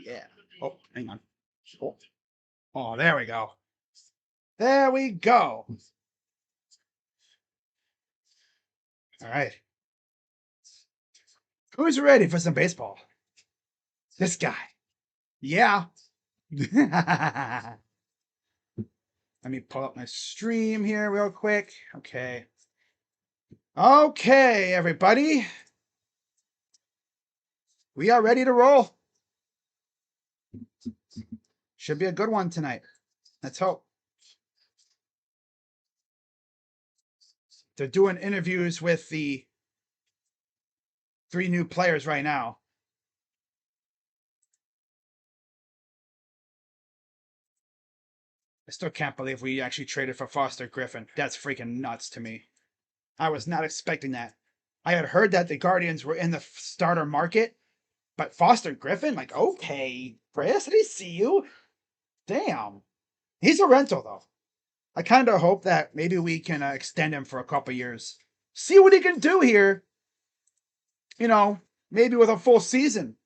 Yeah. Oh, hang on. Oh, oh, there we go. There we go. All right. Who's ready for some baseball? This guy. Yeah. Let me pull up my stream here real quick. Okay. Okay, everybody. We are ready to roll. Should be a good one tonight. Let's hope. They're doing interviews with the 3 new players right now. I still can't believe we actually traded for Foster Griffin. That's freaking nuts to me. I was not expecting that. I had heard that the Guardians were in the starter market, but Foster Griffin, like, okay, Chris, did he see you? Damn. He's a rental, though. I kind of hope that maybe we can extend him for a couple years. See what he can do here. You know, maybe with a full season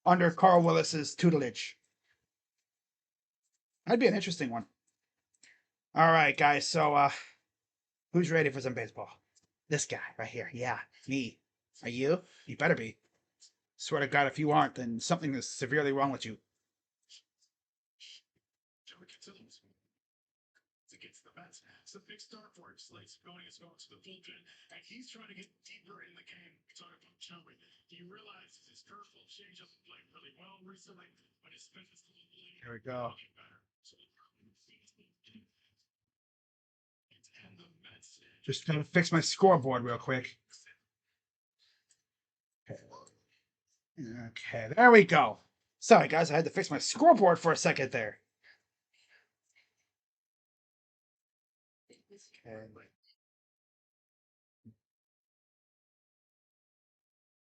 under Carl Willis's tutelage. That'd be an interesting one. All right, guys. So, who's ready for some baseball? This guy right here. Yeah, me. Are you? You better be. Swear to God, if you aren't, then something is severely wrong with you. Against the Mets, it's a big start for him. Slate's going to the bullpen, and he's trying to get deeper in the game. Talking about Joey, he realizes his curveball changeup played really well recently, but his spin is a little late. Here we go. Just gonna fix my scoreboard real quick. Okay, there we go. Sorry, guys, I had to fix my scoreboard for a second there. Okay.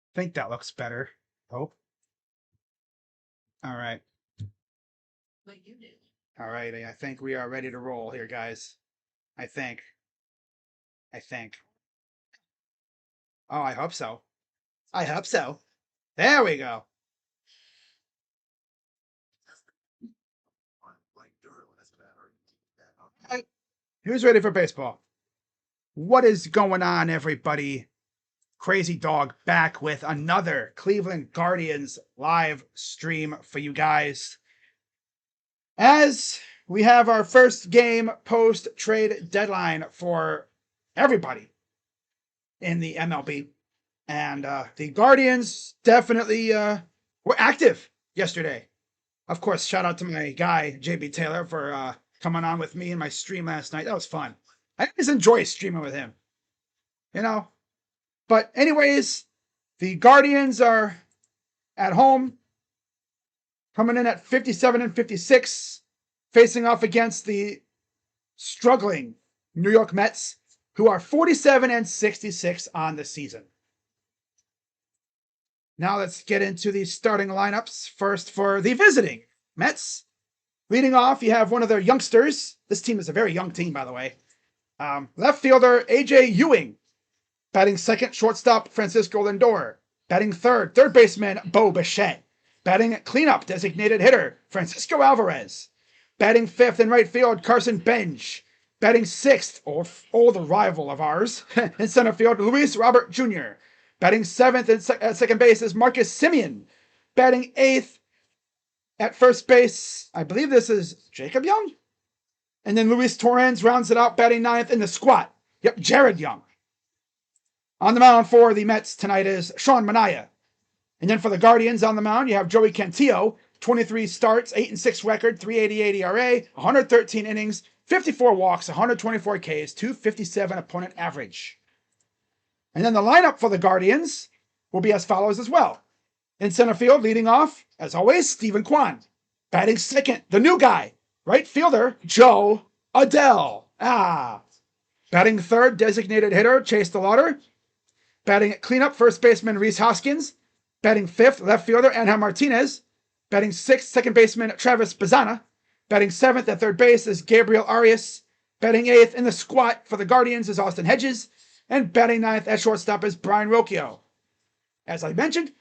I think that looks better. Hope. All right. All right, I think we are ready to roll here, guys. I think. Oh, I hope so. I hope so. There we go. Who's ready for baseball? What is going on, everybody? Crazy Dog back with another Cleveland Guardians live stream for you guys. As we have our first game post-trade deadline for everybody in the MLB. And the Guardians definitely were active yesterday. Of course, shout out to my guy, JB Taylor, for coming on with me in my stream last night. That was fun. I always enjoy streaming with him. You know? But anyways, the Guardians are at home, coming in at 57-56, facing off against the struggling New York Mets, who are 47-66 on the season. Now let's get into the starting lineups. First for the visiting Mets. Leading off, you have one of their youngsters. This team is a very young team, by the way. Left fielder, A.J. Ewing. Batting second, shortstop, Francisco Lindor. Batting third baseman, Bo Bichette. Batting cleanup, designated hitter, Francisco Alvarez. Batting fifth in right field, Carson Bench. Batting sixth, the rival of ours, in center field, Luis Robert Jr. Batting seventh at second base is Marcus Semien. Batting eighth at first base, I believe this is Jacob Young. And then Luis Torrens rounds it out, batting ninth in the squat. Yep, Jared Young. On the mound for the Mets tonight is Sean Manaea. And then for the Guardians on the mound, you have Joey Cantillo, 23 starts, 8-6 record, 3.88 ERA, 113 innings, 54 walks, 124 Ks, 257 opponent average. And then the lineup for the Guardians will be as follows as well. In center field, leading off, as always, Stephen Kwan. Batting second, the new guy, right fielder, Jo Adell. Batting third, designated hitter, Chase DeLauter. Batting at cleanup, first baseman, Rhys Hoskins. Batting fifth, left fielder, Angel Martinez. Batting sixth, second baseman, Travis Bazzana. Batting seventh at third base is Gabriel Arias. Batting eighth in the squat for the Guardians is Austin Hedges. And batting ninth at shortstop is Brian Rocchio. as I mentioned,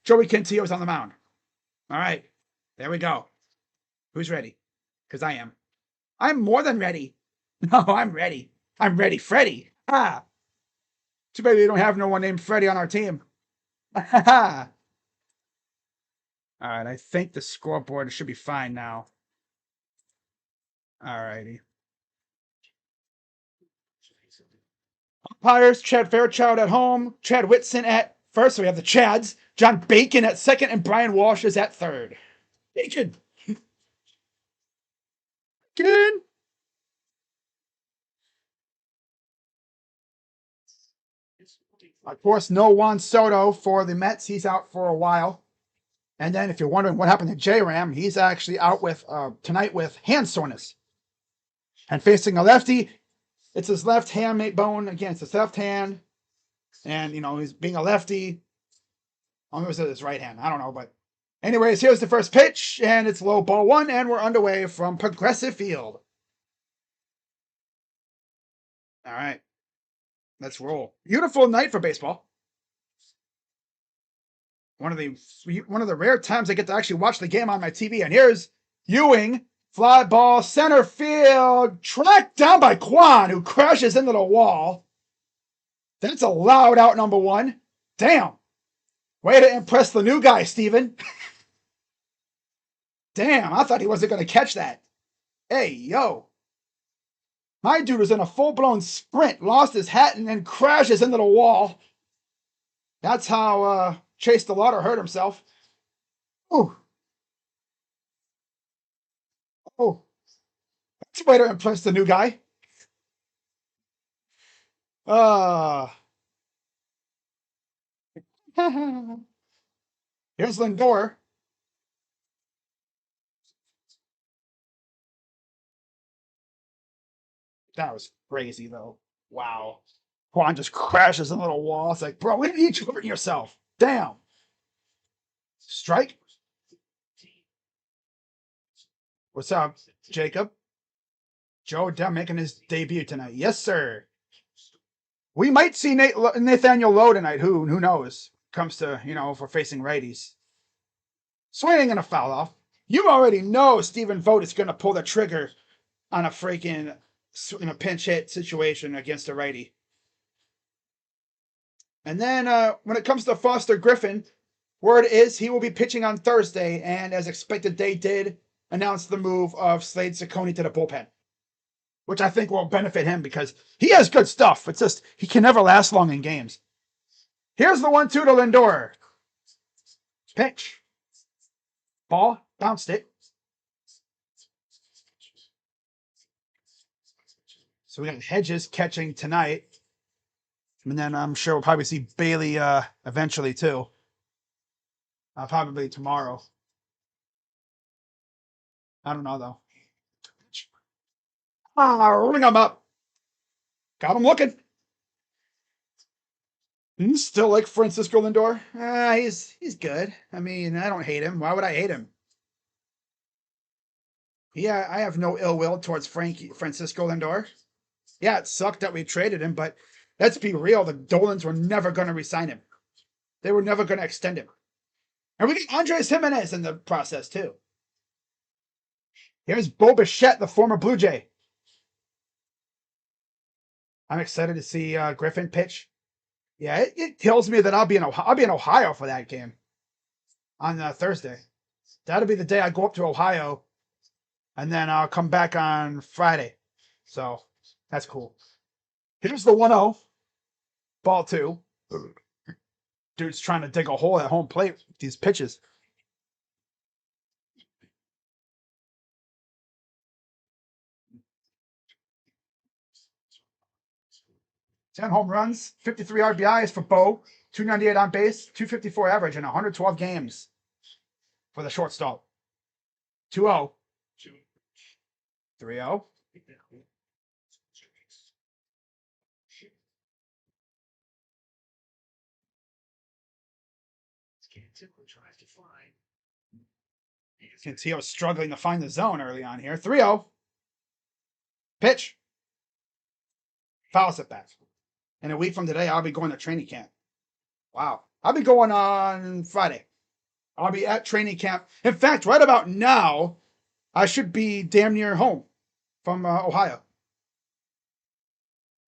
Joey Cantillo is on the mound. All right, there we go. Who's ready? Because I am. I'm more than ready. No, I'm ready. I'm ready, Freddy. Ah. Too bad we don't have no one named Freddy on our team. All right, I think the scoreboard should be fine now. All righty. Umpires, Chad Fairchild at home, Chad Whitson at first. So we have the Chads, John Bacon at second, and Brian Walsh is at third. Bacon. Bacon. Of course, no Juan Soto for the Mets. He's out for a while. And then, if you're wondering what happened to J-Ram, he's actually out with tonight with hand soreness. And facing a lefty, it's his left hand bone against his left hand. And, you know, he's being a lefty. I almost said his right hand. I don't know. But anyways, here's the first pitch. And it's low ball one. And we're underway from Progressive Field. All right. Let's roll. Beautiful night for baseball. One of the rare times I get to actually watch the game on my TV. And here's Ewing. Fly ball, center field, tracked down by Kwan, who crashes into the wall. That's a loud out, number one. Damn. Way to impress the new guy, Steven. Damn, I thought he wasn't going to catch that. Hey, yo. My dude was in a full-blown sprint, lost his hat, and then crashes into the wall. That's how Chase DeLauder hurt himself. Ooh. Oh. That's a way to impress the new guy. Here's Lindor. That was crazy, though. Wow. Juan just crashes into the wall. It's like, bro, what did you hurt yourself? Damn. Strike. What's up, Jacob? Joe Adell making his debut tonight. Yes, sir. We might see Nathaniel Lowe tonight. Who knows? Comes to, you know, for facing righties. Swinging and a foul off. You already know Stephen Vogt is going to pull the trigger on a freaking in a pinch hit situation against a righty. And then when it comes to Foster Griffin, word is he will be pitching on Thursday, and as expected, they did announce the move of Slade Ciccone to the bullpen, which I think will benefit him because he has good stuff. It's just he can never last long in games. Here's the 1-2 to Lindor. Pitch. Ball. Bounced it. So we got Hedges catching tonight. And then I'm sure we'll probably see Bailey eventually too. Probably tomorrow. I don't know though. Ring him up. Got him looking. Still like Francisco Lindor? He's good. I mean, I don't hate him. Why would I hate him? Yeah, I have no ill will towards Francisco Lindor. Yeah, it sucked that we traded him, but let's be real. The Dolans were never going to re-sign him. They were never going to extend him. And we get Andres Jimenez in the process, too. Here's Bo Bichette, the former Blue Jay. I'm excited to see Griffin pitch. Yeah, it tells me that I'll be in Ohio for that game on Thursday. That'll be the day I go up to Ohio, and then I'll come back on Friday. So that's cool. Here's the 1-0. Ball 2. Dude's trying to dig a hole at home plate with these pitches. Ten home runs, 53 RBIs for Bo, 298 on base, 254 average in 112 games for the shortstop. 2-0. 3-0. You can see I was struggling to find the zone early on here. 3-0. Pitch. Foul set back. And a week from today, I'll be going to training camp. Wow. I'll be going on Friday. I'll be at training camp. In fact, right about now, I should be damn near home from Ohio.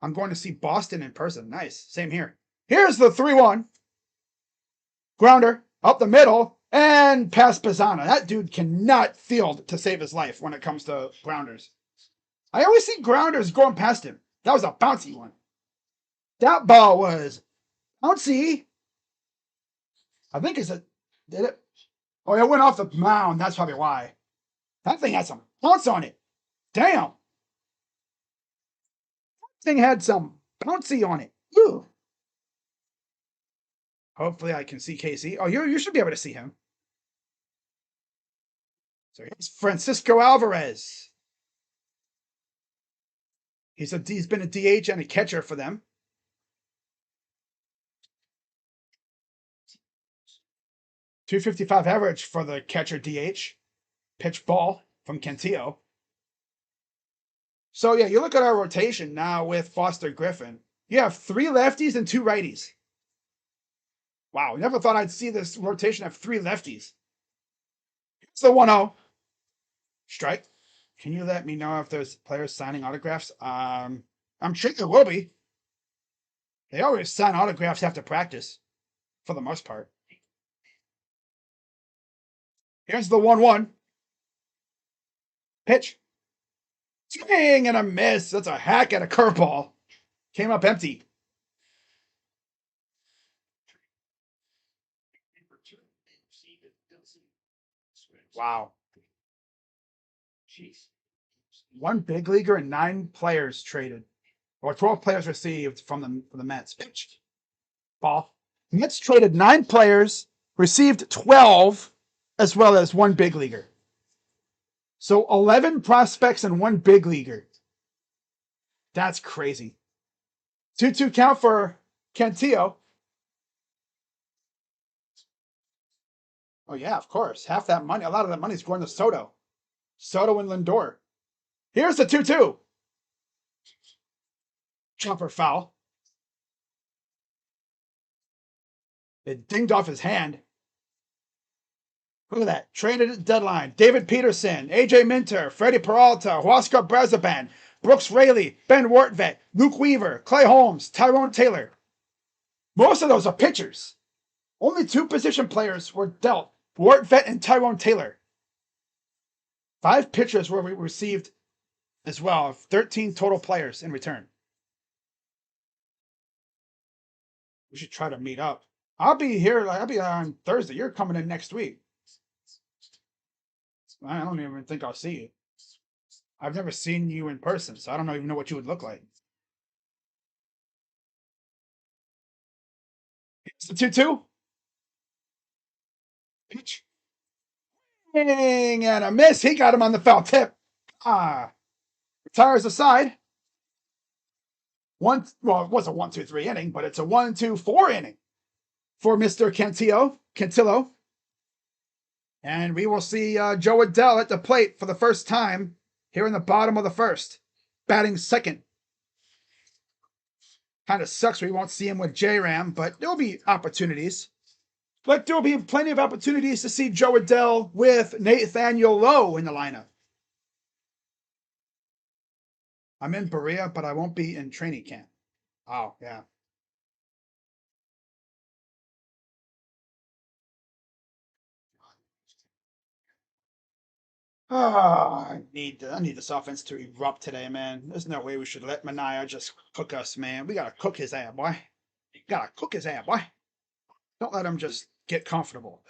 I'm going to see Boston in person. Nice. Same here. Here's the 3-1. Grounder up the middle and past Pizzana. That dude cannot field to save his life when it comes to grounders. I always see grounders going past him. That was a bouncy one. That ball was bouncy. I think it's a. Did it? Oh, it went off the mound. That's probably why. That thing had some bounce on it. Damn. That thing had some bouncy on it. Ooh. Hopefully I can see Casey. Oh, you should be able to see him. So here's Francisco Alvarez. He's been a DH and a catcher for them. .255 average for the catcher DH. Pitch ball from Cantillo. So yeah, you look at our rotation now with Foster Griffin. You have 3 lefties and 2 righties. Wow, never thought I'd see this rotation have 3 lefties. It's the 1-0. Strike. Can you let me know if there's players signing autographs? I'm sure there will be. They always sign autographs after practice, for the most part. Here's the 1-1. Pitch. Swing and a miss. That's a hack at a curveball. Came up empty. Wow. 1 big leaguer and 9 players traded. Or 12 players received from the Mets. Pitch. Ball. Mets traded 9 players, received 12, as well as 1 big leaguer. So 11 prospects and 1 big leaguer. That's crazy. 2-2 count for Cantillo. Oh, yeah, of course. Half that money, a lot of that money is going to Soto. Soto and Lindor. Here's the 2-2. Chopper foul. It dinged off his hand. Look at that. Traded at deadline. David Peterson, AJ Minter, Freddie Peralta, Huascar Brazaban, Brooks Raley, Ben Wartvet, Luke Weaver, Clay Holmes, Tyrone Taylor. Most of those are pitchers. Only 2 position players were dealt. Wartvet and Tyrone Taylor. 5 pitchers were received as well. 13 total players in return. We should try to meet up. I'll be here. I'll be on Thursday. You're coming in next week. I don't even think I'll see you. I've never seen you in person, so I don't even know what you would look like. It's the 2-2. Pitch. And a miss. He got him on the foul tip. Retires aside. Well, it was a 1-2-3 inning, but it's a 1-2-4 inning for Mr. Cantillo. And we will see Joe Adell at the plate for the first time here in the bottom of the first, batting second. Kind of sucks we won't see him with J-Ram, but there'll be opportunities. But there'll be plenty of opportunities to see Joe Adell with Nathaniel Lowe in the lineup. I'm in Berea, but I won't be in training camp. Oh, yeah. I need this offense to erupt today, man. There's no way we should let Manaea just cook us, man. We gotta cook his ass, boy. Gotta cook his ass, boy. Don't let him just get comfortable.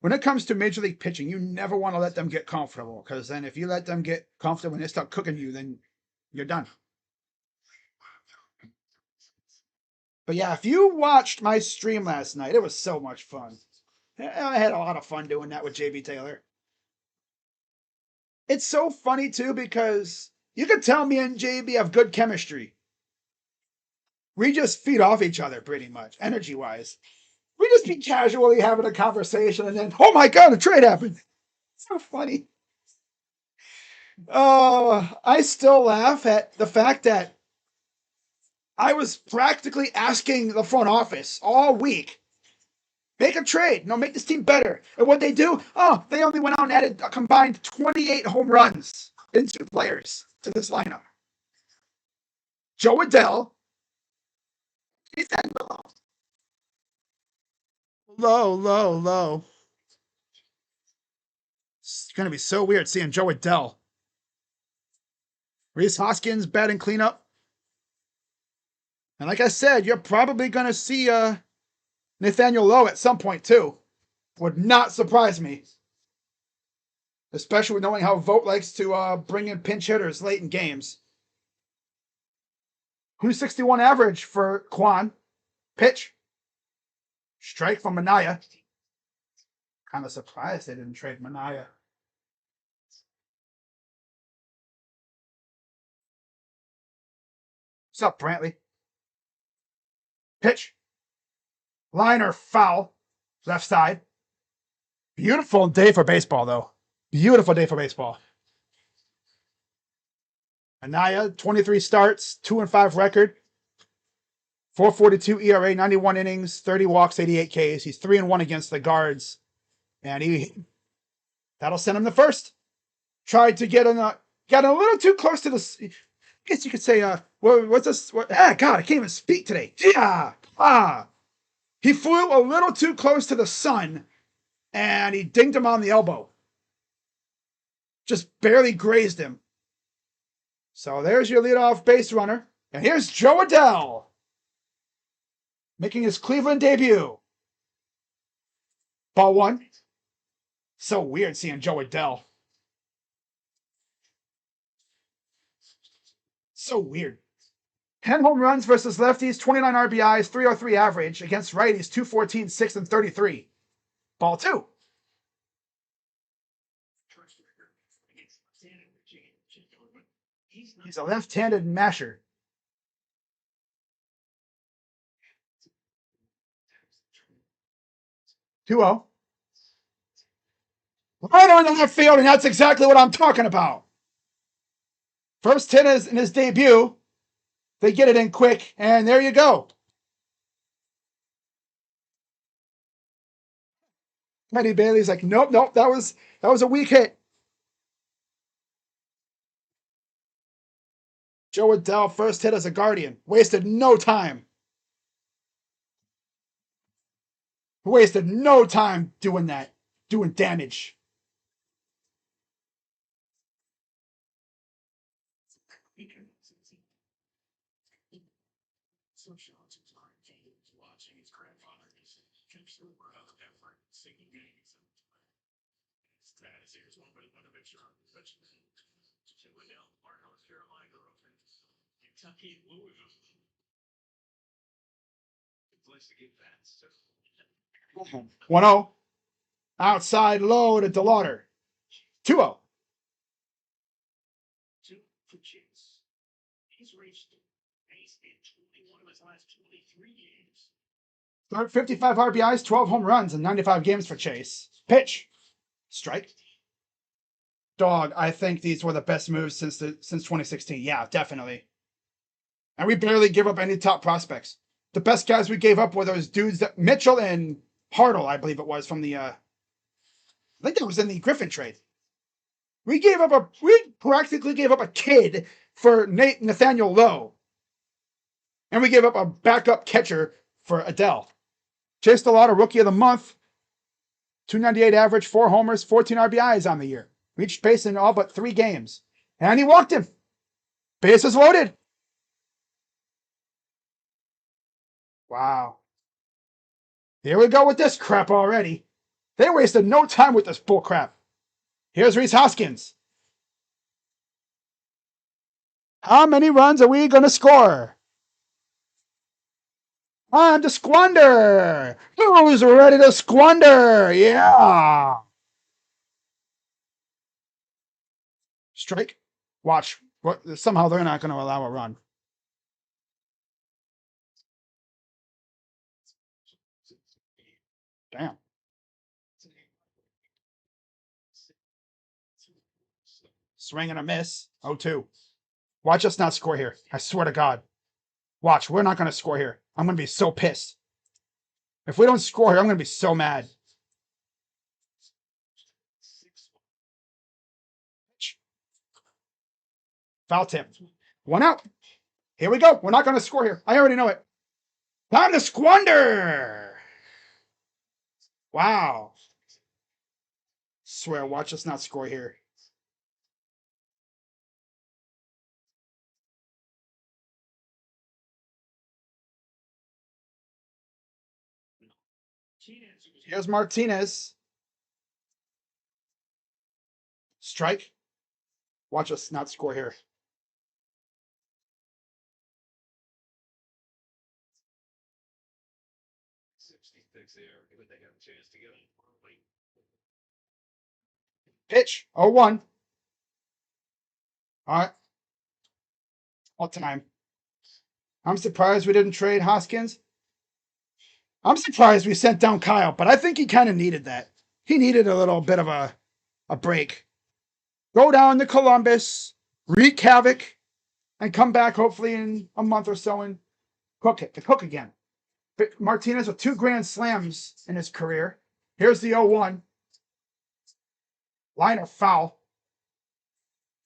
When it comes to Major League pitching, you never want to let them get comfortable, because then if you let them get comfortable and they start cooking you, then you're done. But yeah, if you watched my stream last night, it was so much fun. I had a lot of fun doing that with JB Taylor. It's so funny too because you can tell me and JB have good chemistry. We just feed off each other pretty much, energy wise. We just be casually having a conversation and then, oh my God, a trade happened. So funny. I still laugh at the fact that I was practically asking the front office all week, Make a trade. No, make this team better. And what they do? Oh, they only went out and added a combined 28 home runs into players to this lineup. Jo Adell. He's that low. Low. It's going to be so weird seeing Jo Adell. Rhys Hoskins batting cleanup. And like I said, you're probably going to see Nathaniel Lowe at some point too. Would not surprise me. Especially knowing how Vogt likes to bring in pinch hitters late in games. 261 average for Kwan. Pitch. Strike from Minaya. Kind of surprised they didn't trade Minaya. What's up, Brantley? Pitch. Liner foul. Left side. Beautiful day for baseball, though. Beautiful day for baseball. Anaya, 23 starts, 2-5 record, 4.42 ERA, 91 innings, 30 walks, 88 Ks. He's 3-1 against the guards, and that'll send him to first. Tried to got a little too close to the. I guess you could say, what's this? God, I can't even speak today. He flew a little too close to the sun, and he dinged him on the elbow. Just barely grazed him. So there's your leadoff base runner. And here's Jo Adell making his Cleveland debut. Ball one. So weird seeing Jo Adell. So weird. 10 home runs versus lefties, 29 RBIs, 303 average. Against righties, 214, 6, and 33. Ball two. He's a left-handed masher. 2-0. Right on the left field, and that's exactly what I'm talking about. First hit is in his debut. They get it in quick, and there you go. Eddie Bailey's like, nope, that was a weak hit. Jo Adell, first hit as a Guardian. Wasted no time. Wasted no time doing that. Doing damage. Mm-hmm. 1-0. Outside low to DeLauder. 2-0. He's reached base in 21 of his last 23 games. 55 RBIs, 12 home runs, and 95 games for Chase. Pitch. Strike. Dog, I think these were the best moves since 2016. Yeah, definitely. And we barely give up any top prospects. The best guys we gave up were those dudes that Mitchell and Hartle, I believe it was, from the I think that was in the Griffin trade. We practically gave up a kid for Nathaniel Lowe. And we gave up a backup catcher for Adell. Chase DeLauder, Rookie of the Month. 298 average, 4 homers, 14 RBIs on the year. Reached base in all but 3 games. And he walked him. Bases loaded. Wow. Here we go with this crap already. They wasted no time with this bull crap. Here's Rhys Hoskins. How many runs are we going to score? Time to squander. Who's ready to squander? Yeah. Strike. Watch. Somehow they're not going to allow a run. Damn. Swing and a miss. 0-2. Watch us not score here. I swear to God. Watch. We're not going to score here. I'm going to be so pissed. If we don't score here, I'm going to be so mad. Foul tip. 1 out. Here we go. We're not going to score here. I already know it. Time to squander. Wow. Swear, watch us not score here. Here's Martinez. Strike. Watch us not score here. Pitch. 0-1. All right. All time. I'm surprised we didn't trade Hoskins. I'm surprised we sent down Kyle, but I think he kind of needed that. He needed a little bit of a break. Go down to Columbus, wreak havoc, and come back hopefully in a month or so and cook again. But Martinez with 2 grand slams in his career. Here's the 0-1. Liner foul.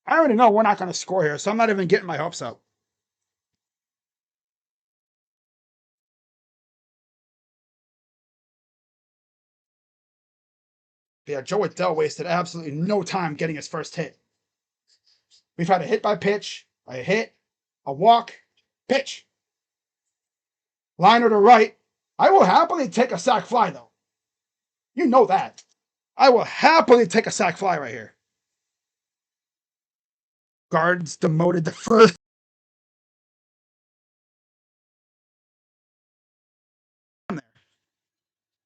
I already know we're not going to score here, so I'm not even getting my hopes up. Yeah, Joe Adell wasted absolutely no time getting his first hit. We've had a hit by pitch, a hit, a walk, pitch. Liner to right. I will happily take a sac fly, though. You know that. I will happily take a sac fly right here. Guards demoted to first.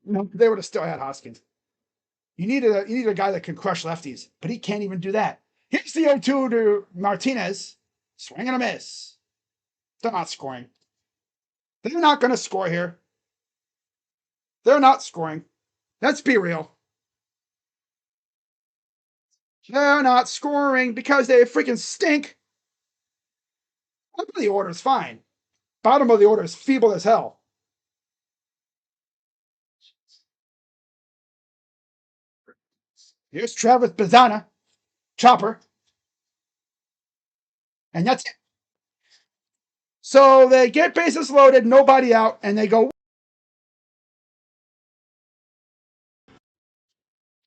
No, they would have still had Hoskins. You need a guy that can crush lefties, but he can't even do that. Here's the 0-2 to Martinez. Swing and a miss. They're not scoring. They're not going to score here. They're not scoring. Let's be real. They're not scoring because they freaking stink. Top of the order is fine. Bottom of the order is feeble as hell. Here's Travis Bazzana. Chopper. And that's it. So they get bases loaded, nobody out, and they go.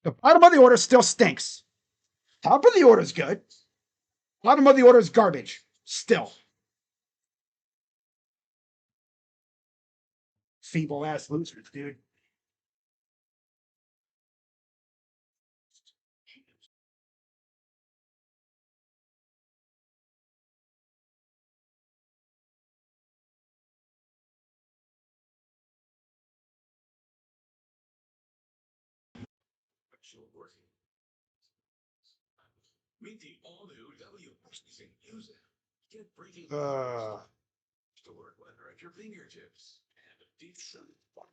The bottom of the order still stinks. Top of the order is good. Bottom of the order is garbage. Still. Feeble ass losers, dude.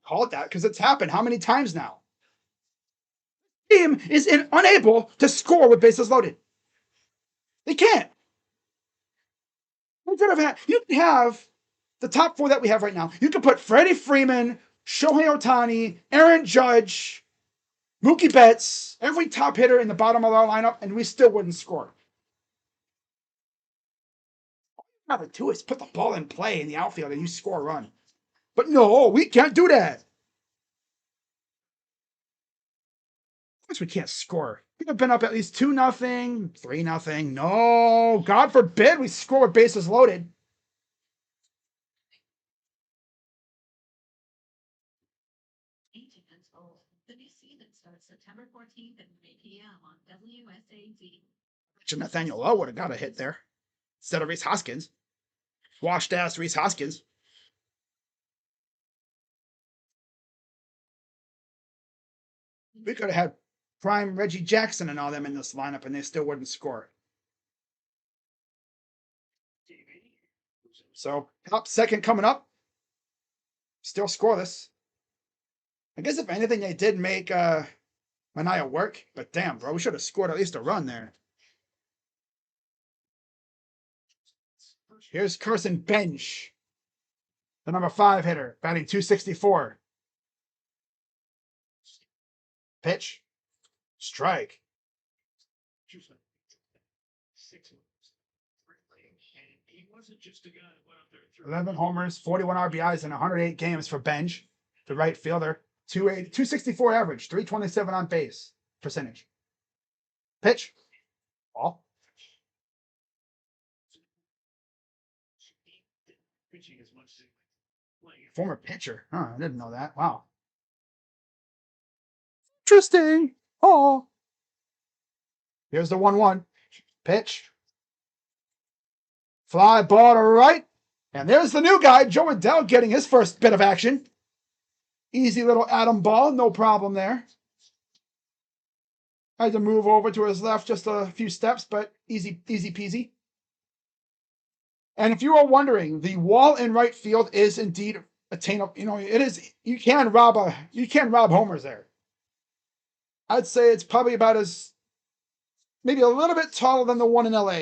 Call it that because it's happened how many times now? Team is unable to score with bases loaded. They can't. You can have the top 4 that we have right now. You can put Freddie Freeman, Shohei Ohtani, Aaron Judge, Mookie Betts, every top hitter in the bottom of our lineup, and we still wouldn't score. All you have to do is put the ball in play in the outfield and you score a run. But no, we can't do that. Of course we can't score. We've been up at least 2-0, 3-0. No, God forbid we score with bases loaded. The new season starts September 14th at 3 p.m. on WSAZ. Nathaniel Lowe would have got a hit there instead of Rhys Hoskins. Washed ass Rhys Hoskins. We could have had prime Reggie Jackson and all them in this lineup, and they still wouldn't score. So, top second coming up. Still scoreless. I guess if anything, they did make Mania work, but damn, bro, we should have scored at least a run there. Here's Carson Bench, the number 5 hitter, batting .264. Pitch. Strike. 11 homers, 41 RBIs in 108 games for Benj, the right fielder. 264 average, 327 on base percentage. Pitch. Ball. Former pitcher. Huh, I didn't know that. Wow. Interesting. Oh. Here's the 1-1. Pitch. Fly ball to right. And there's the new guy, Jo Adell, getting his first bit of action. Easy little atom ball, no problem there. Had to move over to his left just a few steps, but easy peasy. And if you are wondering, the wall in right field is indeed attainable. You know, it is. You can rob homers there. I'd say it's probably about as maybe a little bit taller than the one in LA,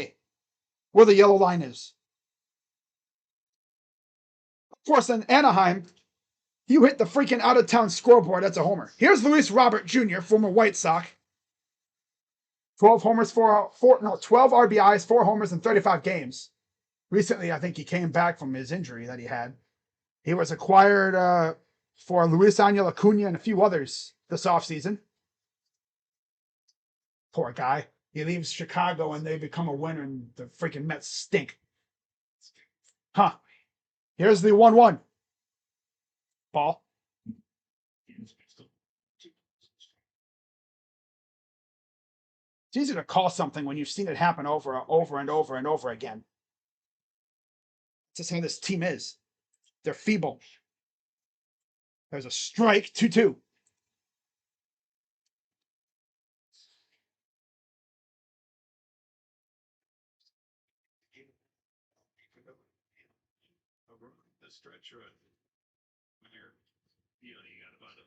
where the yellow line is. Of course, in Anaheim, you hit the freaking out-of-town scoreboard. That's a homer. Here's Luis Robert Jr., former White Sox. 12 homers, 12 RBIs, 4 homers in 35 games. Recently, I think he came back from his injury that he had. He was acquired for Luis Angel Acuna and a few others this offseason. Poor guy. He leaves Chicago and they become a winner and the freaking Mets stink. Huh. Here's the 1-1. Ball. It's easy to call something when you've seen it happen over and over again. That's just how this team is. They're feeble. There's a strike, 2-2. The stretch run. You got about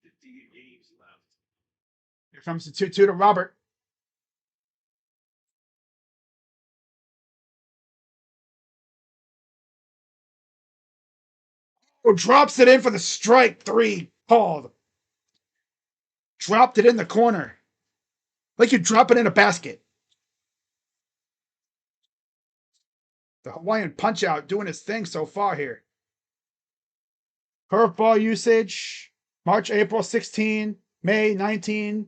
50 games left. Here comes the 2-2 to Robert. Oh, drops it in for the strike 3 called. Dropped it in the corner. Like you drop it in a basket. The Hawaiian Punch-Out doing his thing so far here. Curveball usage, March, April 16, May 19%,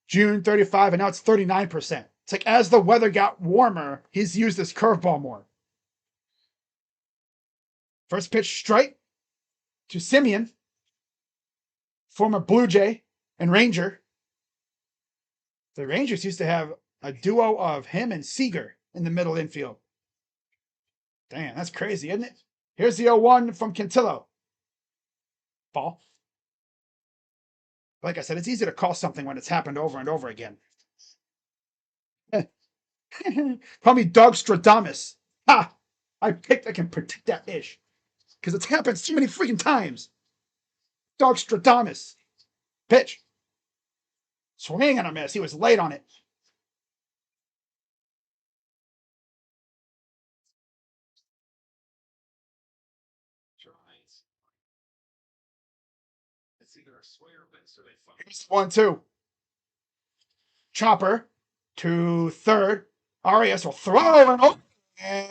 June 35, and now it's 39%. It's like as the weather got warmer, he's used this curveball more. First pitch strike to Simeon, former Blue Jay and Ranger. The Rangers used to have a duo of him and Seager in the middle infield. Damn, that's crazy, isn't it? Here's the 0-1 from Cantillo. Ball. Like I said, it's easy to call something when it's happened over and over again. Call me Doug Stradamus. Ha! I can predict that ish. Because it's happened so many freaking times. Doug Stradamus. Pitch. Swing and a miss. He was late on it. Here's 1-2. Chopper to third. Arias will throw and oh, and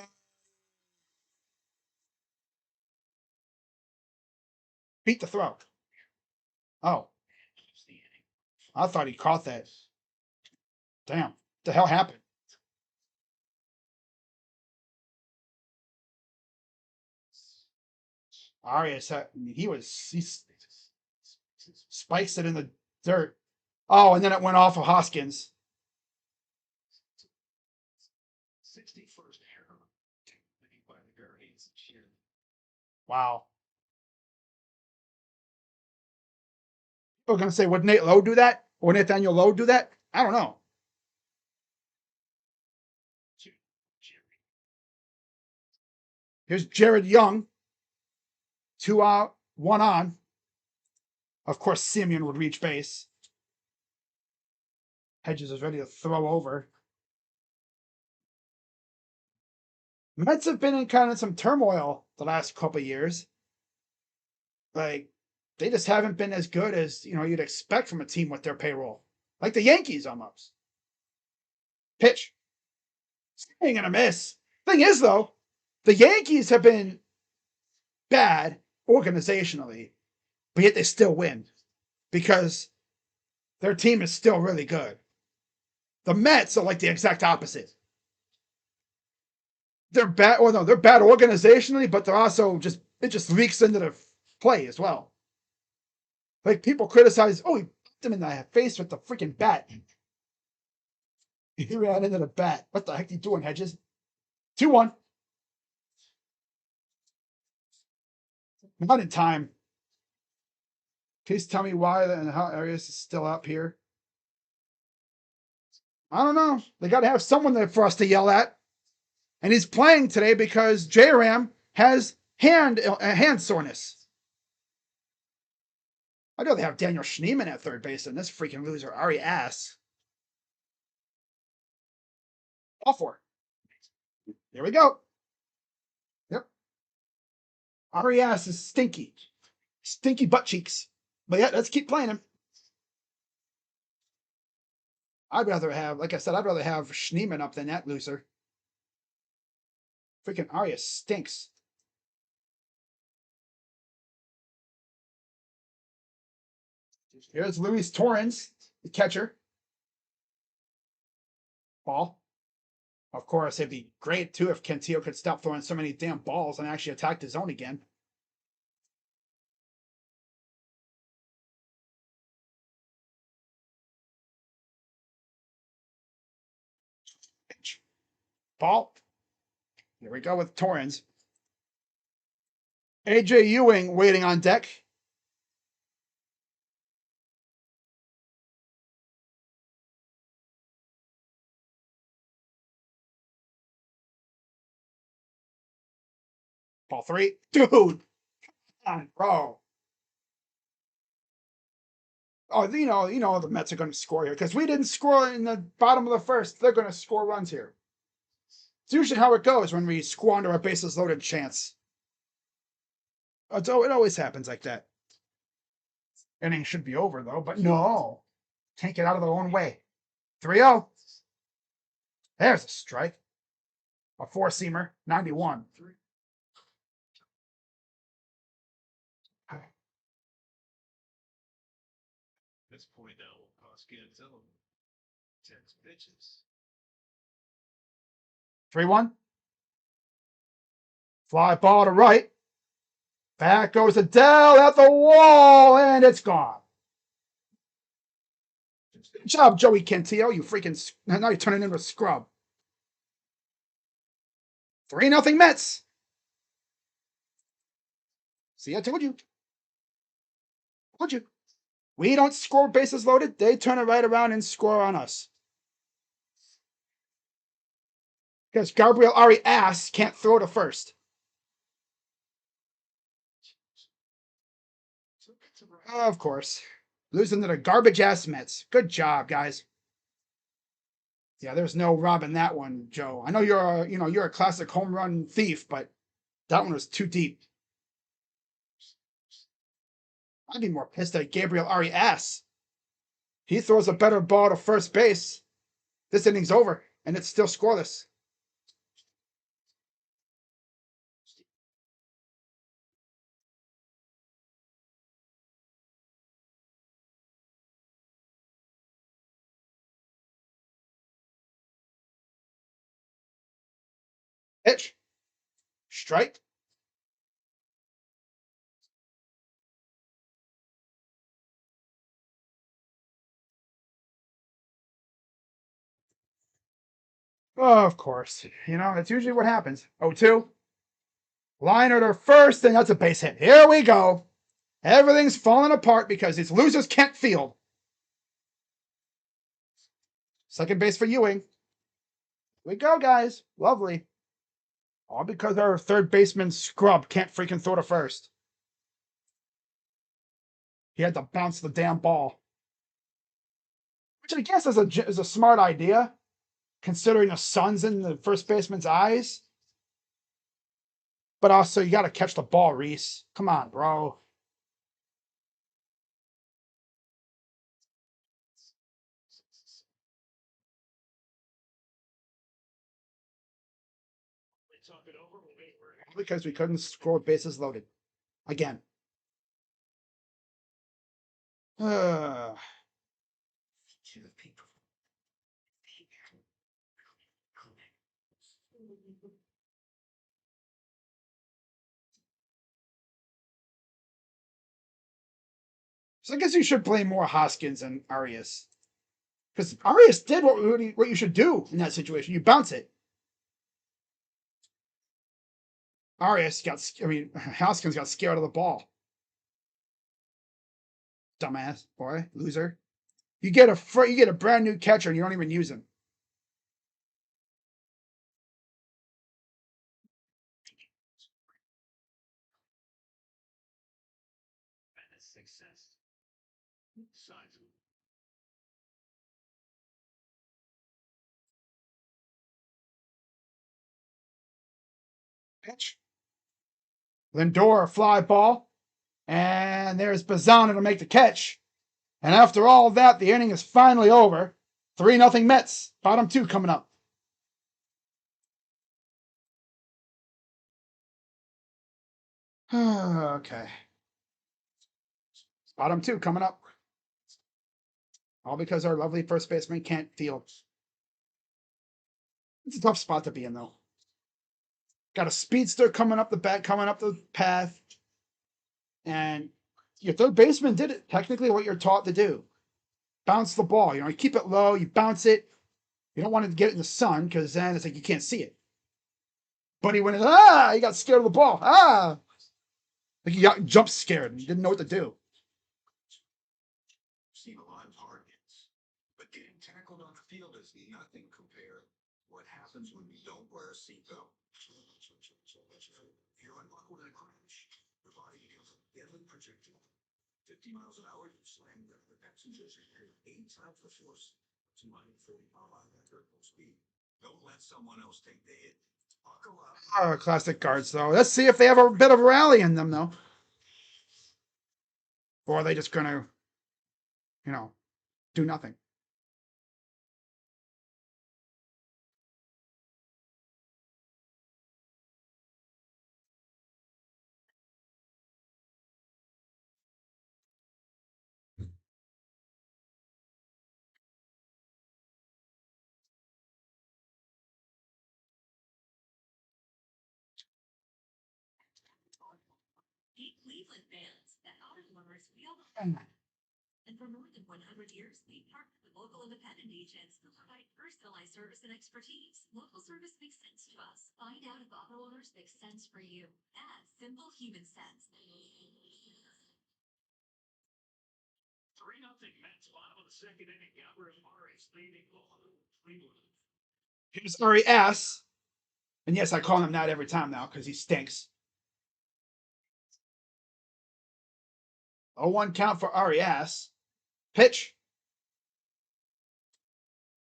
beat the throw. Oh. I thought he caught that. Damn. What the hell happened? Arias, he spikes it in the dirt. Oh, and then it went off of Hoskins. 61st error by the Guardians. Wow. People are going to say, would Nate Lowe do that? Or would Nathaniel Lowe do that? I don't know. Here's Jared Young. 2 out, 1 on. Of course, Simeon would reach base. Hedges is ready to throw over. Mets have been in kind of some turmoil the last couple of years. Like, they just haven't been as good as you'd expect from a team with their payroll, like the Yankees almost. Pitch, ain't gonna miss. Thing is, though, the Yankees have been bad organizationally, but yet they still win because their team is still really good. The Mets are like the exact opposite. They're bad, or no, they're bad organizationally, but they're also it just leaks into the play as well. Like people criticize, oh, he hit him in the face with the freaking bat. He ran into the bat. What the heck are you doing, Hedges? 2-1. Not in time. Please tell me why and how Arias is still up here. I don't know. They got to have someone there for us to yell at. And he's playing today because J-Ram has hand soreness. I'd rather have Daniel Schneemann at third base than this freaking loser, Ari Ass. All four. There we go. Yep. Ari Ass is stinky. Stinky butt cheeks. But yeah, let's keep playing him. I'd rather have, like I said, I'd rather have Schneemann up than that loser. Freaking Arias stinks. Here's Luis Torrens, the catcher. Ball. Of course, it'd be great too if Cantillo could stop throwing so many damn balls and actually attack the zone again. Ball. Here we go with Torrens. AJ Ewing waiting on deck. Ball 3. Dude. Come on, bro. Oh, you know the Mets are going to score here because we didn't score in the bottom of the first. They're going to score runs here. It's usually how it goes when we squander a bases loaded chance. It always happens like that. Inning should be over, though, but no. Can't get out of their own way. 3-0. There's a strike. A four-seamer, 91. At this point now, we'll cost Cantillo 10 pitches. 3-1. Fly ball to right. Back goes Adele at the wall, and it's gone. Good job, Joey Cantillo. You freaking... Now you're turning into a scrub. 3-0 Mets. See, I told you. Told you. We don't score bases loaded. They turn it right around and score on us. Because Gabriel Ari Ass can't throw to first. Of course. Losing to the garbage-ass Mets. Good job, guys. Yeah, there's no robbing that one, Joe. I know you're a classic home run thief, but that one was too deep. I'd be more pissed at Gabriel Ari Ass. He throws a better ball to first base. This inning's over, and it's still scoreless. Pitch. Strike. Oh, of course. That's usually what happens. 0-2. Liner to first, and that's a base hit. Here we go. Everything's falling apart because these losers can't field. Second base for Ewing. Here we go, guys. Lovely. All because our third baseman scrub can't freaking throw to first. He had to bounce the damn ball. Which I guess is a smart idea, considering the sun's in the first baseman's eyes. But also, you got to catch the ball, Reese. Come on, bro. talk it over. We'll wait for it. Because we couldn't score with bases loaded. Again. So I guess you should play more Hoskins and Arias. Because Arias did what you should do in that situation. You bounce it. Hoskins got scared of the ball. Dumbass, boy, loser. You get a brand new catcher and you don't even use him. Success. Size. Pitch. Lindor, fly ball. And there's Bazzana to make the catch. And after all that, the inning is finally over. 3-0 Mets. Bottom 2 coming up. Okay. Bottom 2 coming up. All because our lovely first baseman can't field. It's a tough spot to be in, though. Got a speedster coming up the path. And your third baseman did it technically what you're taught to do. Bounce the ball. You keep it low, you bounce it. You don't want to get it in the sun because then it's like you can't see it. But he went, he got scared of the ball. Like he got jump scared and didn't know what to do. Seen a lot of hard hits, but getting tackled on the field is nothing compared to what happens when you don't wear a seatbelt. If you're unbuckled in a crash, your body becomes a deadly projectile. 50 miles an hour, you slam the passengers in 8 times the force. 240-mile-an-hour speed. Don't let someone else take the hit. Buckle up. Classic guards, though. Let's see if they have a bit of rally in them, though. Or are they just going to, do nothing? Hey, Cleveland fans, at AutoZoners, we all and for more than 100 years, we partner with local independent agents who provide personalized service and expertise. Local service makes sense to us. Find out if auto owners make sense for you. Add simple human sense. 3-0 Mets. Bottom of the second inning. Gabriel Mares leading Cleveland. Here's Arias. And yes, I call him that every time now because he stinks. 0-1 count for Arias. Pitch.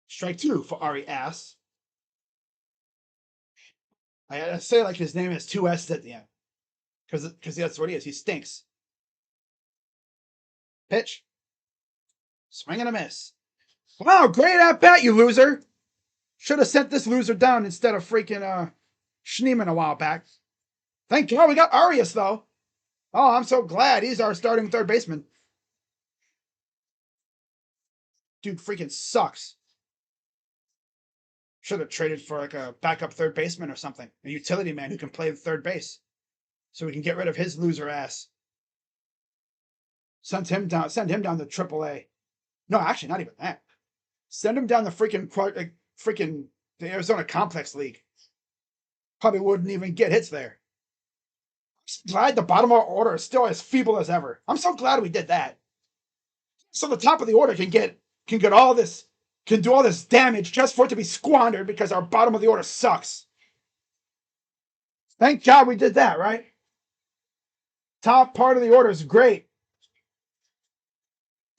Strike 2 for Arias. I gotta say, like, his name has 2 S's at the end. Because that's what he is. He stinks. Pitch. Swing and a miss. Wow, great at bat, you loser. Should have sent this loser down instead of freaking Schneeman a while back. Thank God we got Arias, though. Oh, I'm so glad he's our starting third baseman. Dude freaking sucks. Should have traded for like a backup third baseman or something. A utility man who can play the third base. So we can get rid of his loser ass. Send him down to AAA. No, actually, not even that. Send him down the freaking the Arizona Complex League. Probably wouldn't even get hits there. I'm glad the bottom of our order is still as feeble as ever. I'm so glad we did that. So the top of the order can do all this damage just for it to be squandered because our bottom of the order sucks. Thank God we did that, right? Top part of the order is great.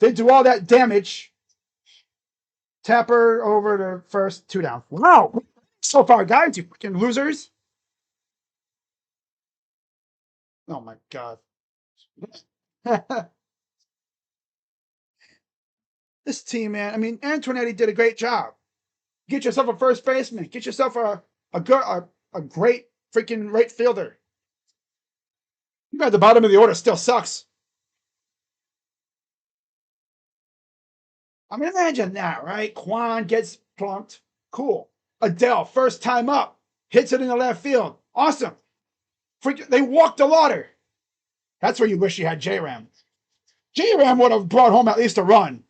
They do all that damage. Tapper over to first, 2 down. Wow. So far, guys, you freaking losers. Oh my God. This team, man. I mean, Antonetti did a great job. Get yourself a first baseman. Get yourself a great freaking right fielder. You at the bottom of the order still sucks. I mean, imagine that, right? Kwan gets plunked. Cool. Adele, first time up, hits it in the left field. Awesome. They walked the ladder. That's where you wish you had J-Ram. J-Ram would have brought home at least a run.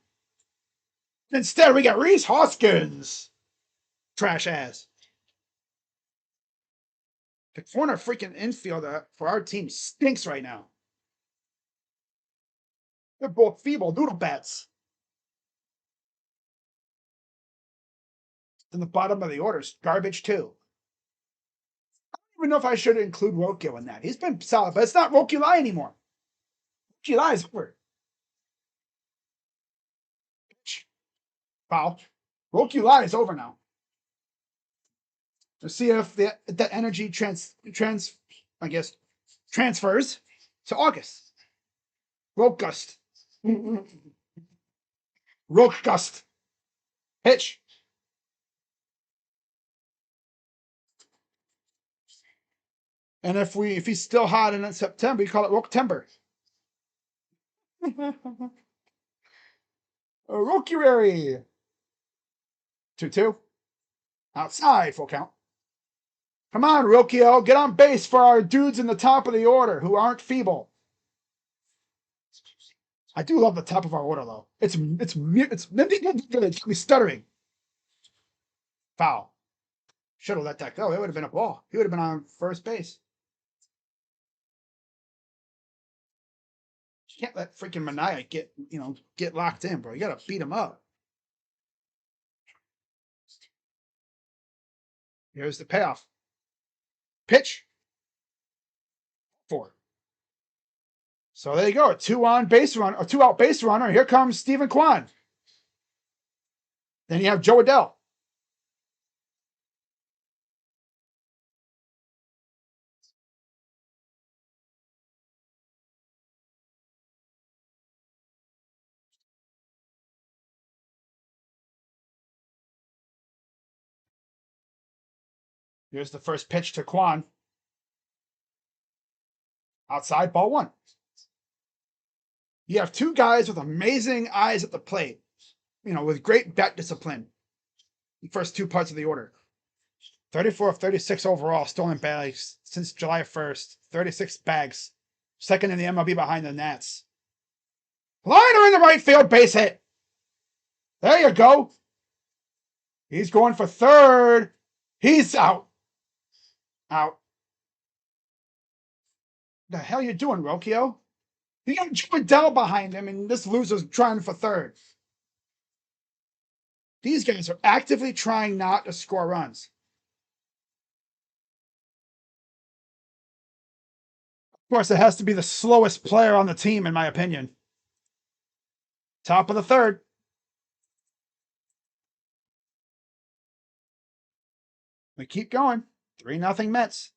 Instead, we got Rhys Hoskins. Trash ass. The corner freaking infielder for our team stinks right now. They're both feeble noodle bats. In the bottom of the order's garbage too. I don't even know if I should include Rokio in that. He's been solid, but it's not Roki Lai anymore. Roki Lai is over. Foul. Roki Lai is over now. Let's see if that energy transfers to August. Rokegust. Rokegust. Pitch. And if he's still hot in September, you call it Roktember. Rokuary. 2-2. Outside, full count. Come on, Rokio, get on base for our dudes in the top of the order who aren't feeble. I do love the top of our order though. It's stuttering. Foul. Should have let that go. It would have been a ball. He would have been on first base. You can't let freaking Manaea get locked in, bro. You gotta beat him up. Here's the payoff. Pitch. 4. So there you go. A 2-out base runner. Here comes Stephen Kwan. Then you have Jo Adell. Here's the first pitch to Kwan. Outside, ball 1. You have two guys with amazing eyes at the plate, with great bat discipline. The first 2 parts of the order. 34 of 36 overall stolen bags since July 1st. 36 bags. Second in the MLB behind the Nats. Liner in the right field, base hit. There you go. He's going for third. He's out. Out. The hell you doing, Rokio? You got Jo Adell behind him, and this loser's trying for third. These guys are actively trying not to score runs. Of course, it has to be the slowest player on the team, in my opinion. Top of the 3rd. We keep going. 3-0 Mets.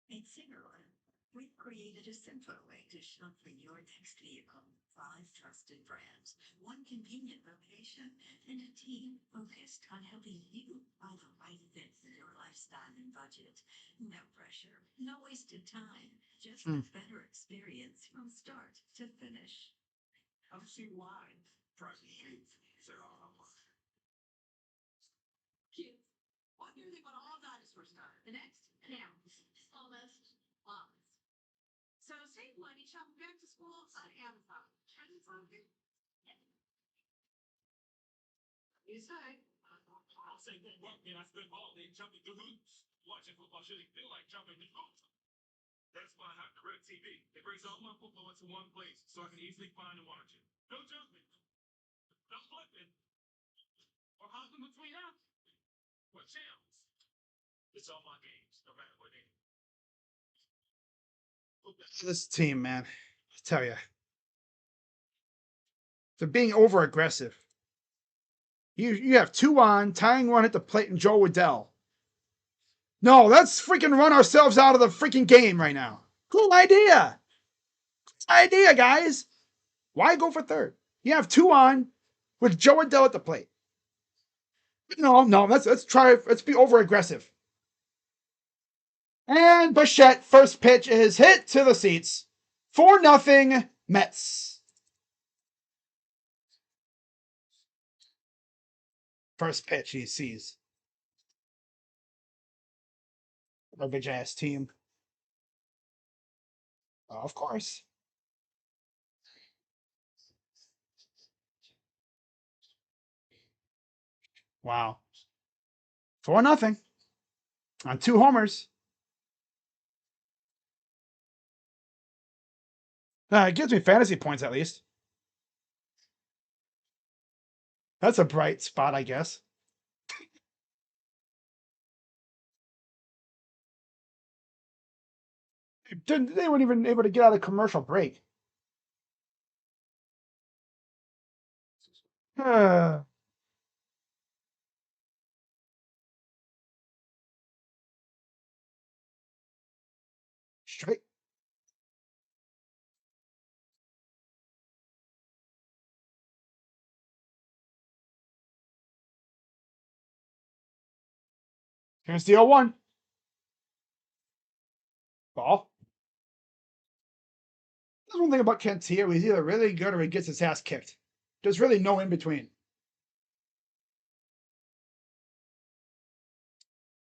At Singerland, we've created a simpler way to shop for your next vehicle. 5 trusted brands, 1 convenient location, and a team focused on helping you find the right fit for your lifestyle and budget. No pressure, no wasted time, just a better experience from start to finish. I've seen why. Private Street. Cute. What do you think when all dinosaurs started? The next? Now. Almost. Lots. So save money shopping back to school on Amazon. Amazon? You say. I'll say one work and I spend all day jumping through hoops. Watching football shouldn't feel like jumping through hoops. That's why I have Red TV. It brings all my football into one place so I can easily find and watch it. No jumping. No flipping. Or hopping between apps. What channels? It's all my games, no matter what game. This team, man, I tell you, they're being over aggressive. You have 2 on, tying 1 at the plate, and Jo Adell. No, let's freaking run ourselves out of the freaking game right now. Cool idea. idea, guys. Why go for third? You have 2 on with Joe Adell at the plate. No, let's try. Let's be over aggressive. And Bichette, first pitch is hit to the seats. 4-0 Mets. First pitch he sees. Garbage ass team. Of course. Wow. 4-0 on 2 homers. It gives me fantasy points at least. That's a bright spot, I guess. They weren't even able to get out of commercial break. Straight. Here's the 0-1. Ball. That's one thing about Cantillo. He's either really good or he gets his ass kicked. There's really no in between.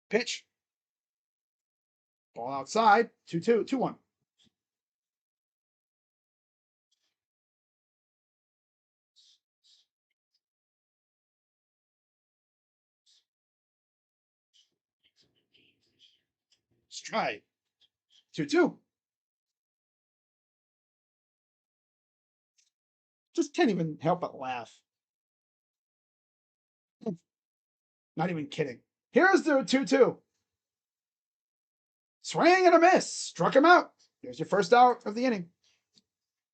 Pitch. Ball outside. 2-2. 2-1. Strike. 2-2. Just can't even help but laugh. Not even kidding. Here's the 2-2. Swing and a miss. Struck him out. Here's your first out of the inning.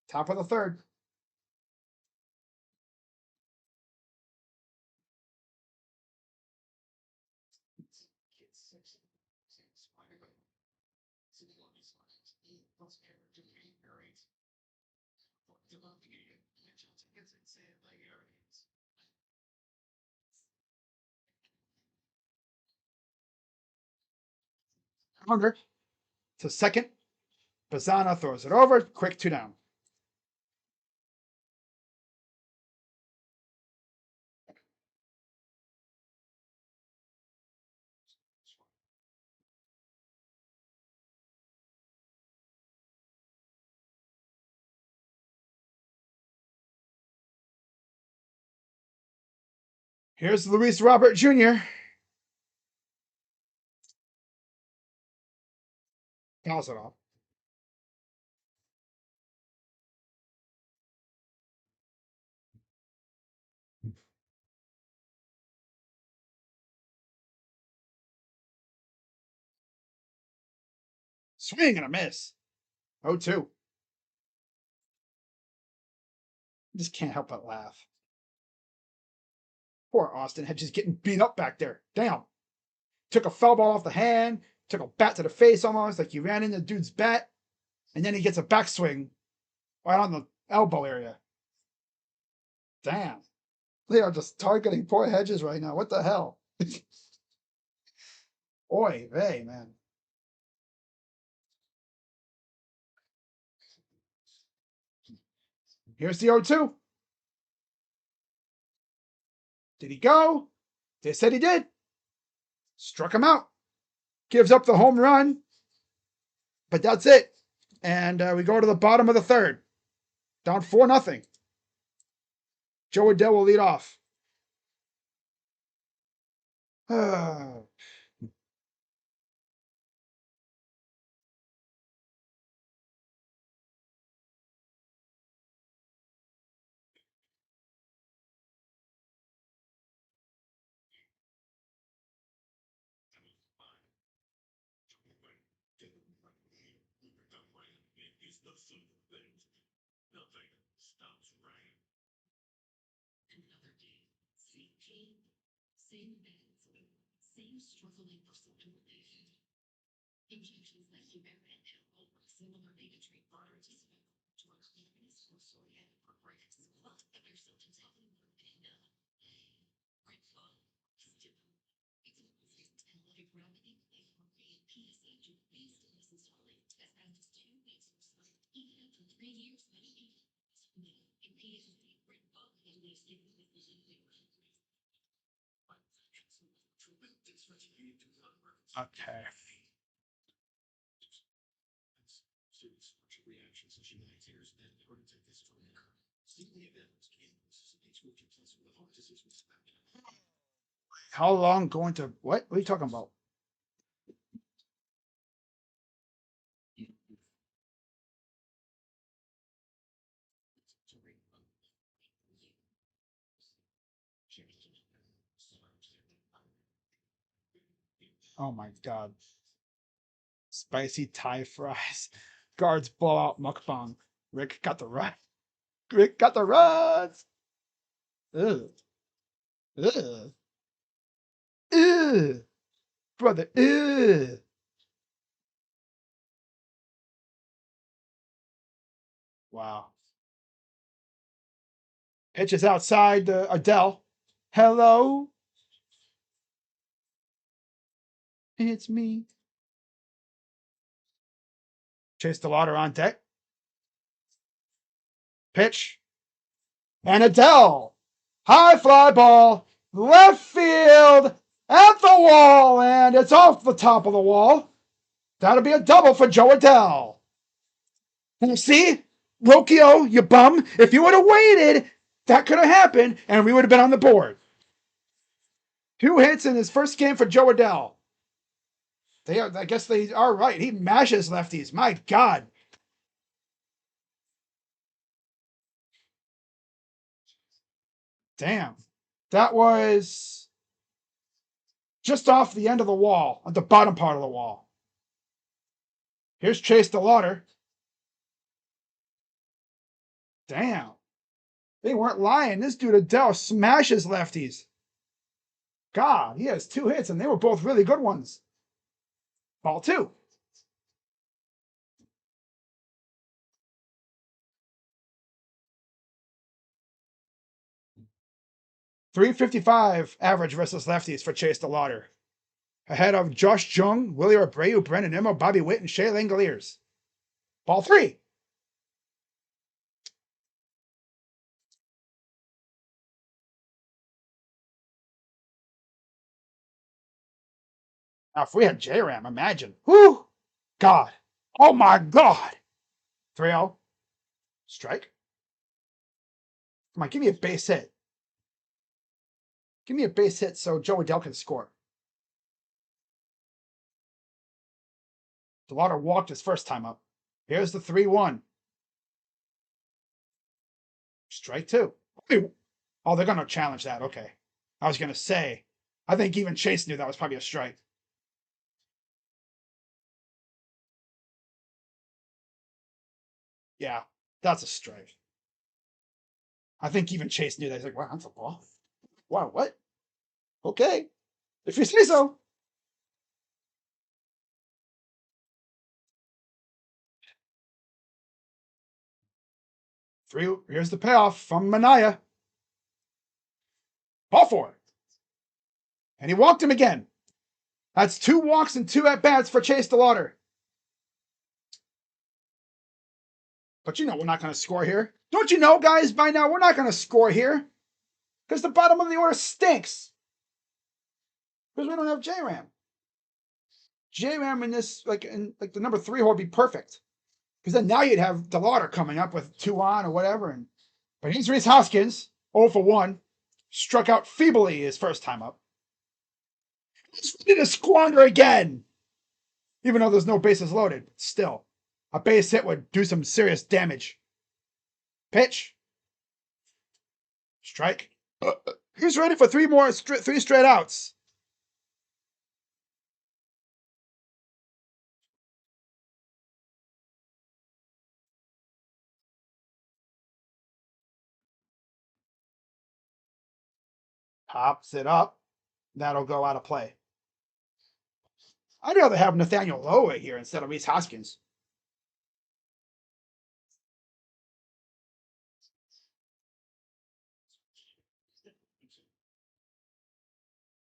Top of the third. Hunger to second. Bazzana throws it over. Quick 2 down. Here's Luis Robert Jr. Fouls it off. Swing and a miss. 0-2. Just can't help but laugh. Poor Austin Hedges getting beat up back there. Damn. Took a foul ball off the hand, took a bat to the face almost, like he ran into the dude's bat, and then he gets a backswing right on the elbow area. Damn. They are just targeting poor Hedges right now. What the hell? Oy vey, man. Here's the 0-2. Did he go? They said he did. Struck him out. Gives up the home run. But that's it. And we go to the bottom of the third. Down 4-0. Joe Adell will lead off. Another day, same pain, same meds, same struggling for supplementation. Injections like Humira and Advil work similarly to treat moderate to severe Okay. How long going to what? What are you talking about? Oh my god. Spicy Thai fries. Guards blow out mukbang. Rick got the run. Rick got the runs. Ugh. Ugh. Ugh. Brother. Ugh. Wow. Pitches outside Adele. Hello. It's me. Chase DeLauder on deck. Pitch. And Adele. High fly ball. Left field. At the wall. And it's off the top of the wall. That'll be a double for Joe Adele. And you see, Rocchio, you bum, if you would have waited, that could have happened, and we would have been on the board. 2 hits in his first game for Joe Adele. I guess they are right. He mashes lefties. My God. Damn. That was just off the end of the wall, at the bottom part of the wall. Here's Chase DeLauder. Damn. They weren't lying. This dude Adele smashes lefties. God, he has 2 hits, and they were both really good ones. Ball 2. .355 average versus lefties for Chase DeLauder. Ahead of Josh Jung, Willie Abreu, Brendan Nimmo, Bobby Witt, and Shea Langoliers. Ball 3. Now, if we had J-Ram, imagine. Whoo! God. Oh, my God. 3-0. Strike. Come on, give me a base hit. Give me a base hit so Joe Adele can score. DeLauder walked his first time up. Here's the 3-1. Strike 2. Oh, they're going to challenge that. Okay. I was going to say, I think even Chase knew that was probably a strike. Yeah, that's a strike. I think even Chase knew that. He's like, wow, that's a ball. Wow, what? Okay. If you say so. Here's the payoff from Manaea. Ball 4. And he walked him again. That's 2 walks and 2 at-bats for Chase DeLauder. But you know we're not going to score here. Don't you know, guys, by now we're not going to score here? Because the bottom of the order stinks. Because we don't have J-Ram. J-Ram in this, like the number 3 hole would be perfect. Because then now you'd have DeLauder coming up with 2 on or whatever. But here's Rhys Hoskins, 0 for 1. Struck out feebly his first time up. He's ready to squander again. Even though there's no bases loaded. Still, a base hit would do some serious damage. Pitch. Strike. He's ready for 3 straight outs. Pops it up. That'll go out of play. I'd rather have Nathaniel Lowe here instead of Rhys Hoskins.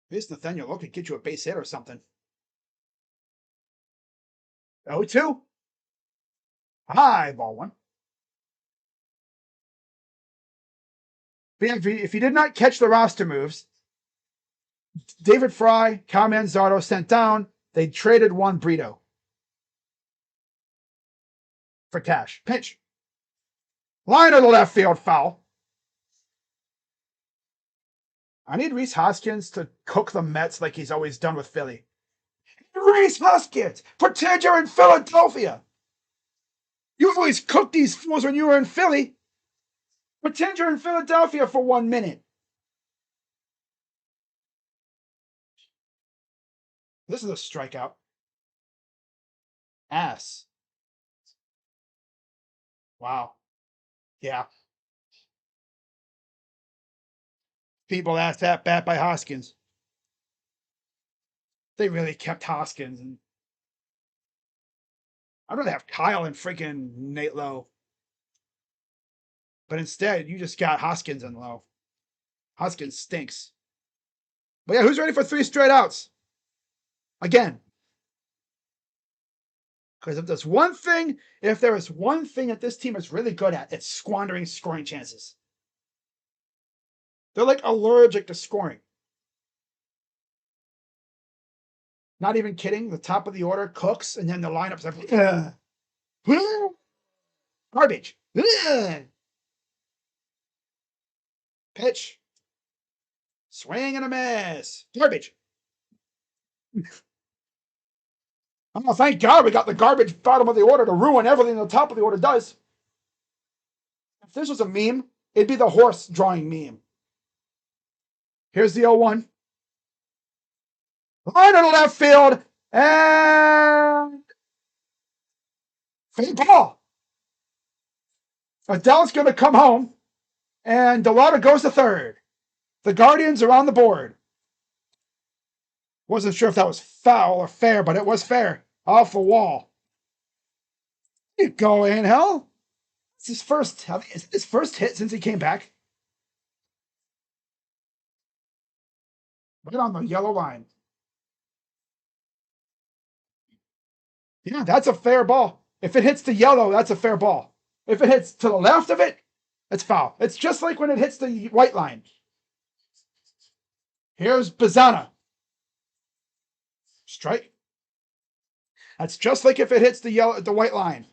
At least Nathaniel Lowe could get you a base hit or something. 0-2. High ball one. If you did not catch the roster moves, David Fry, Cal Manzardo sent down. They traded Juan Brito for cash. Pitch. Line of the left field foul. I need Rhys Hoskins to cook the Mets like he's always done with Philly. Rhys Hoskins! Pretend you're in Philadelphia! You always cooked these fools when you were in Philly. Pretend you're in Philadelphia for 1 minute. This is a strikeout. Ass. Wow. Yeah. People asked that bat by Hoskins. They really kept Hoskins. And I'd rather have Kyle and freaking Nate Lowe. But instead, you just got Hoskins and Lowe. Hoskins stinks. But yeah, who's ready for 3 straight outs? Again. Because if there is one thing that this team is really good at, it's squandering scoring chances. They're like allergic to scoring. Not even kidding. The top of the order cooks, and then the lineup's like, garbage. Pitch. Swing and a miss. Garbage. Oh, thank God we got the garbage bottom of the order to ruin everything the top of the order does. If this was a meme, it'd be the horse drawing meme. Here's the 0-1. Line to the left field. And fade ball. Adele's going to come home. And DeLauder goes to third. The Guardians are on the board. Wasn't sure if that was foul or fair, but it was fair. Off the wall. You go, Angel. It's his first. Is it his first hit since he came back? Right on the yellow line. Yeah, that's a fair ball. If it hits the yellow, that's a fair ball. If it hits to the left of it, it's foul. It's just like when it hits the white line. Here's Bazana. Strike. That's just like if it hits the white line.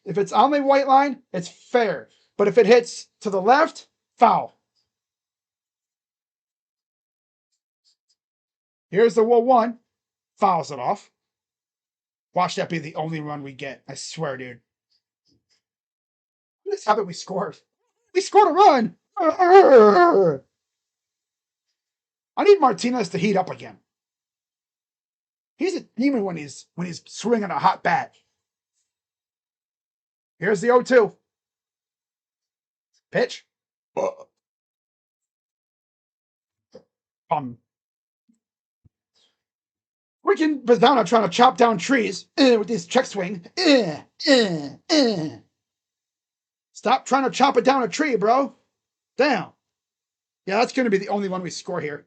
If it's on the white line, it's fair. But if it hits to the left, foul. Here's the 1-1. Fouls it off. Watch that be the only run we get. I swear, dude. Let's have it. We scored. We scored a run. I need Martinez to heat up again. He's a demon when he's swinging a hot bat. Here's the 0-2. Pitch. Freaking Bazana trying to chop down trees with this check swing. Stop trying to chop it down a tree, bro. Damn. Yeah, that's going to be the only one we score here.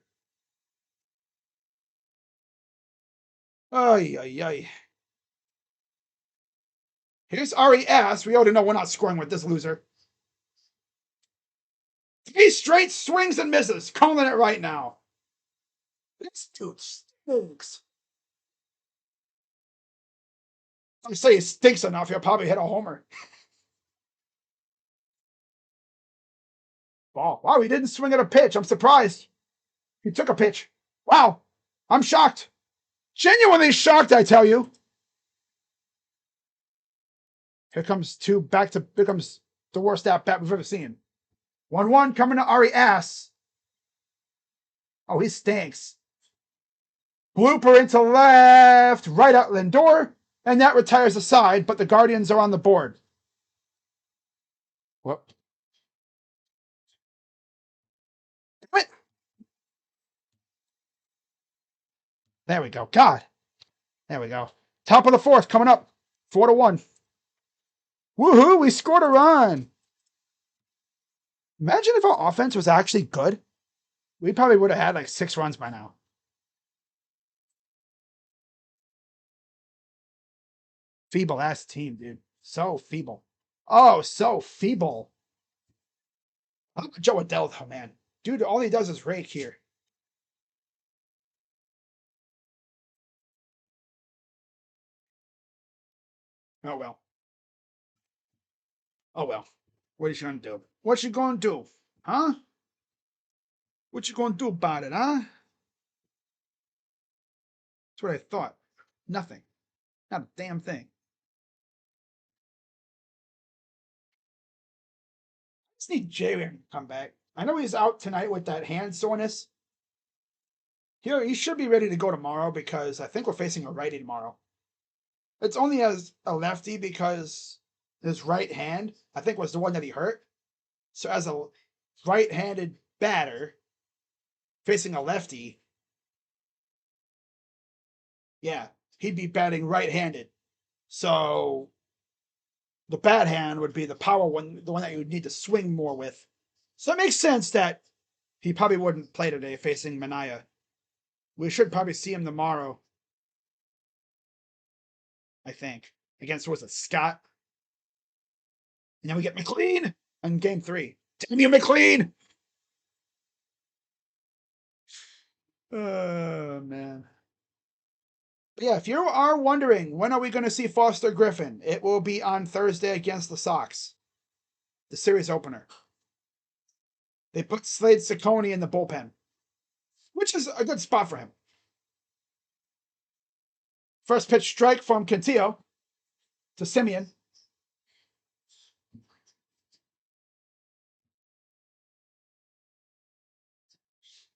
Ay, ay, ay. Here's Ari Ass. We already know we're not scoring with this loser. 3 straight swings and misses. Calling it right now. This dude stinks. If I say he stinks enough, he'll probably hit a homer. Ball. Wow, he didn't swing at a pitch. I'm surprised. He took a pitch. Wow. I'm shocked. Genuinely shocked, I tell you. Here comes here comes the worst at bat we've ever seen. 1-1 coming to Ari Ass. Oh, he stinks. Blooper into left, right out Lindor, and that retires the side, but the Guardians are on the board. Whoop. What? There we go. God. There we go. Top of the 4th coming up. 4-1. Woohoo! We scored a run. Imagine if our offense was actually good. We probably would have had like 6 runs by now. Feeble ass team, dude. So feeble. Oh, so feeble. How about Joe Adele, though, man? Dude, all he does is rake here. Oh well. Oh well. What you gonna do? What you gonna do? Huh? What you gonna do about it, huh? That's what I thought. Nothing. Not a damn thing. Just need Jay to come back. I know he's out tonight with that hand soreness. He should be ready to go tomorrow because I think we're facing a righty tomorrow. It's only as a lefty because his right hand, I think, was the one that he hurt. So as a right-handed batter facing a lefty, yeah, he'd be batting right-handed. So the bad hand would be the power one, the one that you would need to swing more with. So it makes sense that he probably wouldn't play today facing Manaya. We should probably see him tomorrow, I think. Against, was it, Scott? And then we get McLean in game 3. Damn you, McLean! Oh, man. But yeah, if you are wondering, when are we going to see Foster Griffin? It will be on Thursday against the Sox. The series opener. They put Slade Ciccone in the bullpen, which is a good spot for him. First pitch strike from Cantillo to Simeon.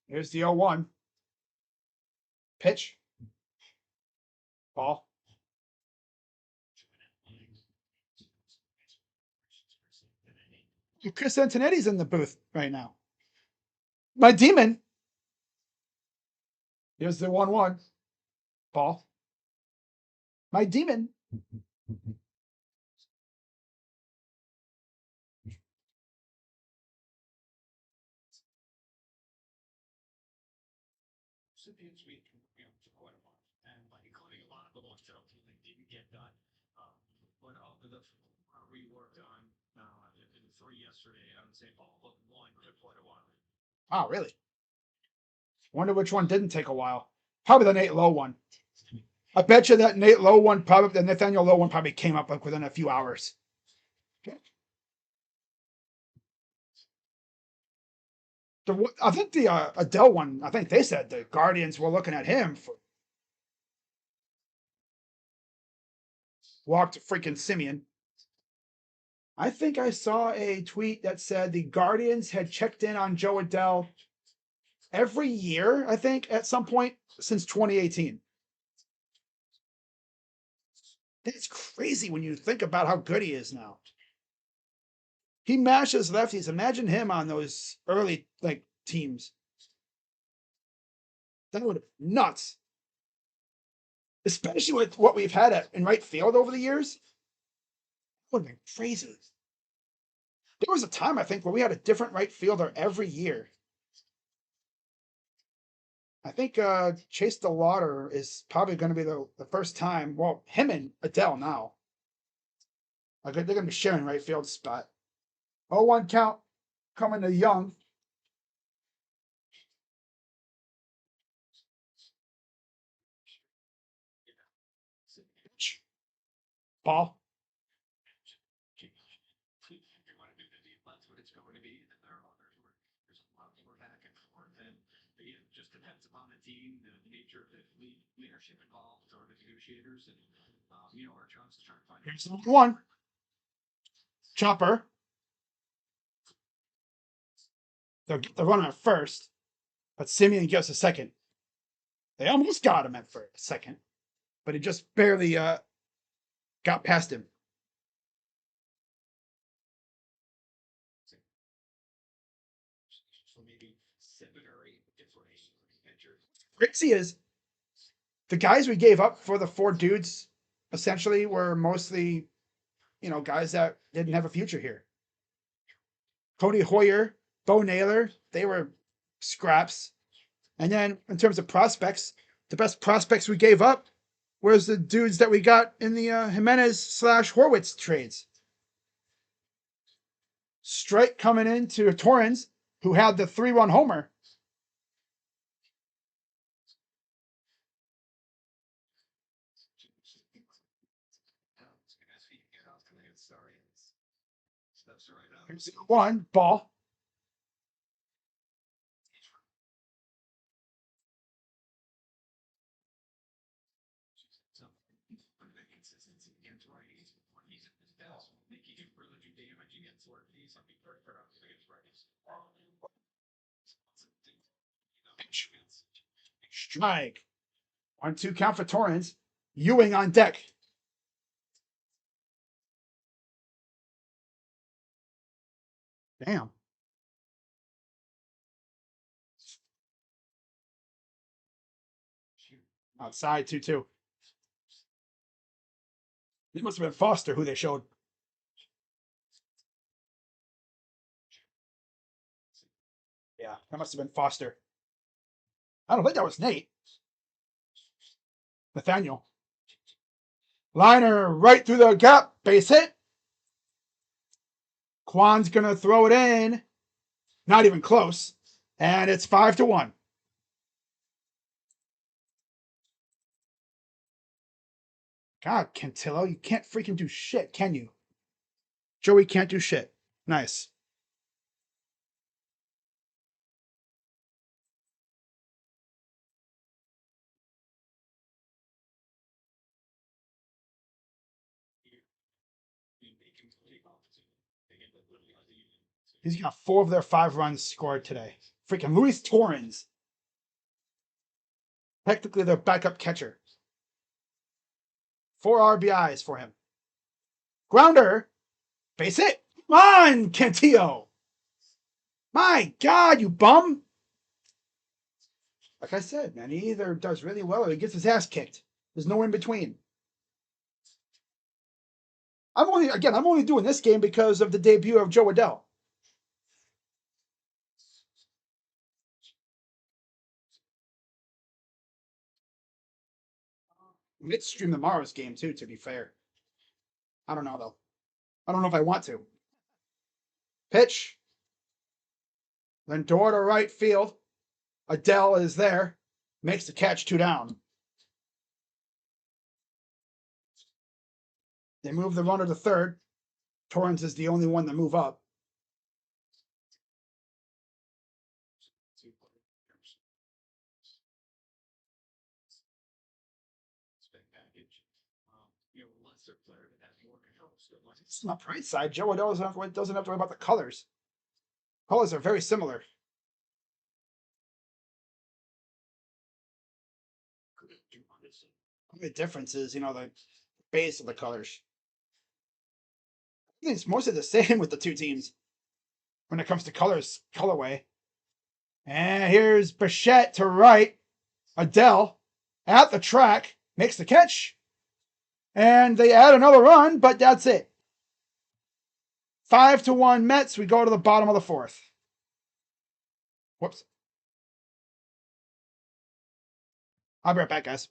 Here's the 0-1. Pitch. Ball. Chris Antonetti's in the booth right now. My demon. Here's the 1-1. Ball. My demon. Recipients week, for quite a while, and like including a lot of the ones that ultimately didn't get done. But the we worked on in 3 yesterday on St. Paul, but 1 took quite a while. Oh, really? Wonder which one didn't take a while. Probably the Nate Lowe one. I bet you that Nate Lowe one, probably the Nathaniel Lowe one, probably came up like within a few hours. I think the Adele one, I think they said the Guardians were looking at him for walked freaking Simeon. I think I saw a tweet that said the Guardians had checked in on Joe Adele every year, I think, at some point since 2018. That's crazy when you think about how good he is now. He mashes lefties. Imagine him on those early teams. That would have been nuts. Especially with what we've had in right field over the years. That would have been crazy. There was a time, I think, where we had a different right fielder every year. I think Chase DeLauder is probably going to be the first time. Well, him and Adele now. They're going to be sharing right field spot. 0-1 count coming to Young. Ball. Just depends upon the team, the nature of the leadership involved, or the negotiators, and our jobs to try to find. Here's the 1. Chopper. They're running at first, but Simeon gives a second. They almost got him at first, second, but he just barely got past him. So maybe 7 or 8 different pitchers. Crazy is the guys we gave up for the 4 dudes essentially were mostly, guys that didn't have a future here. Cody Hoyer, Bo Naylor, they were scraps. And then in terms of prospects, the best prospects we gave up Where's the dudes that we got in the Jimenez / Horwitz trades? Strike coming into Torrens, who had the 3-run homer. Here's 1 ball. Strike. 1-2 count for Torrens. Ewing on deck. Damn. Outside 2-2. It must have been Foster who they showed. Yeah, that must have been Foster. I don't think that was Nate. Nathaniel. Liner right through the gap. Base hit. Kwan's going to throw it in. Not even close. And it's 5-1. God, Cantillo, you can't freaking do shit, can you? Joey can't do shit. Nice. He's got 4 of their 5 runs scored today. Freaking Luis Torrens. Technically their backup catcher. 4 RBIs for him. Grounder. Base hit. Come on, Cantillo. My God, you bum. Like I said, man, he either does really well or he gets his ass kicked. There's no in between. I'm only doing this game because of the debut of Joe Adell. Let's stream tomorrow's game too, to be fair. I don't know though. I don't know if I want to. Pitch. Lindor to right field. Adell is there. Makes the catch, 2 down. They move the runner to third. Torrens is the only one to move up. It's not right side. Joe Adell doesn't have to worry about the colors. Colors are very similar. The difference is, the base of the colors. I think it's mostly the same with the 2 teams when it comes to colorway. And here's Bichette to right. Adell at the track makes the catch. And they add another run, but that's it. 5-1 Mets. We go to the bottom of the 4th. Whoops. I'll be right back, guys.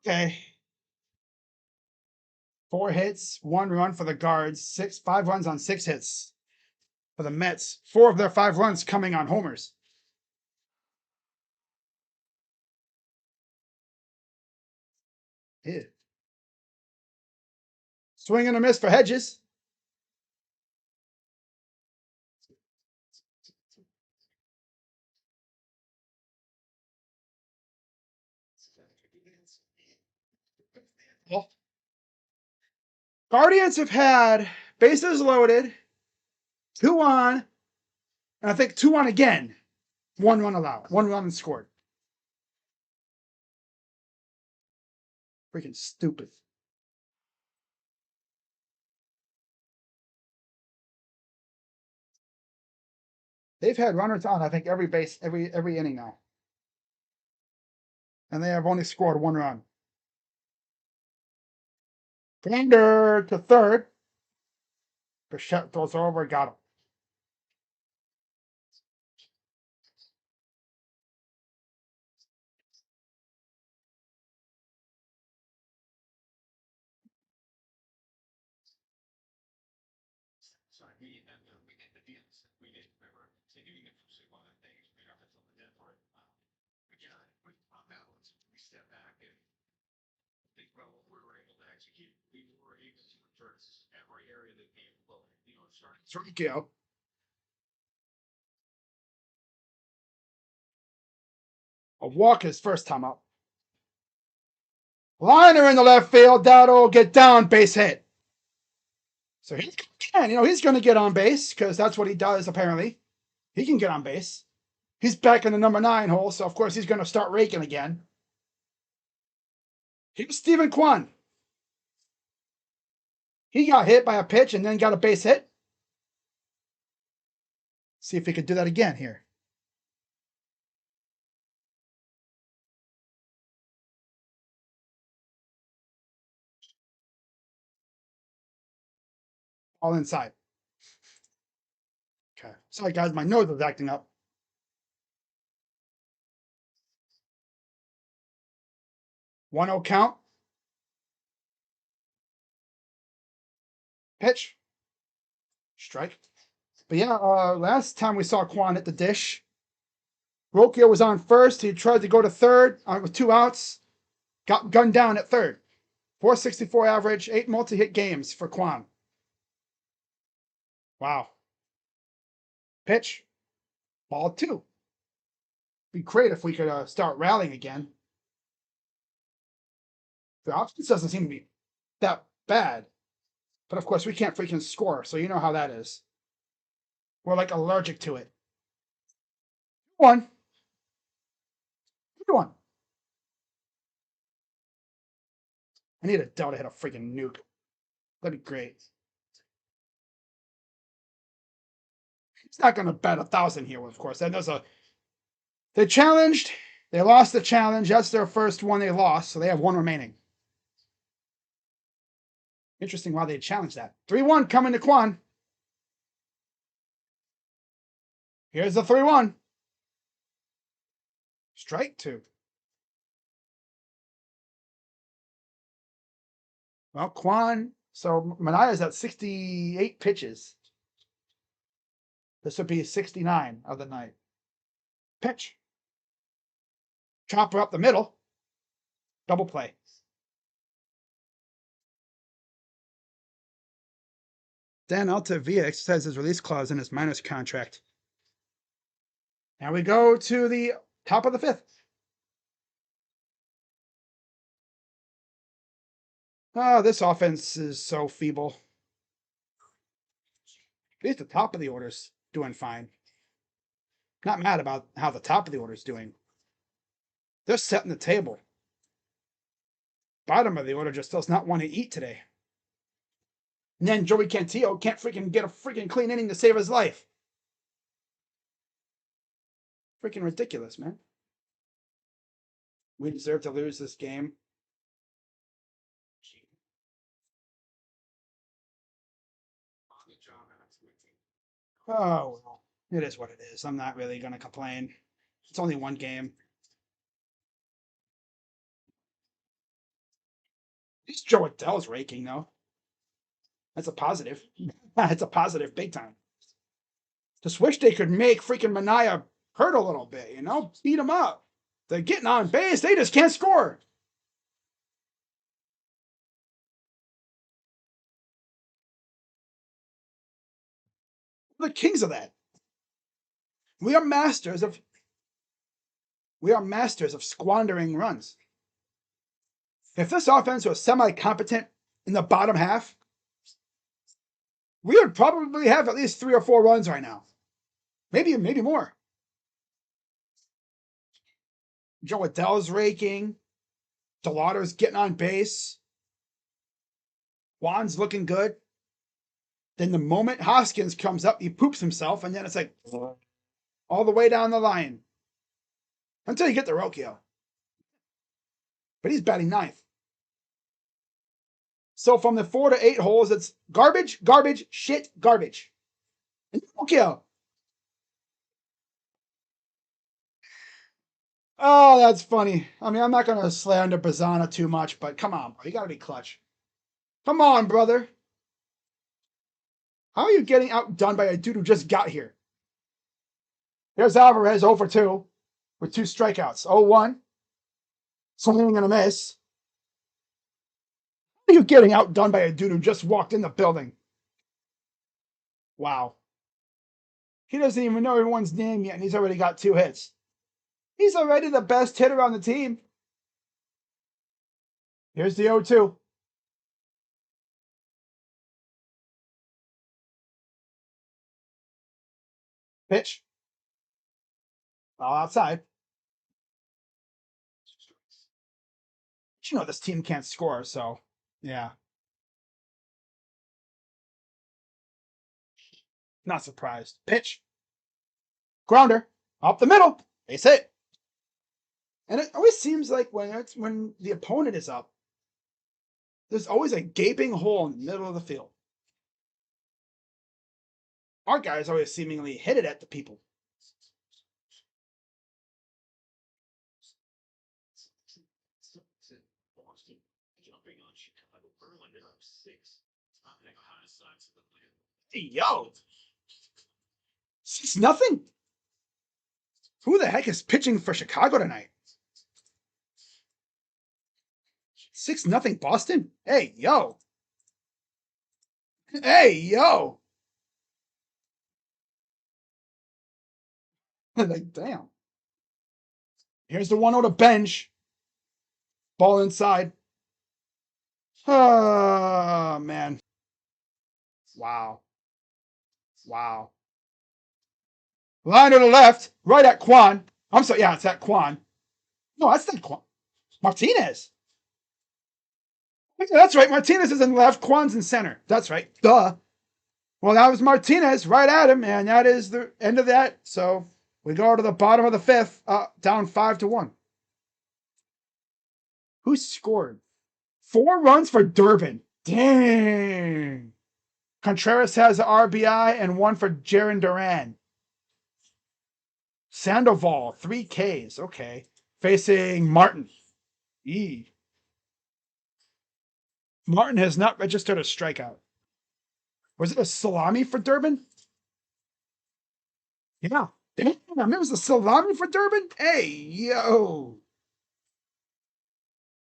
Okay. 4 hits, 1 run for the Guards, 5 runs on 6 hits for the Mets. 4 of their 5 runs coming on homers. Yeah. Swing and a miss for Hedges. Well, Guardians have had bases loaded, 2 on, and I think 2 on again. 1 run allowed, 1 run scored. Freaking stupid. They've had runners on, I think, every base, every inning now. And they have only scored 1 run. Grinder to third. Bichette throws over, got him. Sorry, we get the deals. We get, remember, taking it from one of the things, we don't have to look at for it. Again, on balance, we step back and think about what we were able to execute. We were able to address every area that came below, starting. Strikeout. A walk his first time up. Liner in the left field. That'll get down, base hit. So he's going to get on base because that's what he does, apparently. He can get on base. He's back in the number 9 hole, so of course he's going to start raking again. Here's Stephen Kwan. He got hit by a pitch and then got a base hit. See if he could do that again here. All inside. Okay. Sorry, guys, my nose is acting up. One 0 count. Pitch. Strike. But yeah, last time we saw Kwan hit the dish, Rocchio was on first. He tried to go to third with 2 outs. Got gunned down at third. 464 average, 8 multi-hit games for Kwan. Wow. Pitch. Ball 2. Be great if we could start rallying again. The offense doesn't seem to be that bad. But of course, we can't freaking score, so you know how that is. We're like allergic to it. 1. 1. I need Adele to hit a freaking nuke. That'd be great. He's not going to bet 1,000 here, of course. That does They challenged. They lost the challenge. That's their first one they lost, so they have 1 remaining. Interesting why they challenged that. 3-1 coming to Kwan. Here's the 3-1. Strike 2. Well, Kwan. So Manaya's at 68 pitches. This would be 69 of the night. Pitch. Chopper up the middle. Double play. Dan Altavia exercised his release clause in his minors contract. Now we go to the top of the 5th. Oh, this offense is so feeble. At least the top of the order's doing fine. Not mad about how the top of the order's doing. They're setting the table. Bottom of the order just does not want to eat today. And then Joey Cantillo can't freaking get a freaking clean inning to save his life. Freaking ridiculous, man. We deserve to lose this game. Oh, well, it is what it is. I'm not really going to complain. It's only 1 game. Joe Adele's raking, though. That's a positive. It's a positive big time. Just wish they could make freaking Mania hurt a little bit, you know? Beat him up. They're getting on base. They just can't score. We're the kings of that. We are masters of squandering runs. If this offense was semi-competent in the bottom half, we would probably have at least 3 or 4 runs right now. Maybe more. Joe Adele's raking. DeLauder's getting on base. Juan's looking good. Then the moment Hoskins comes up, he poops himself, and then it's like all the way down the line. Until you get to Rocchio. But he's batting 9th. So from the 4 to 8 holes, it's garbage, garbage, shit, garbage. And Rocchio. Oh, that's funny. I mean, I'm not going to slander Bazzana too much, but come on, bro. You got to be clutch. Come on, brother. How are you getting outdone by a dude who just got here? There's Alvarez 0 for 2 with 2 strikeouts. 0-1. Swinging and a miss. How are you getting outdone by a dude who just walked in the building? Wow. He doesn't even know everyone's name yet, and he's already got 2 hits. He's already the best hitter on the team. Here's the 0-2. Pitch. All outside. But you know this team can't score, so yeah. Not surprised. Pitch. Grounder. Up the middle. Base hit. And it always seems like when the opponent is up, there's always a gaping hole in the middle of the field. Our guys always seemingly hit it at the people. Boston jumping on Chicago. Verlander up 6. Hey, yo. 6-0. Who the heck is pitching for Chicago tonight? 6-0 Boston? Hey, yo. Hey, yo. Like, damn. Here's the 1-0 to bench. Ball inside. Oh, man. Wow. Wow. Line to the left, right at Kwan. I'm sorry, yeah, it's at Kwan. No, that's not Kwan. Martinez. That's right. Martinez is in left. Kwan's in center. That's right. Duh. Well, that was Martinez right at him, and that is the end of that. So we go to the bottom of the 5th, down 5-1. Who scored? 4 runs for Durbin. Dang. Contreras has an RBI and 1 for Jarren Duran. Sandoval, 3 Ks. Okay. Facing Martin. E. Martin has not registered a strikeout. Was it a salami for Durbin? Yeah. Damn, it was a salami for Durbin? Hey, yo.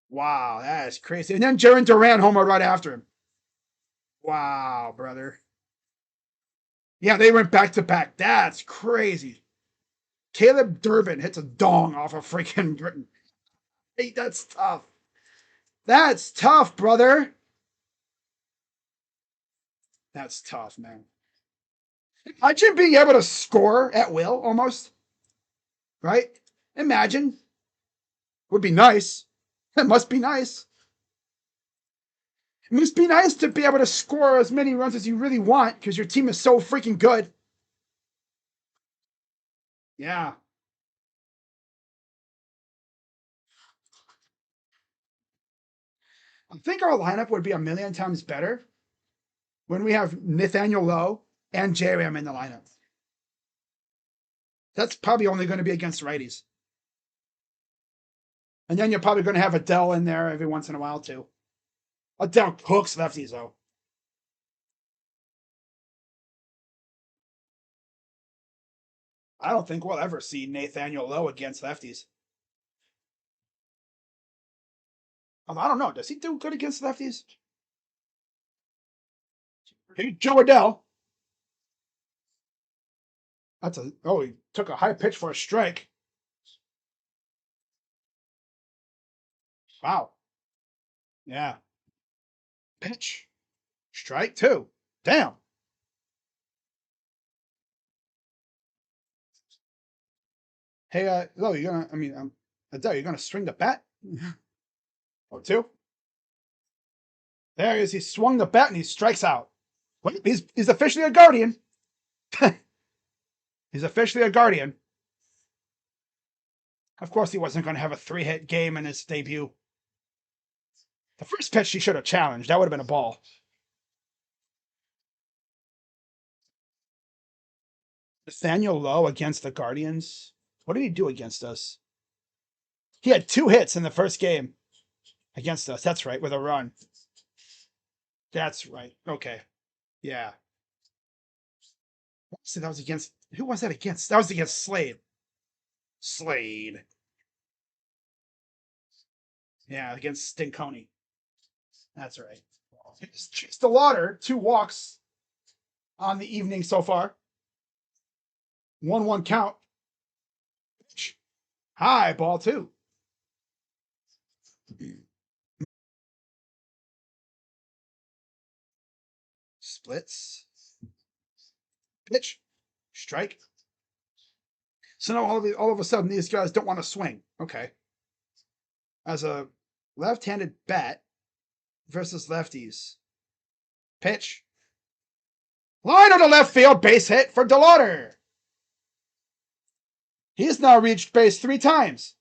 Wow, that is crazy. And then Jarren Duran homered right after him. Wow, brother. Yeah, they went back to back. That's crazy. Caleb Durbin hits a dong off of freaking Britain. Hey, that's tough. That's tough, brother. That's tough, man. Imagine being able to score at will, almost. Right? Imagine. Would be nice. It must be nice. It must be nice to be able to score as many runs as you really want because your team is so freaking good. Yeah. I think our lineup would be a million times better when we have Nathaniel Lowe and J-Ram in the lineup. That's probably only going to be against righties. And then you're probably going to have Adele in there every once in a while, too. Adele cooks lefties, though. I don't think we'll ever see Nathaniel Lowe against lefties. I don't know. Does he do good against lefties? Hey, Joe Adele. That's a he took a high pitch for a strike. Wow. Yeah. Pitch. Strike two. Damn. Hey, Lo, you're gonna Adele, you're gonna swing the bat? Or two? There he is. He swung the bat and he strikes out. What? He's officially a Guardian. He's officially a Guardian. Of course, he wasn't going to have a 3-hit game in his debut. The first pitch he should have challenged. That would have been a ball. Nathaniel Lowe against the Guardians. What did he do against us? He had 2 hits in the first game against us. That's right, with a run. That's right. Okay. Yeah. So that was against. Who was that against? That was against Slade. Slade. Yeah, against Stinconi. That's right. It's the water. 2 walks on the evening so far. 1-1 count. High ball 2. Splits. Pitch. Strike. So now all of a sudden these guys don't want to swing. Okay. As a left-handed bat versus lefties. Pitch. Line to left field, base hit for DeLauder. He's now reached base 3 times.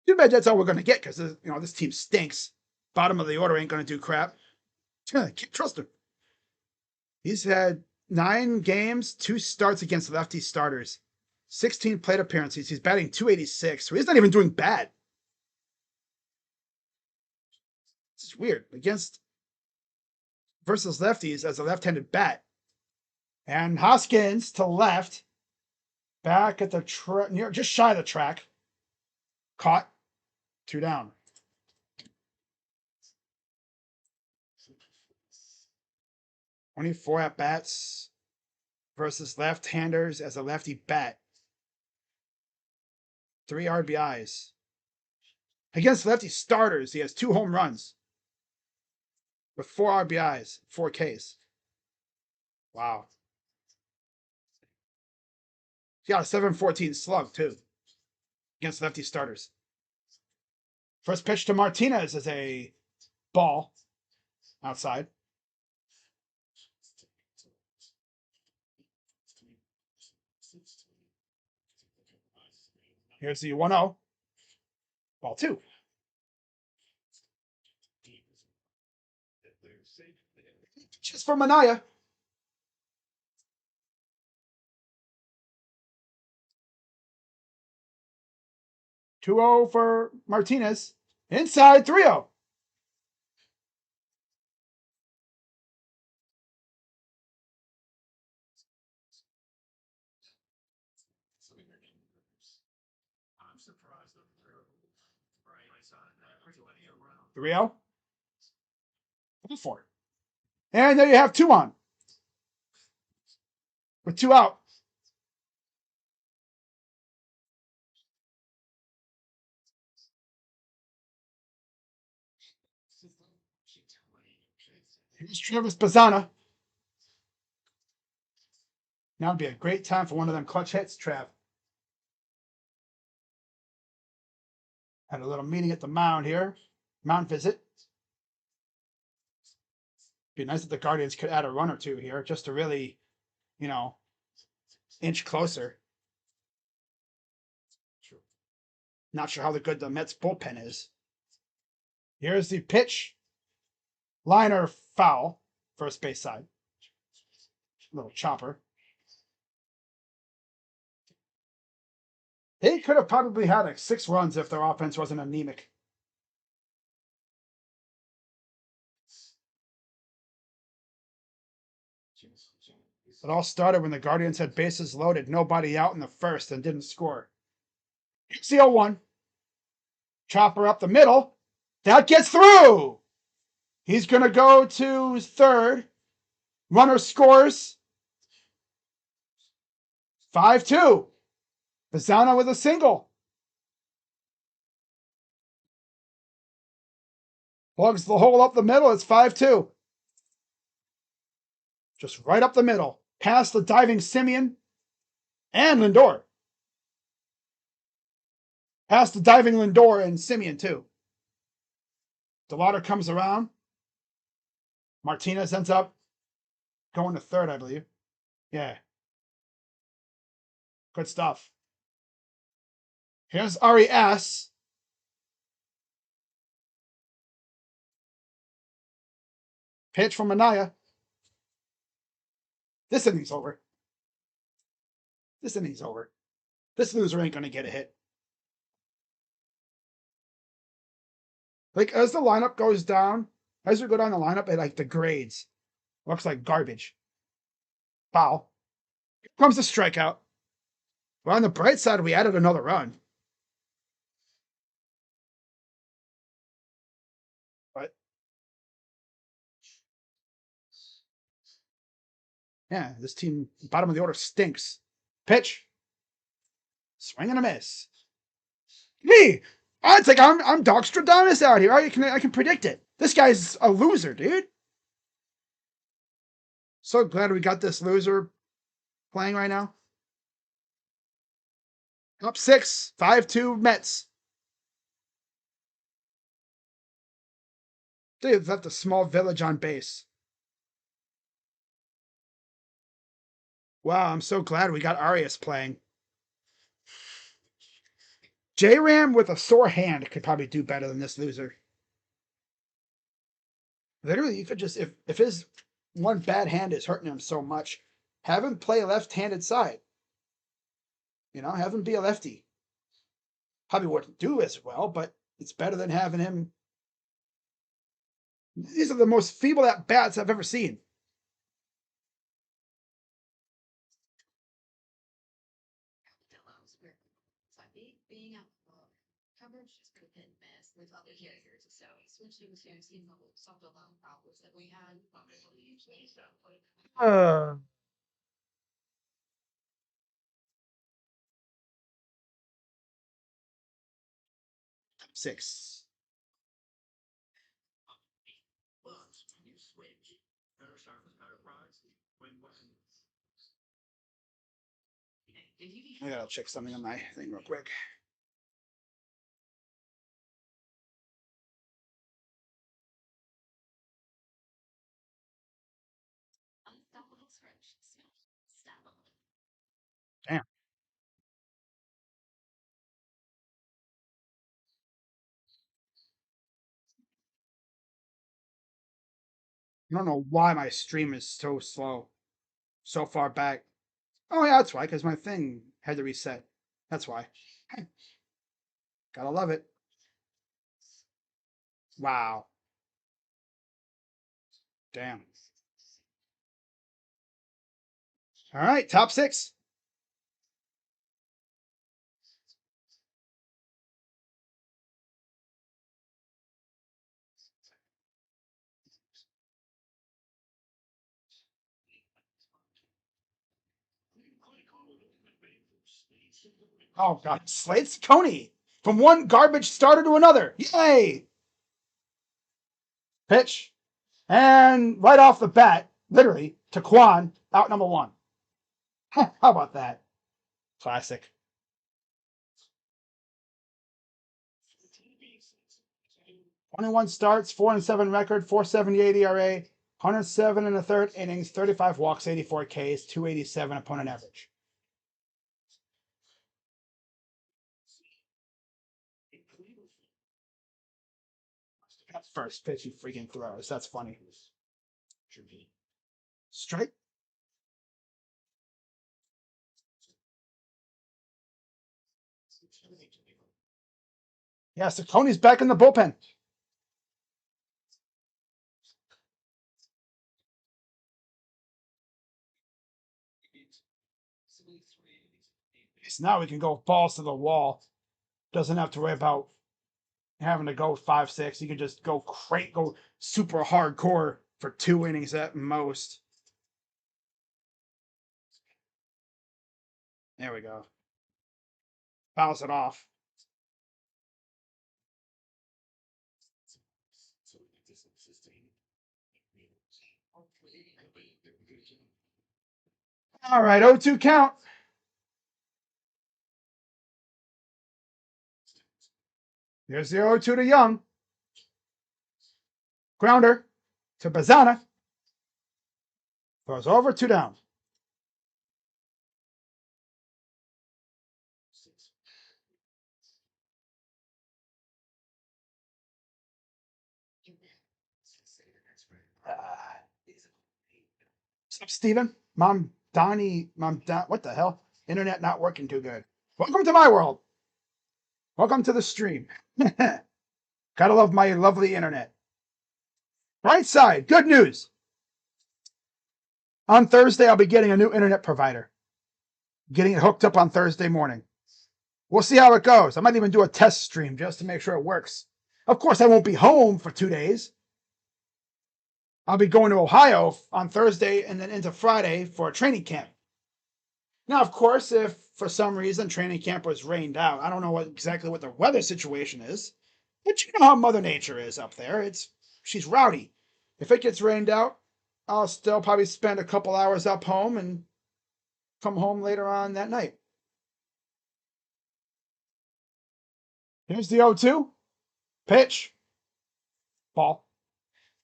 Too bad that's all we're going to get because this team stinks. Bottom of the order ain't going to do crap. Can't trust him. He's had 9 games, 2 starts against lefty starters, 16 plate appearances. He's batting .286, so he's not even doing bad. It's weird. Versus lefties as a left-handed bat. And Hoskins to left. Back at the just shy of the track. Caught. 2 down. .24 at bats versus left-handers as a lefty bat. 3 RBIs. Against lefty starters, he has 2 home runs. With 4 RBIs, 4 Ks. Wow. He got a 714 slug, too. Against lefty starters. First pitch to Martinez is a ball. Outside. Here's the 1-0. Ball 2. Just for Manaya. .2-0 for Martinez. Inside 3-0. I'm surprised that they're right. 3-0. Go for it. And there you have 2 on. With 2 out. Here's Travis Bazzana. Now would be a great time for one of them clutch hits, Trav. Had a little meeting at the mound here. Mound visit. Be nice if the Guardians could add a run or 2 here just to really, inch closer. Not sure how good the Mets bullpen is. Here's the pitch. Liner foul. First base side. Little chopper. They could have probably had like 6 runs if their offense wasn't anemic. It all started when the Guardians had bases loaded, nobody out in the first, and didn't score. Here's the 0-1. Chopper up the middle. That gets through. He's going to go to third. Runner scores. 5-2. Bazzana with a single. Plugs the hole up the middle. It's 5-2. Just right up the middle. Past the diving Semien and Lindor. Past the diving Lindor and Semien, too. DeLauder comes around. Martinez ends up going to third, I believe. Yeah. Good stuff. Here's Ari S. Pitch from Anaya. This inning's over. This inning's over. This loser ain't going to get a hit. Like, as the lineup goes down, as we go down the lineup, it like degrades. Looks like garbage. Foul. Here comes the strikeout. Well, on the bright side, we added another run. But yeah, this team, bottom of the order, stinks. Pitch. Swing and a miss. Me! It's like I'm Dogstradamus out here. I can predict it. This guy's a loser, dude. So glad we got this loser playing right now. Up 6, 5-2 Mets. They've left a small village on base. Wow, I'm so glad we got Arias playing. J-Ram with a sore hand could probably do better than this loser. Literally, you could just, if his one bad hand is hurting him so much, have him play left-handed side. You know, have him be a lefty. Probably wouldn't do as well, but it's better than having him. These are the most feeble at-bats I've ever seen. Being out coverage is pretty hit and miss with other carriers, so switching to some of the loan problems that we had. Uh, 6. I gotta check something on my thing real quick. Unstoppable stretch. Stop. Damn. I don't know why my stream is so slow. So far back. Oh, yeah, that's why, because my thing had to reset. That's why. Gotta love it. Wow. Damn. All right, top 6. Oh, God. Slate's Coney. From one garbage starter to another. Yay! Pitch. And right off the bat, literally, Taquan, out number 1. How about that? Classic. 21 starts, 4-7 record, 4.78 ERA, 107 in the third innings, 35 walks, 84 Ks, 287 opponent average. That's first pitch he freaking throws. That's funny. Strike. Yeah, Sacconi's back in the bullpen. So now we can go balls to the wall. Doesn't have to worry about having to go 5-6. You can just go go super hardcore for 2 innings at most. There we go. Fouls it off. All right, 0-2 count. Here's the 0-2 to Young. Grounder to Bazana. Throws over, 2 down. What's up, Steven? Mom, Donnie, what the hell? Internet not working too good. Welcome to my world. Welcome to the stream. Gotta love my lovely internet. Right side, good news. On Thursday, I'll be getting a new internet provider. Getting it hooked up on Thursday morning. We'll see how it goes. I might even do a test stream just to make sure it works. Of course, I won't be home for 2 days. I'll be going to Ohio on Thursday and then into Friday for a training camp. Now, of course, if for some reason training camp was rained out, I don't know exactly what the weather situation is, but you know how Mother Nature is up there. She's rowdy. If it gets rained out, I'll still probably spend a couple hours up home and come home later on that night. Here's the 0-2. Pitch. Ball.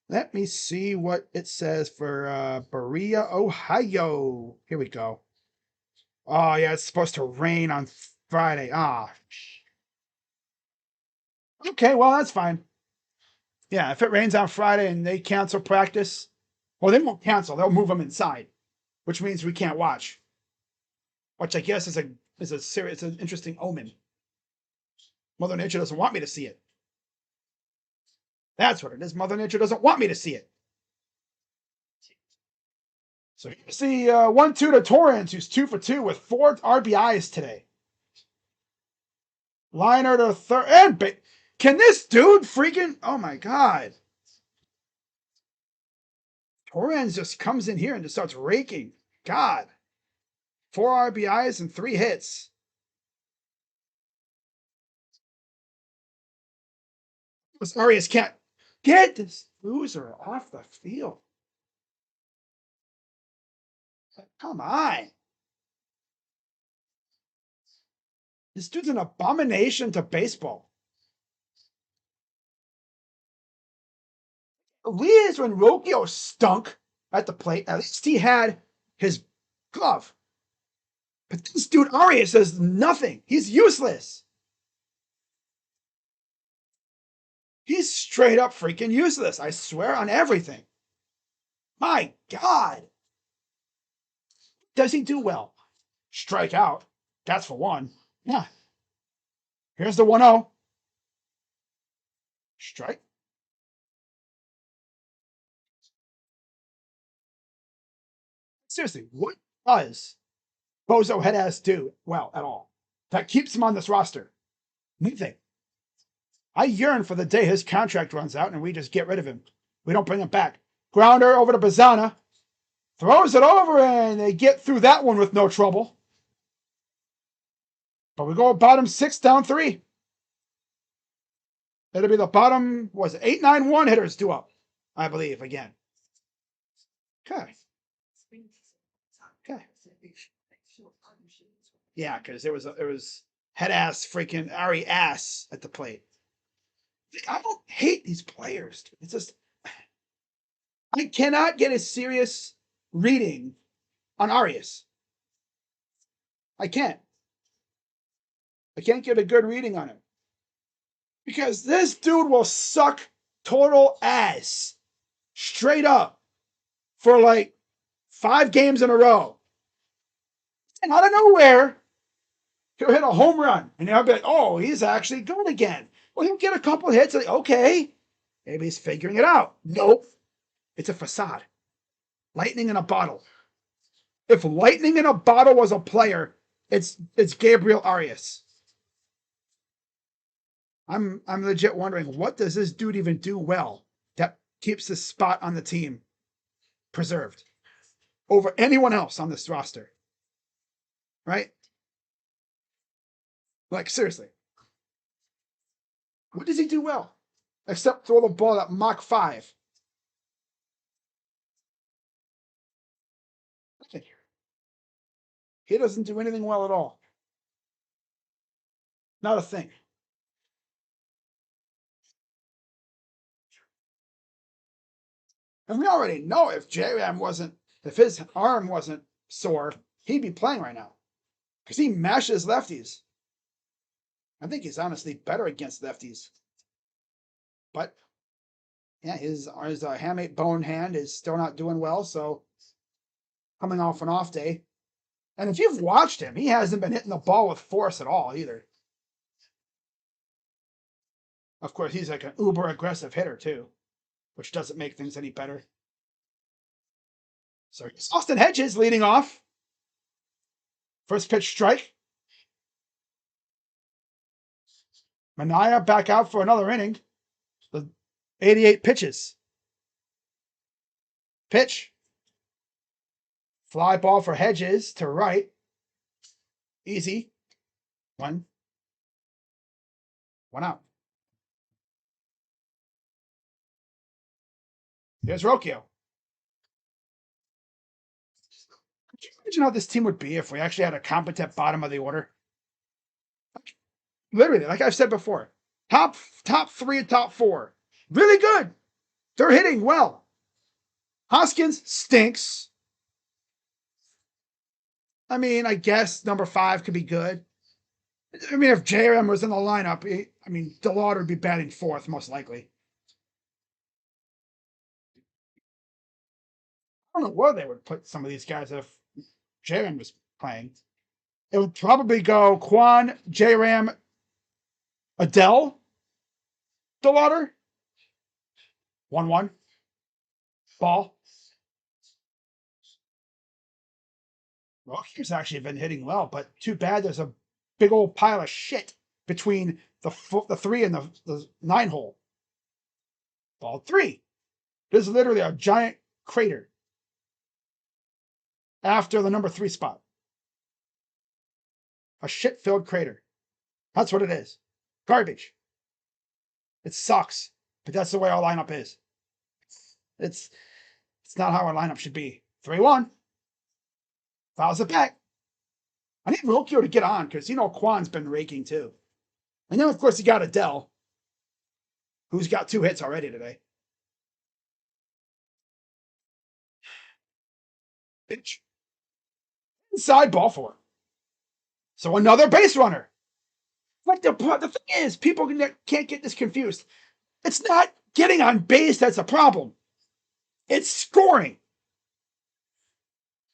Let me see what it says for Berea, Ohio. Here we go. Oh, yeah, it's supposed to rain on Friday. Okay, well, that's fine. Yeah, if it rains on Friday and they cancel practice, well, they won't cancel. They'll move them inside, which means we can't watch. Which I guess is an interesting omen. Mother Nature doesn't want me to see it. That's what it is. Mother Nature doesn't want me to see it. So here's the 1-2 to Torrens, who's 2 for 2 with 4 RBIs today. Liner to third. And can this dude freaking? Oh my God. Torrens just comes in here and just starts raking. God. 4 RBIs and 3 hits. This Arias can't get this loser off the field. Come on. This dude's an abomination to baseball. At least when Rocchio stunk at the plate, at least he had his glove. But this dude Arias does nothing. He's useless. He's straight up freaking useless. I swear on everything. My God. Does he do well? Strike out. That's for one. Yeah. Here's the 1-0. Strike. Seriously, what does Bozo Headass do well at all that keeps him on this roster? Nothing. I yearn for the day his contract runs out and we just get rid of him. We don't bring him back. Grounder over to Bazana. Throws it over and they get through that one with no trouble. But we go bottom 6 down 3. It'll be the bottom, was it 8-9-1 hitters due up, I believe, again. Okay. Okay. Yeah, because there was head ass freaking Ari ass at the plate. I don't hate these players. It's just I cannot get a serious reading on Arias. I can't. I can't get a good reading on him. Because this dude will suck total ass straight up for like 5 games in a row. And out of nowhere, He'll hit a home run, and they'll be like, "Oh, he's actually good again." Well, he'll get a couple hits. Like, okay, maybe he's figuring it out. Nope, it's a facade. Lightning in a bottle. If lightning in a bottle was a player, it's Gabriel Arias. I'm legit wondering, what does this dude even do well that keeps his spot on the team preserved over anyone else on this roster? Right? Like, seriously. What does he do well? Except throw the ball at Mach 5. Nothing. He doesn't do anything well at all. Not a thing. And we already know if if his arm wasn't sore, he'd be playing right now. Because he mashes lefties. I think he's honestly better against lefties. But yeah, his hamate bone hand is still not doing well, so coming off an off day. And if you've watched him, he hasn't been hitting the ball with force at all either. Of course, he's like an uber aggressive hitter too, which doesn't make things any better. So it's Austin Hedges leading off. First pitch strike. Manaea back out for another inning. The 88 pitches. Pitch. Fly ball for Hedges to right. Easy. One out. Here's Rocchio. Could you imagine how this team would be if we actually had a competent bottom of the order? Literally, like I've said before, top 3, top 4, really good. They're hitting well. Hoskins stinks. I mean, I guess number 5 could be good. I mean, if JRM was in the lineup, DeLauder would be batting 4th, most likely. I don't know where they would put some of these guys if JRM was playing. It would probably go Kwan, JRM, Adele, DeLauder. 1-1. Ball. Rocky's actually been hitting well, but too bad there's a big old pile of shit between the 3 and the 9 hole. Ball 3. This is literally a giant crater after the number 3 spot. A shit-filled crater. That's what it is. Garbage. It sucks, but that's the way our lineup is. It's not how our lineup should be. 3-1. Fouls it back. I need Rocchio to get on because Kwan's been raking too. And then of course you got Adele, who's got 2 hits already today. Pitch. Inside ball 4. So another base runner. But the thing is, people can't get this confused. It's not getting on base that's a problem. It's scoring.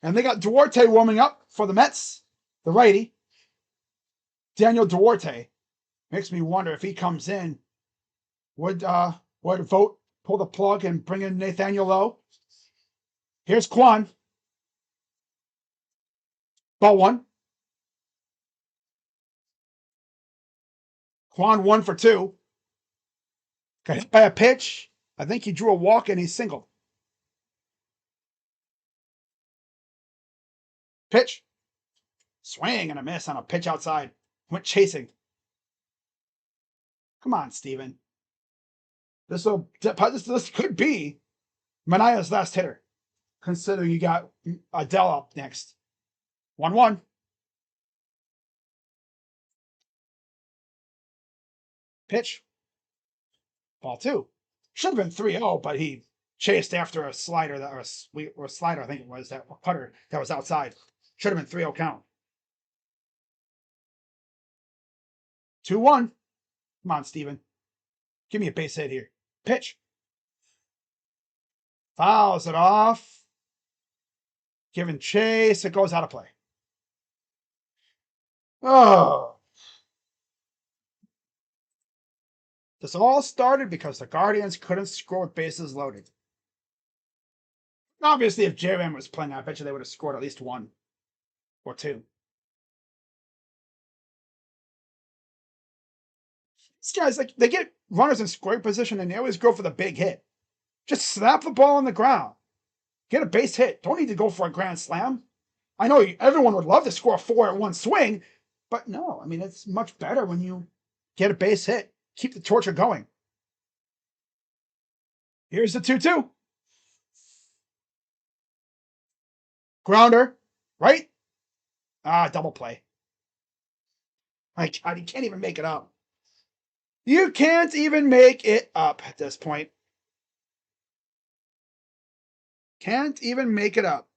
And they got Duarte warming up for the Mets, the righty. Daniel Duarte. Makes me wonder if he comes in, would Vogt pull the plug and bring in Nathaniel Lowe? Here's Kwan. Ball 1. Kwan 1 for 2. Got hit by a pitch. I think he drew a walk and he singled. Pitch. Swing and a miss on a pitch outside. Went chasing. Come on, Steven. This could be Manaea's last hitter, considering you got Adele up next. 1-1. Pitch. Ball 2. Should have been 3-0, but he chased after a slider or a slider, I think it was, that putter that was outside. Should have been 3-0 count. 2-1. Come on, Steven. Give me a base hit here. Pitch. Fouls it off. Giving chase. It goes out of play. Oh. This all started because the Guardians couldn't score with bases loaded. Obviously, if JRM was playing, I bet you they would have scored at least one or two. These guys, like, they get runners in scoring position and they always go for the big hit. Just slap the ball on the ground. Get a base hit. Don't need to go for a grand slam. I know everyone would love to score 4 at one swing, but no, I mean, it's much better when you get a base hit. Keep the torture going. Here's the 2-2. Grounder, right? Double play. My God, you can't even make it up. You can't even make it up at this point. Can't even make it up.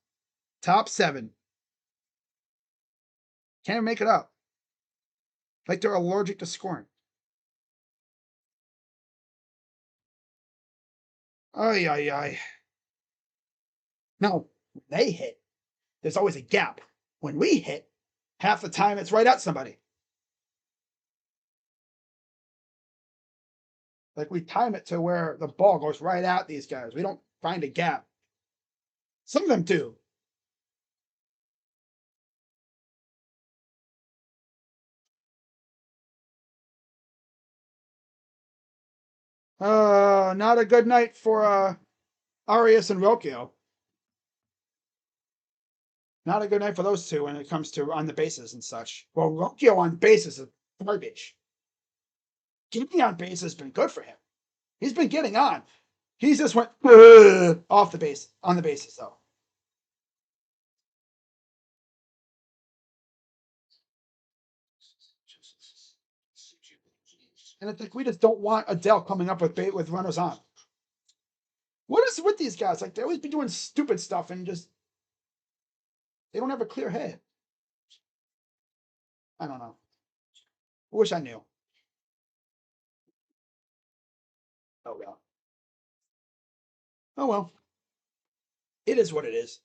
Top 7. Can't make it up. Like they're allergic to scoring. Ay, ay, ay. No, they hit. There's always a gap. When we hit, half the time it's right at somebody. Like we time it to where the ball goes right at these guys. We don't find a gap. Some of them do. Not a good night for Arias and Rocchio. Not a good night for those two when it comes to on the bases and such. Well, Rocchio on bases is garbage. Getting on base has been good for him. He's been getting on. He just went off the base on the bases though. And it's like we just don't want Adele coming up with runners on. What is with these guys? Like they always be doing stupid stuff and just they don't have a clear head. I don't know. I wish I knew. Oh well. Oh well. It is what it is.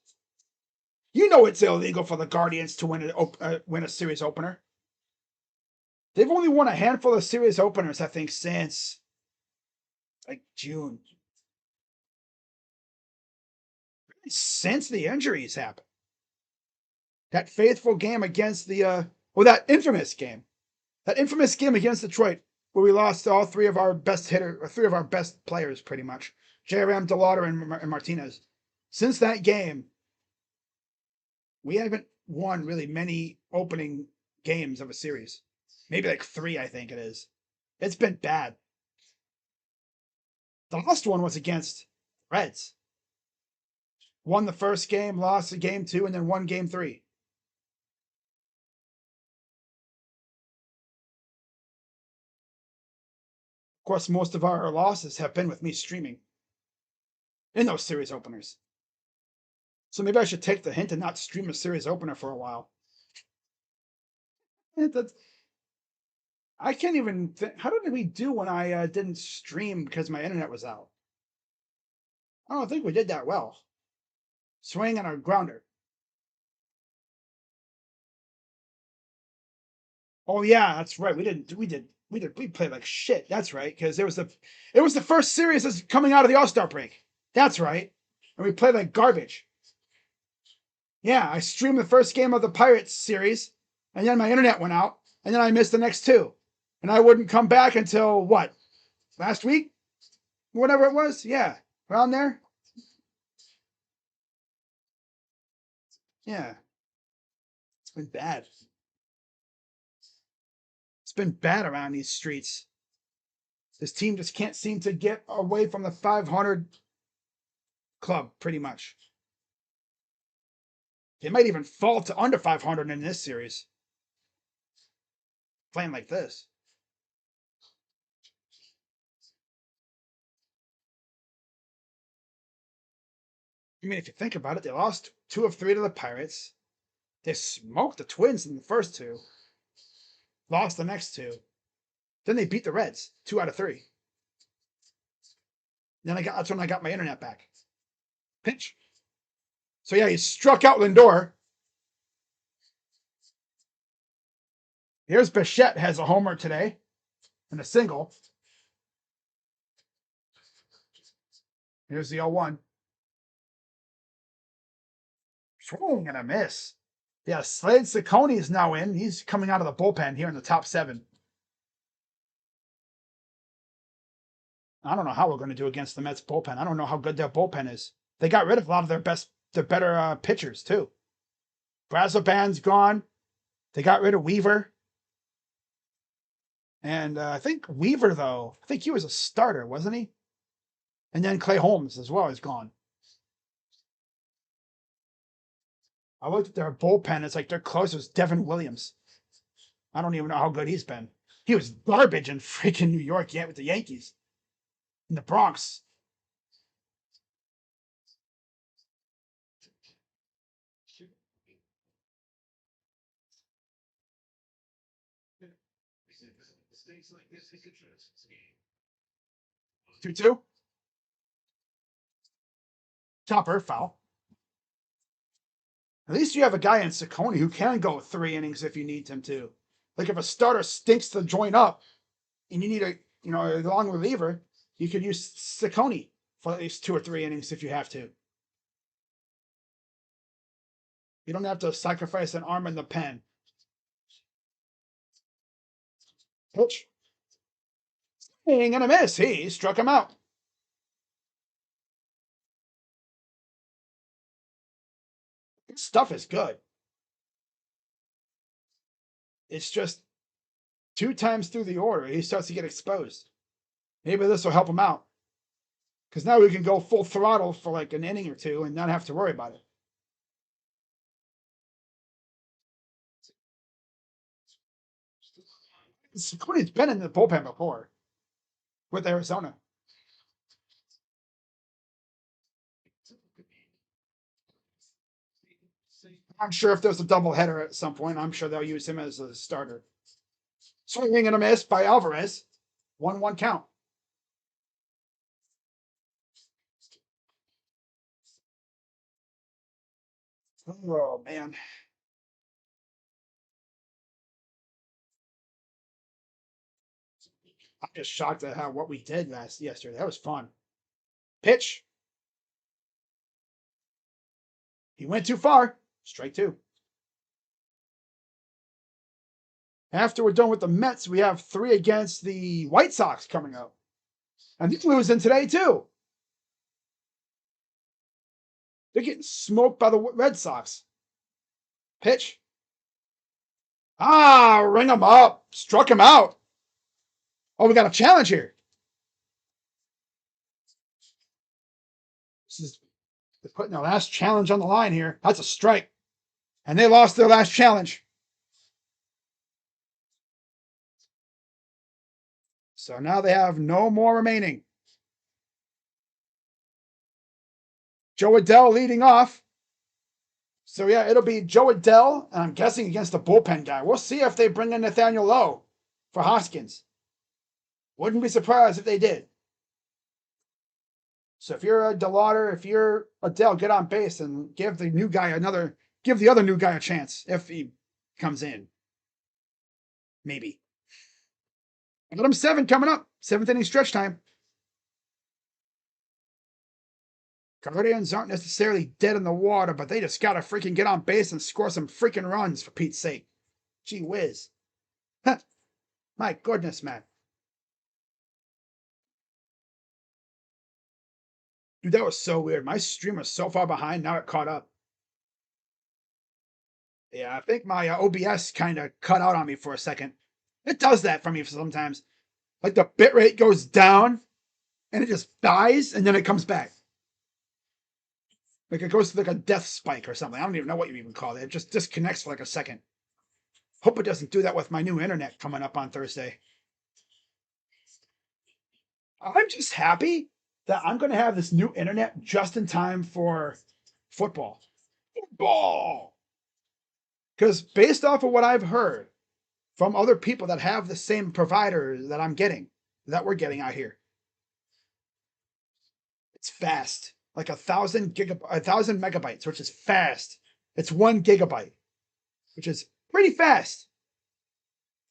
You know it's illegal for the Guardians to win a series opener. They've only won a handful of series openers, I think, since like June. Since the injuries happened. That faithful game against that infamous game. That infamous game against Detroit, where we lost all 3 of our best hitter, or 3 of our best players, pretty much. JRM, DeLauder, and Martinez. Since that game, we haven't won really many opening games of a series. Maybe like 3, I think it is. It's been bad. The last one was against Reds. Won the first game, lost the game 2, and then won game 3. Of course, most of our losses have been with me streaming in those series openers. So maybe I should take the hint and not stream a series opener for a while. I can't even how did we do when I didn't stream because my internet was out? I don't think we did that well. Swing and a grounder. Oh yeah, that's right. We played like shit. That's right, because it was the first series that's coming out of the All-Star break. That's right. And we played like garbage. Yeah, I streamed the first game of the Pirates series, and then my internet went out, and then I missed the next 2. And I wouldn't come back until what? Last week? Whatever it was? Yeah. Around there? Yeah. It's been bad. It's been bad around these streets. This team just can't seem to get away from the 500 club, pretty much. They might even fall to under 500 in this series. Playing like this. I mean, if you think about it, they lost 2 of 3 to the Pirates. They smoked the Twins in the first 2. Lost the next 2. Then they beat the Reds 2 out of 3. Then that's when I got my internet back. Pitch. So yeah, he struck out Lindor. Here's Bichette has a homer today and a single. Here's the 0-1. Swing and a miss. Yeah, Slade Ciccone is now in. He's coming out of the bullpen here in the top 7. I don't know how we're going to do against the Mets bullpen. I don't know how good their bullpen is. They got rid of a lot of their better pitchers too. Brazoban's gone. They got rid of Weaver. And I think Weaver, though, I think he was a starter, wasn't he? And then Clay Holmes as well is gone. I looked at their bullpen. It's like their closer is Devin Williams. I don't even know how good he's been. He was garbage in freaking New York, yeah, with the Yankees. In the Bronx. Mistakes like this, they could trust this game. 2-2. Chopper, foul. At least you have a guy in Ciccone who can go 3 innings if you need him to. Like if a starter stinks the joint up and you need a long reliever, you could use Ciccone for at least 2 or 3 innings if you have to. You don't have to sacrifice an arm in the pen. Pitch. Swing and a miss. He struck him out. This stuff is good. It's just 2 times through the order, he starts to get exposed. Maybe this will help him out. Because now we can go full throttle for like an inning or 2 and not have to worry about it. Ciccone's been in the bullpen before with Arizona. I'm sure if there's a doubleheader at some point, I'm sure they'll use him as a starter. Swinging and a miss by Alvarez. 1-1 count. Oh, man. I'm just shocked at what we did yesterday. That was fun. Pitch. He went too far. Strike 2. After we're done with the Mets, we have 3 against the White Sox coming up. And they're losing today, too. They're getting smoked by the Red Sox. Pitch. Ring him up. Struck him out. Oh, we got a challenge here. They're putting their last challenge on the line here. That's a strike. And they lost their last challenge. So now they have no more remaining. Joe Adell leading off. So yeah, it'll be Joe Adell, and I'm guessing against a bullpen guy. We'll see if they bring in Nathaniel Lowe for Hoskins. Wouldn't be surprised if they did. So if you're a DeLauder, if you're Adell, get on base and give the other new guy a chance if he comes in. Maybe. Bottom 7 coming up. 7th inning stretch time. Guardians aren't necessarily dead in the water, but they just gotta freaking get on base and score some freaking runs, for Pete's sake. Gee whiz. My goodness, man. Dude, that was so weird. My stream was so far behind, now it caught up. Yeah, I think my OBS kind of cut out on me for a second. It does that for me sometimes. Like the bitrate goes down, and it just dies, and then it comes back. Like it goes to like a death spike or something. I don't even know what you even call it. It just disconnects for like a second. Hope it doesn't do that with my new internet coming up on Thursday. I'm just happy that I'm going to have this new internet just in time for football. Football! Because based off of what I've heard from other people that have the same provider that we're getting out here, it's fast. Like 1,000 megabytes, which is fast. It's 1 gigabyte, which is pretty fast.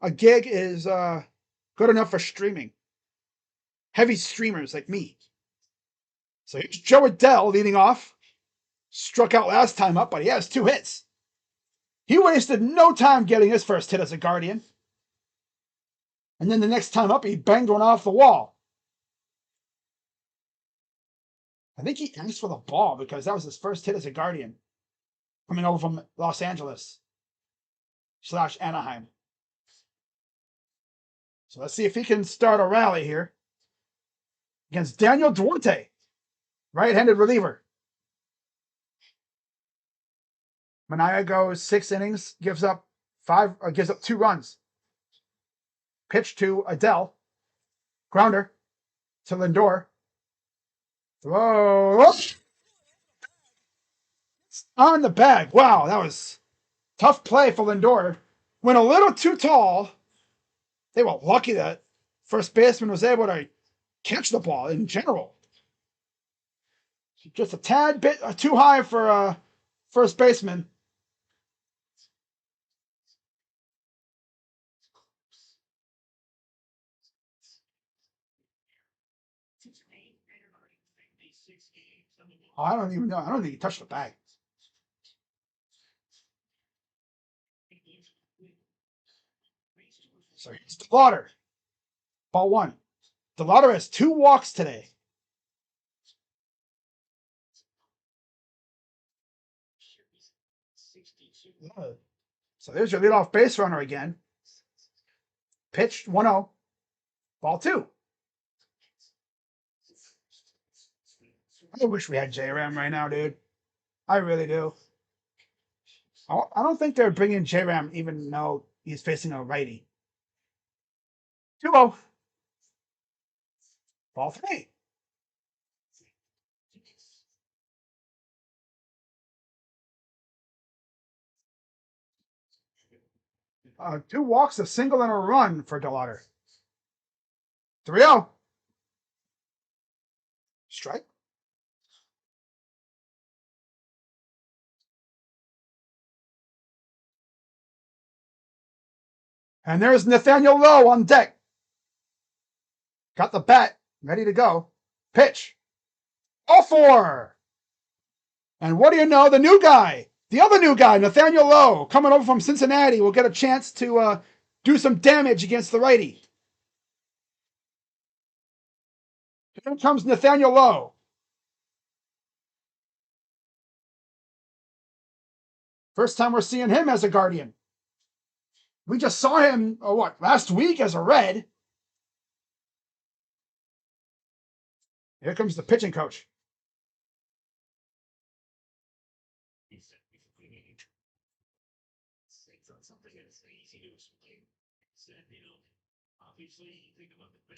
a gig is good enough for streaming. Heavy streamers like me. So here's Joe Adell leading off. Struck out last time up, but he has 2 hits. He wasted no time getting his first hit as a Guardian. And then the next time up, he banged one off the wall. I think he asked for the ball because that was his first hit as a Guardian. Coming over from Los Angeles / Anaheim. So let's see if he can start a rally here against Daniel Duarte, right-handed reliever. Manaea goes 6 innings, gives up 2 runs. Pitch to Adell. Grounder to Lindor. Throw. On the bag. Wow, that was tough play for Lindor. Went a little too tall. They were lucky that first baseman was able to catch the ball in general. Just a tad bit too high for first baseman. Oh, I don't even know. I don't think he touched the bag. So here's DeLauder. Ball 1. DeLauder has 2 walks today. So there's your leadoff base runner again. Pitched 1-0. Ball 2. I wish we had J-Ram right now, dude. I really do. I don't think they're bringing J-Ram even though he's facing a righty. 2-0. Ball 3. Two walks, a single, and a run for DeLauder. 3-0. Strike. And there's Nathaniel Lowe on deck. Got the bat ready to go. Pitch. 0-4. And what do you know? The new guy, the other new guy, Nathaniel Lowe, coming over from Cincinnati, will get a chance to do some damage against the righty. Here comes Nathaniel Lowe. First time we're seeing him as a Guardian. We just saw him, last week as a Red. Here comes the pitching coach.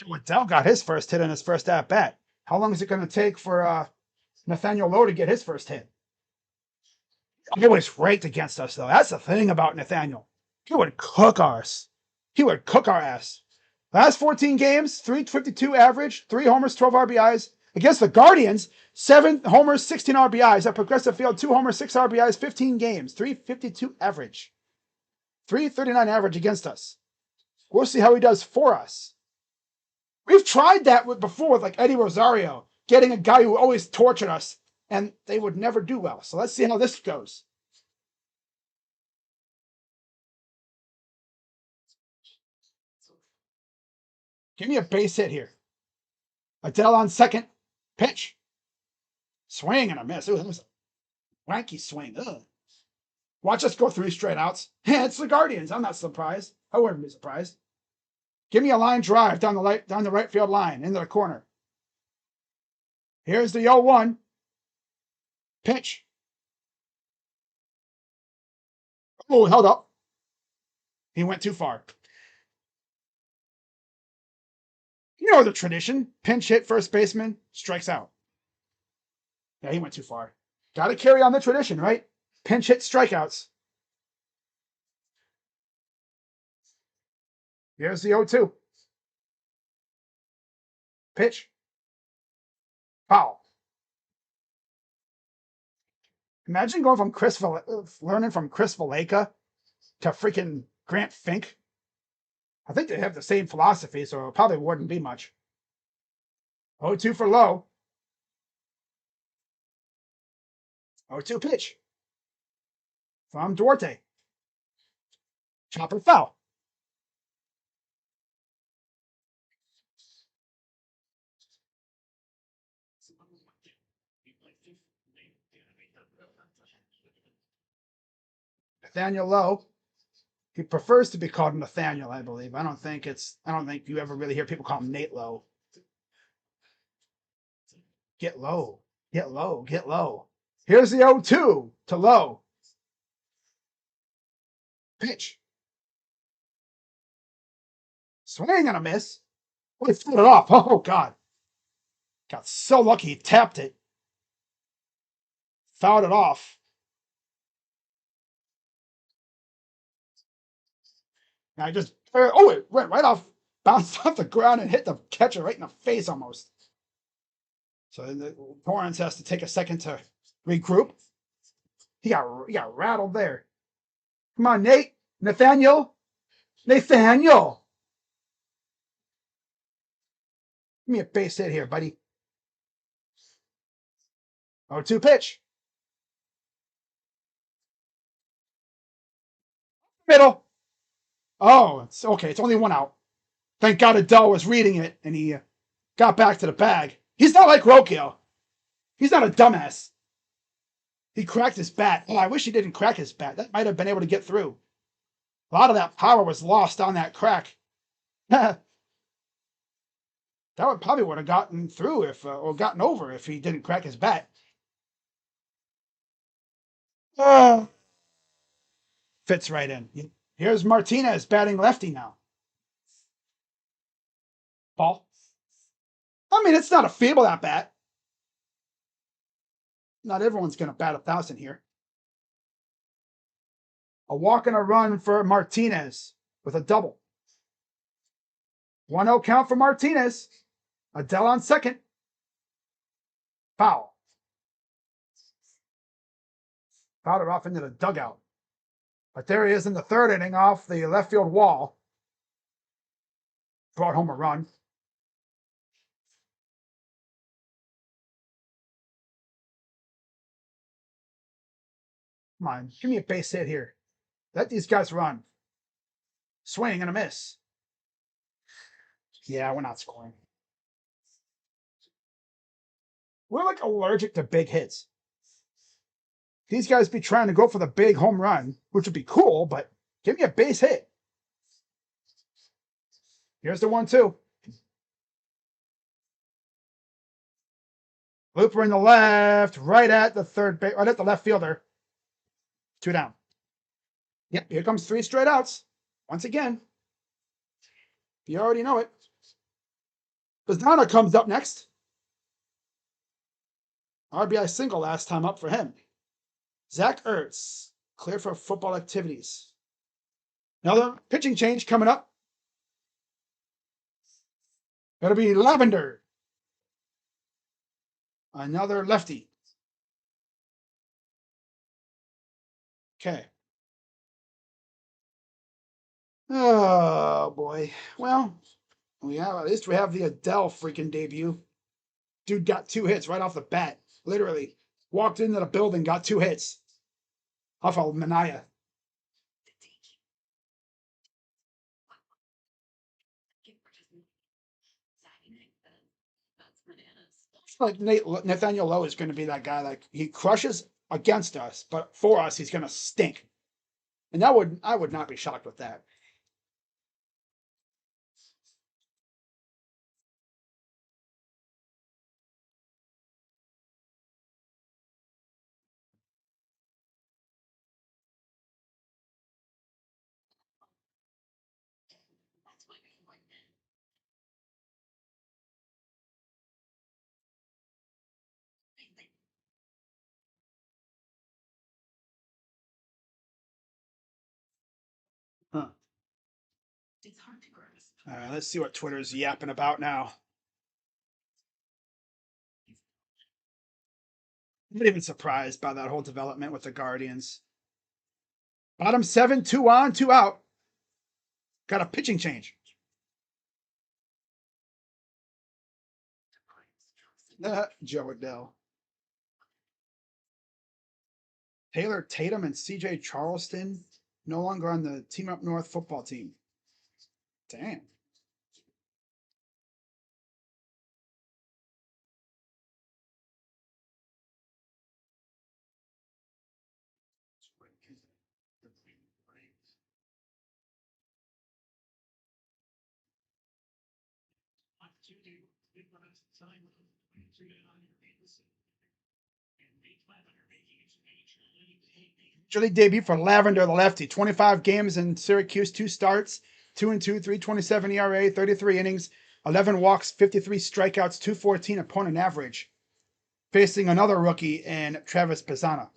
Waddell got his first hit in his first at-bat. How long is it going to take for Nathaniel Lowe to get his first hit? He was raked against us, though. That's the thing about Nathaniel. He would cook us. He would cook our ass. Last 14 games, 352 average, 3 homers, 12 RBIs. Against the Guardians, 7 homers, 16 RBIs. At Progressive Field, 2 homers, 6 RBIs, 15 games, 352 average. 339 average against us. We'll see how he does for us. We've tried that before with like Eddie Rosario, getting a guy who always tortured us, and they would never do well. So let's see how this goes. Give me a base hit here. Adell on second. Pitch. Swing and a miss. Ooh, that was a wanky swing. Ugh. Watch us go 3 straight outs. It's the Guardians. I'm not surprised. I wouldn't be surprised. Give me a line drive down the right field line into the corner. Here's the 0-1. Pitch. Oh, held up. He went too far. You know the tradition. Pinch hit first baseman, strikes out. Yeah, he went too far. Got to carry on the tradition, right? Pinch hit strikeouts. Here's the 0-2. Pitch. Foul. Imagine going from learning from Chris Valaika to freaking Grant Fink. I think they have the same philosophy, so it probably wouldn't be much. 0-2 for low. 0-2 pitch from Duarte. Chopper foul. Nathaniel Lowe. He prefers to be called Nathaniel, I believe. I don't think you ever really hear people call him Nate Lowe. Get low. Get low. Get low. Here's the 0-2 to Lowe. Pitch. Swing and a miss. Oh, he threw it off. Oh, God. Got so lucky he tapped it. Fouled it off. And I just, it went right off, bounced off the ground and hit the catcher right in the face almost. So the Torrance has to take a second to regroup. He got rattled there. Come on, Nate. Nathaniel. Nathaniel. Give me a base hit here, buddy. 0-2 pitch. Middle. Oh, it's okay. It's only one out. Thank God Adele was reading it and he got back to the bag. He's not like Rocchio. He's not a dumbass. He cracked his bat. Oh, I wish he didn't crack his bat. That might have been able to get through. A lot of that power was lost on that crack. That would probably would have gotten through or gotten over if he didn't crack his bat. Fits right in. Here's Martinez batting lefty now. Ball. I mean, it's not a feeble at bat. Not everyone's going to bat 1,000 here. A walk and a run for Martinez with a double. 1-0 count for Martinez. Adele on second. Foul. Fouled it off into the dugout. But there he is in the third inning off the left field wall. Brought home a run. Come on, give me a base hit here. Let these guys run. Swing and a miss. Yeah, we're not scoring. We're like allergic to big hits. These guys be trying to go for the big home run, which would be cool, but give me a base hit. Here's the 1-2. Looper in the left, right at the left fielder. 2 down. Yep, here comes 3 straight outs. Once again. You already know it. Bazdana comes up next. RBI single last time up for him. Zach Ertz, clear for football activities. Another pitching change coming up. It'll be Lavender. Another lefty. Okay. Oh boy. Well, at least we have the Adele freaking debut. Dude got 2 hits right off the bat. Literally. Walked into the building, got 2 hits. Off of Manaya. Like Nathaniel Lowe is going to be that guy. Like he crushes against us, but for us, he's going to stink. And I would not be shocked with that. Huh. It's hard to grasp. Let's see what Twitter's yapping about now. I'm not even surprised by that whole development with the Guardians. Bottom 7, 2 on, 2 out. Got a pitching change. Joe Adele. Taylor Tatum and CJ Charleston no longer on the Team Up North football team. Damn. Major league debut for Lavender, the lefty. 25 games in Syracuse, 2 starts, 2-2, 3.27 ERA, 33 innings, 11 walks, 53 strikeouts, 214 opponent average. Facing another rookie in Travis Pisana.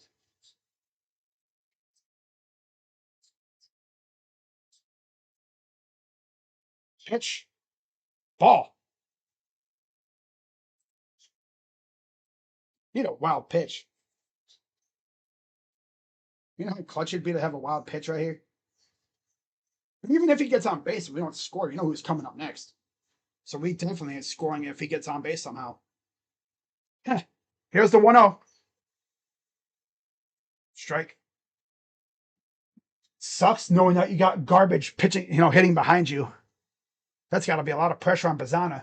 Pitch. Ball. Need a wild pitch. You know how clutch it'd be to have a wild pitch right here? But even if he gets on base, we don't score. You know who's coming up next. So we definitely are scoring if he gets on base somehow. Here's the 1-0. Strike. Sucks knowing that you got garbage pitching, hitting behind you. That's got to be a lot of pressure on Pisana.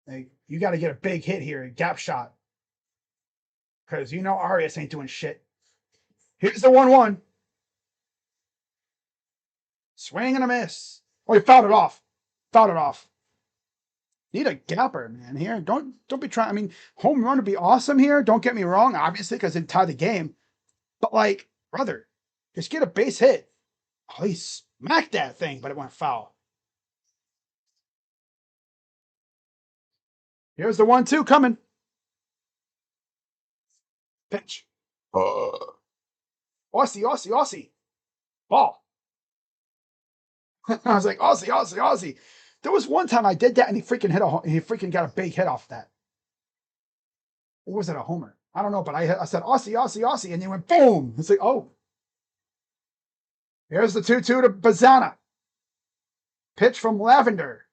You got to get a big hit here, a gap shot. Because Arias ain't doing shit. Here's the 1-1. Swing and a miss. Oh, he fouled it off. Fouled it off. Need a gapper, man, here. Don't be trying. I mean, home run would be awesome here. Don't get me wrong, obviously, because it tied the game. But, like, brother, just get a base hit. Oh, he smacked that thing, but it went foul. Here's the 1-2 coming. Pitch. Aussie. Ball. I was like, Aussie. There was one time I did that and he freaking got a big hit off that. Or was it a homer? I don't know, but I said Aussie, and he went boom. It's like, oh. Here's the 2-2 to Pisana. Pitch from Lavender.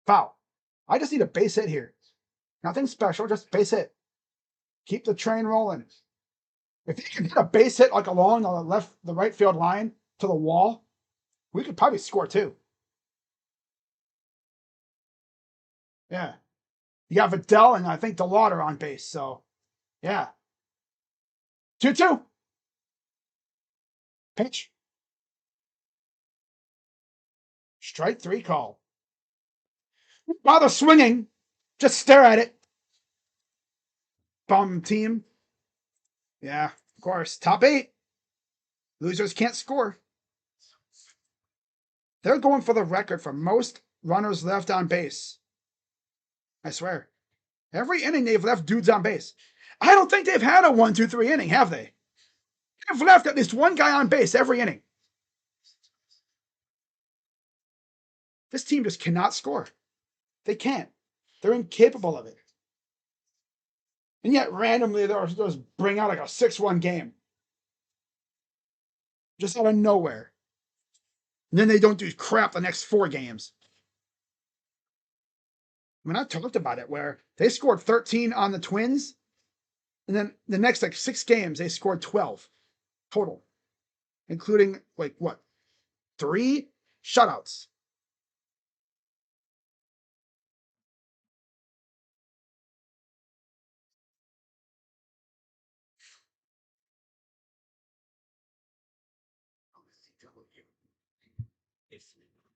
Foul. I just need a base hit here. Nothing special, just base hit. Keep the train rolling. If you can hit a base hit like along the right field line to the wall, we could probably score too. Yeah. You got Vidal and I think DeLauder on base, so yeah. 2-2. Pitch. Strike 3 call. Don't bother swinging. Just stare at it. Bum team. Yeah, of course. Top 8. Losers can't score. They're going for the record for most runners left on base. I swear. Every inning they've left dudes on base. I don't think they've had a 1-2-3 inning, have they? They've left at least one guy on base every inning. This team just cannot score. They can't. They're incapable of it. And yet randomly they'll just bring out like a 6-1 game. Just out of nowhere. And then they don't do crap the next 4 games. I mean, I talked about it where they scored 13 on the Twins. And then the next 6 games, they scored 12 total. Including 3 shutouts.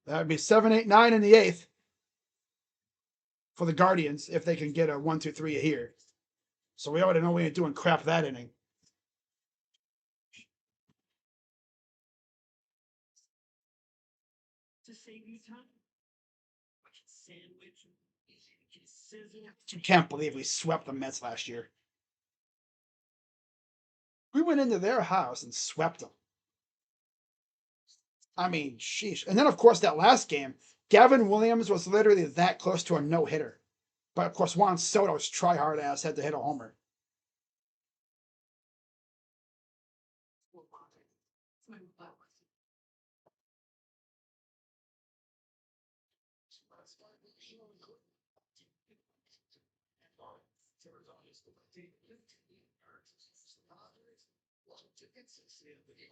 That would be 7, 8, 9 in the 8th for the Guardians if they can get a 1-2-3 here. So we already know we ain't doing crap that inning. To save you time, sandwich. You can't believe we swept the Mets last year. We went into their house and swept them. I mean, sheesh. And then, of course, that last game, Gavin Williams was literally that close to a no-hitter. But, of course, Juan Soto's try-hard ass had to hit a homer.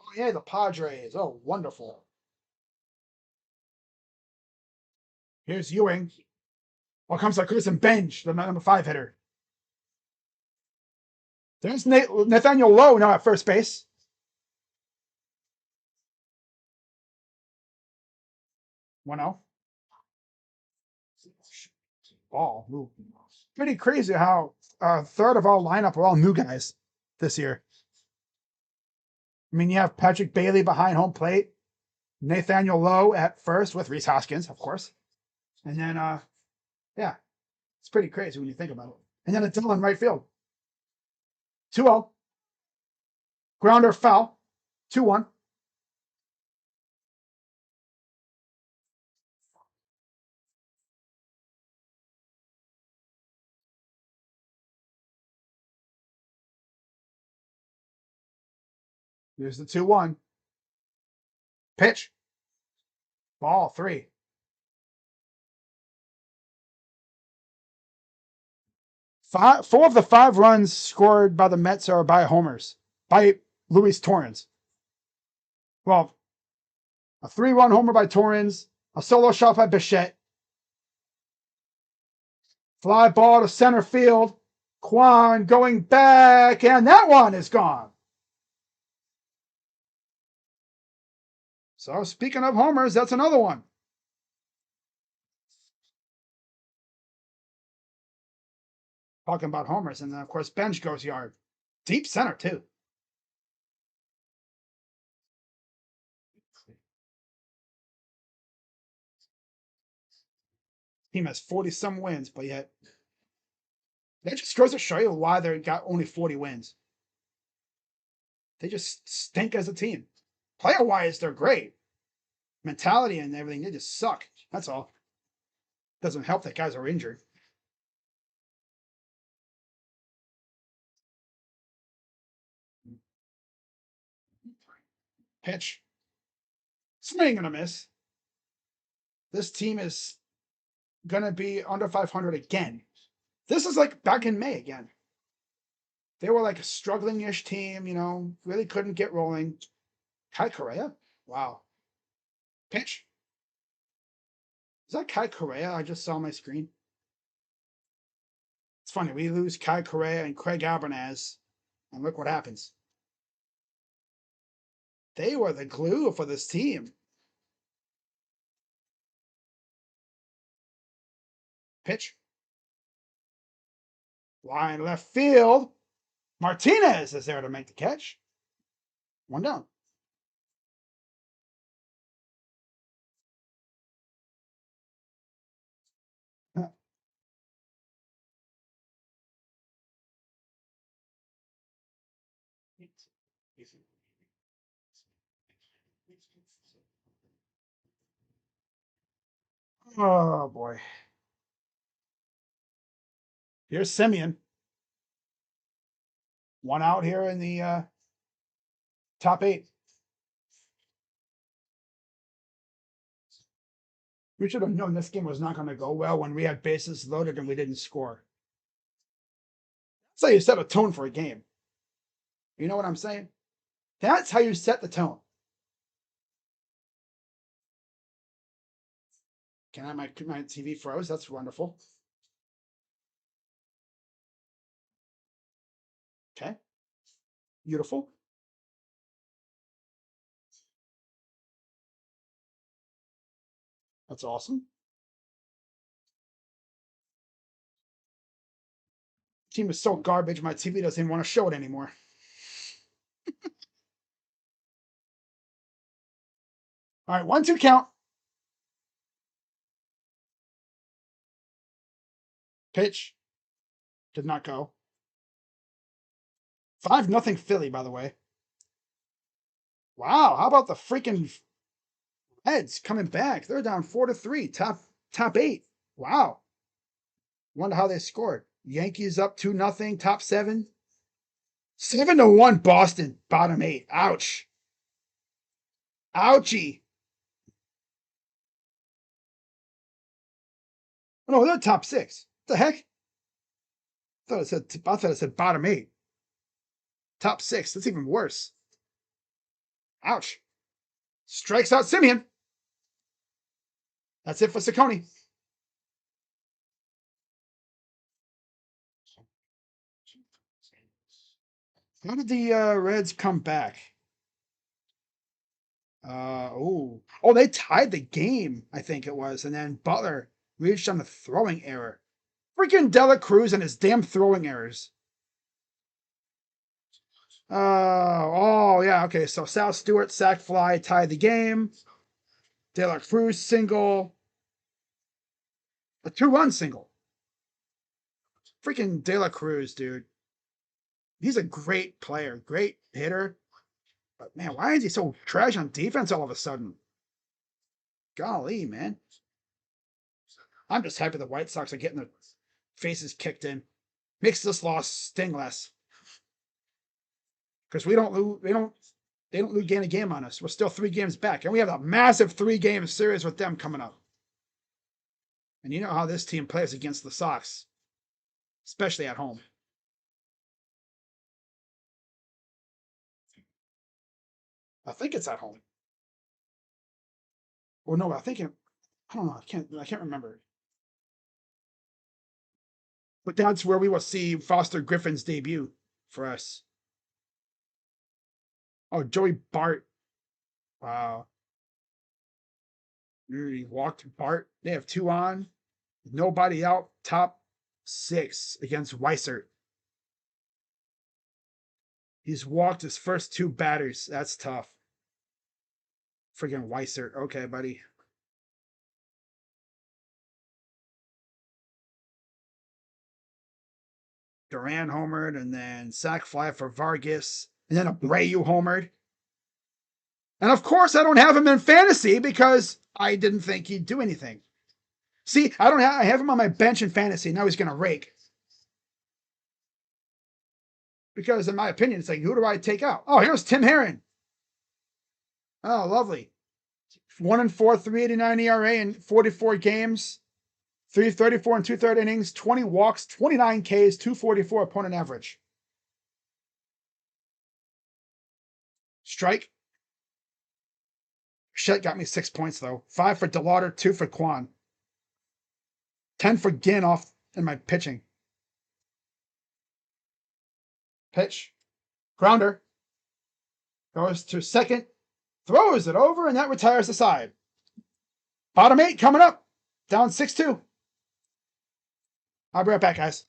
Oh, yeah, the Padres. Oh, wonderful. Here's Ewing. Well, comes like Chris and Bench, the number 5 hitter. There's Nathaniel Lowe now at first base. One out. Ball. Ooh. Pretty crazy how a third of our lineup are all new guys this year. I mean, you have Patrick Bailey behind home plate, Nathaniel Lowe at first with Rhys Hoskins, of course. And then, yeah, it's pretty crazy when you think about it. And then a Dylan right field. 2-0. Grounder foul. 2-1. Here's the 2-1. Pitch. Ball 3. Four of the 5 runs scored by the Mets are by homers, by Luis Torrens. Well, a 3-run homer by Torrens, a solo shot by Bichette, fly ball to center field, Kwan going back, and that one is gone. So speaking of homers, that's another one. Talking about homers, and then of course Bench goes yard. Deep center too. Team has 40-some wins, but yet that just goes to show you why they got only 40 wins. They just stink as a team. Player-wise, they're great. Mentality and everything, they just suck. That's all. Doesn't help that guys are injured. Pitch. Swing and a miss. This team is going to be under 500 again. This is like back in May again. They were like a struggling-ish team, you know, really couldn't get rolling. Kai Correa? Wow. Pitch. Is that Kai Correa I just saw on my screen? It's funny. We lose Kai Correa and Craig Abernaz, and look what happens. They were the glue for this team. Pitch. Line left field. Martinez is there to make the catch. 1 down. Oh boy. Here's Simeon. 1 out here in the top 8. We should have known this game was not going to go well when we had bases loaded and we didn't score. That's how you set a tone for a game. You know what I'm saying? That's how you set the tone. Can I my TV froze? That's wonderful. Okay. Beautiful. That's awesome. Team is so garbage, my TV doesn't even want to show it anymore. All right, 1-2 count. Pitch. Did not go. 5-0 Philly, by the way. Wow, how about the freaking Reds coming back? They're down 4-3, top 8. Wow. Wonder how they scored. Yankees up 2-0, top 7. 7-1 Boston, bottom 8. Ouch. Ouchie. Oh, no, they're top 6. What the heck? I thought it said bottom 8. Top 6. That's even worse. Ouch. Strikes out Simeon. That's it for Ciccone. How did the Reds come back? Oh, they tied the game, I think it was, and then Butler reached on the throwing error. Freaking Dela Cruz and his damn throwing errors. Yeah, okay. So Sal Stewart sac fly tied the game. Dela Cruz single. A 2-run single. Freaking De La Cruz, dude. He's a great player, great hitter. But man, why is he so trash on defense all of a sudden? Golly, man. I'm just happy the White Sox are getting their faces kicked in. Makes this loss sting less. Because they don't gain a game on us. We're still 3 games back. And we have a massive 3-game series with them coming up. And you know how this team plays against the Sox. Especially at home. I think it's at home. Or no, I don't know. I can't remember. But that's where we will see Foster Griffin's debut for us. Oh, Joey Bart. Wow. He walked Bart. They have 2 on. Nobody out. Top 6 against Weissert. He's walked his first 2 batters. That's tough. Freaking Weissert. Okay, buddy. Duran homered, and then sac fly for Vargas, and then Abreu homered. And of course, I don't have him in fantasy because I didn't think he'd do anything. See, I have him on my bench in fantasy. Now he's going to rake. Because in my opinion, it's like, who do I take out? Oh, here's Tim Herron. Oh, lovely. 1-4, 3.89 ERA in 44 games. 3.34 and 2/3 innings, 20 walks, 29 Ks, 2.44 opponent average. Strike. Shit got me 6 points though. 5 for DeLauder, 2 for Kwan. 10 for Ginn off in my pitching. Pitch. Grounder. Goes to second. Throws it over, and that retires the side. Bottom 8 coming up. Down 6-2. I'll be right back, guys.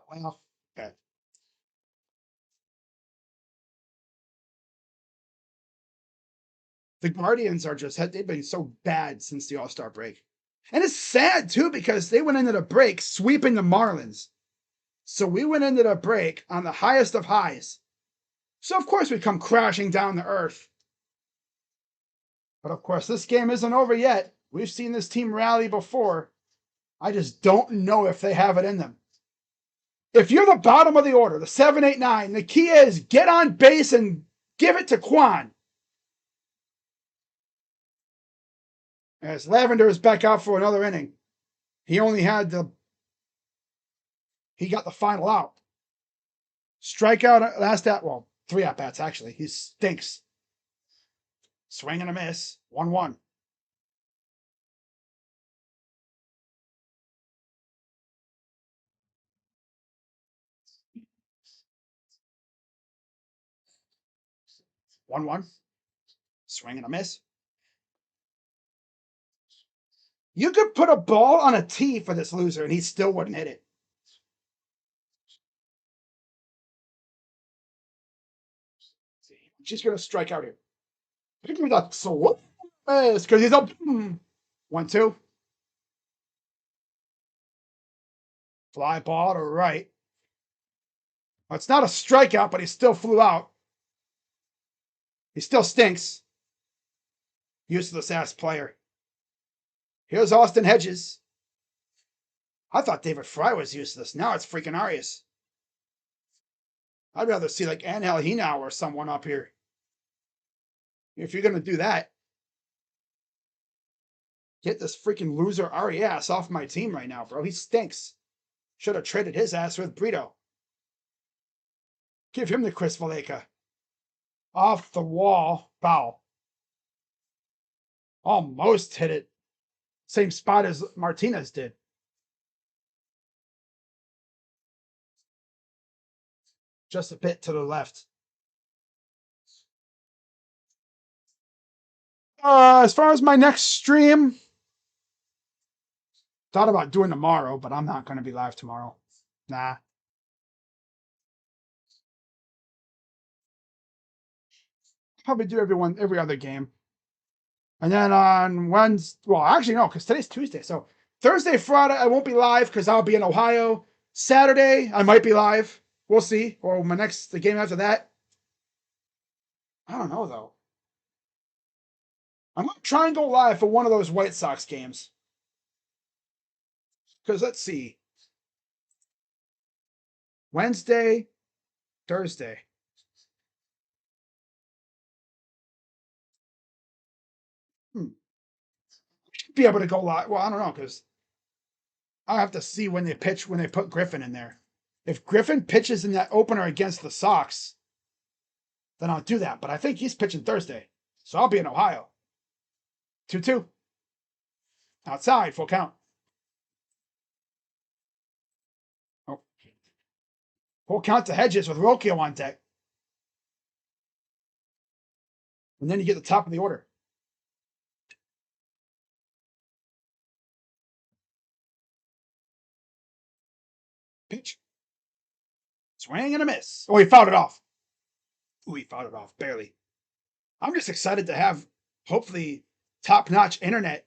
Well, okay. The Guardians they've been so bad since the All-Star break. And it's sad too because they went into the break sweeping the Marlins. So we went into the break on the highest of highs. So of course we come crashing down to earth. But of course, this game isn't over yet. We've seen this team rally before. I just don't know if they have it in them. If you're the bottom of the order, the 7, 8, 9, the key is get on base and give it to Quan. As Lavender is back out for another inning. He only had he got the final out. Strikeout last at, well, 3 at-bats actually. He stinks. Swing and a miss. 1-1. Swing and a miss. You could put a ball on a tee for this loser and he still wouldn't hit it. She's going to strike out here. Maybe that's a what? Because he's up. 1-2. Fly ball to right. Well, it's not a strikeout, but he still flew out. He still stinks. Useless ass player. Here's Austin Hedges. I thought David Fry was useless. Now it's freaking Arias. I'd rather see like Angel Hinao or someone up here. If you're going to do that, get this freaking loser Arias off my team right now, bro. He stinks. Should have traded his ass with Brito. Give him the Chris Valleca. Off the wall. Foul. Almost hit it. Same spot as Martinez did. Just a bit to the left. As far as my next stream, thought about doing tomorrow, but I'm not going to be live tomorrow. Nah. Probably do every other game. And then on Wednesday, well, actually, no, because today's Tuesday. So Thursday, Friday, I won't be live because I'll be in Ohio. Saturday, I might be live. We'll see. Or the game after that. I don't know, though. I'm going to try and go live for one of those White Sox games. Because let's see. Wednesday, Thursday. Should be able to go live. Well, I don't know, because I'll have to see when they pitch, when they put Griffin in there. If Griffin pitches in that opener against the Sox, then I'll do that. But I think he's pitching Thursday. So I'll be in Ohio. 2-2. Outside, full count. Oh. Full count to Hedges with Rocchio on deck. And then you get the top of the order. Pitch. Swing and a miss. Oh, he fouled it off. Ooh, he fouled it off. Barely. I'm just excited to have, hopefully, top-notch internet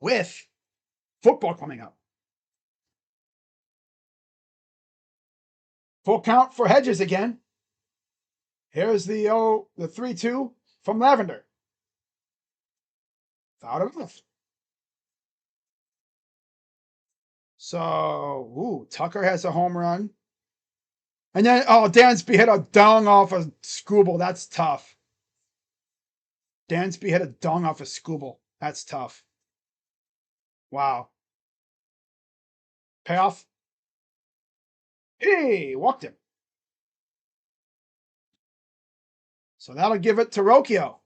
with football coming up. Full count for Hedges again. Here's the 3-2 from Lavender. Fouled it off. So, Tucker has a home run. And then, Dansby hit a dong off a Skubal. That's tough. Dansby hit a dong off a Skubal. That's tough. Wow. Payoff. Hey, walked him. So that'll give it to Rocchio.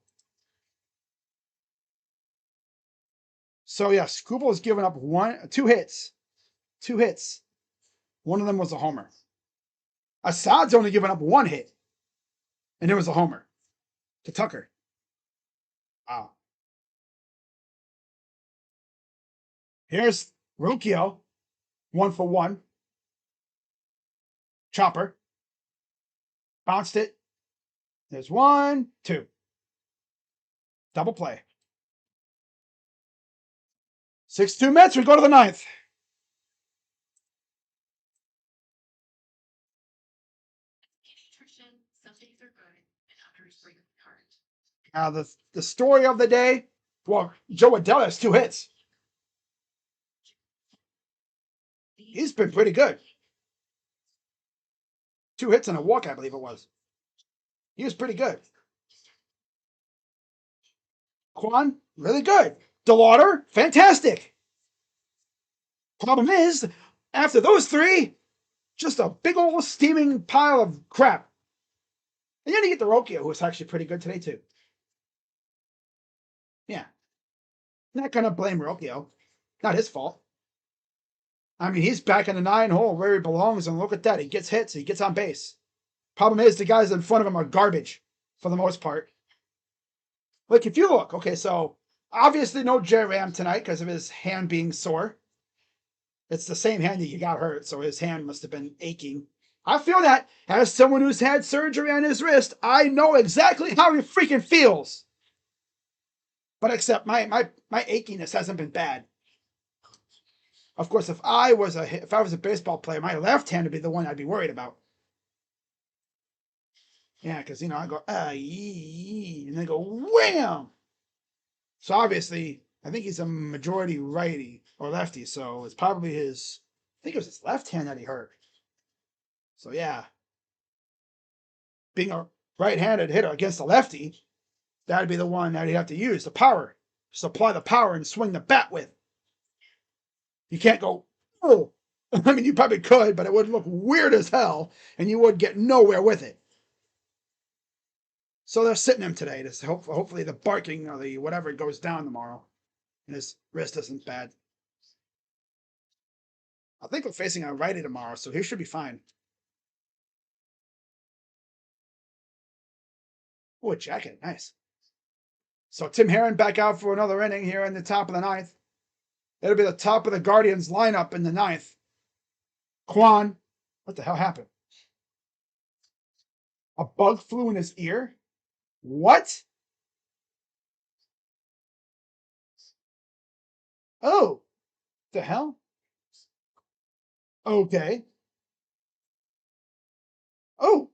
So yeah, Skubal has given up 2 hits. 2 hits. One of them was a homer. Assad's only given up 1 hit. And it was a homer to Tucker. Wow. Here's Rocchio. 1 for 1. Chopper. Bounced it. There's 1, 2. Double play. 6-2 Mets. We go to the 9th. Nutrition, some days are good, and others break the heart. The story of the day, well, Joe Adell has 2 hits. He's been pretty good. 2 hits and a walk, I believe it was. He was pretty good. Kwan, really good. DeLauder, fantastic. Problem is, after those 3, just a big old steaming pile of crap. And then you get the Rocchio, who was actually pretty good today, too. Yeah. Not going to blame Rocchio. Not his fault. I mean, he's back in the 9 hole where he belongs, and look at that. He gets hits, he gets on base. Problem is, the guys in front of him are garbage for the most part. Like, if you look, okay, so obviously no J Ram tonight because of his hand being sore. It's the same hand that he got hurt, so his hand must have been aching. I feel that as someone who's had surgery on his wrist, I know exactly how he freaking feels. But except my achiness hasn't been bad. Of course, if I was a baseball player, my left hand would be the one I'd be worried about. Yeah, because I go and then go wham. So obviously, I think he's a majority righty or lefty, so it's probably his. I think it was his left hand that he hurt. So yeah, being a right-handed hitter against a lefty, that'd be the one that he'd have to use the power, just apply the power and swing the bat with. You can't go, oh. I mean, you probably could, but it would look weird as hell, and you would get nowhere with it. So they're sitting him today to hopefully the barking or the whatever goes down tomorrow, and his wrist isn't bad. I think we're facing a righty tomorrow, so he should be fine. Oh, a jacket, nice. So Tim Herron back out for another inning here in the top of the 9th. It'll be the top of the Guardians lineup in the 9th. Kwan, what the hell happened? A bug flew in his ear? What? Oh, the hell? Okay. Oh.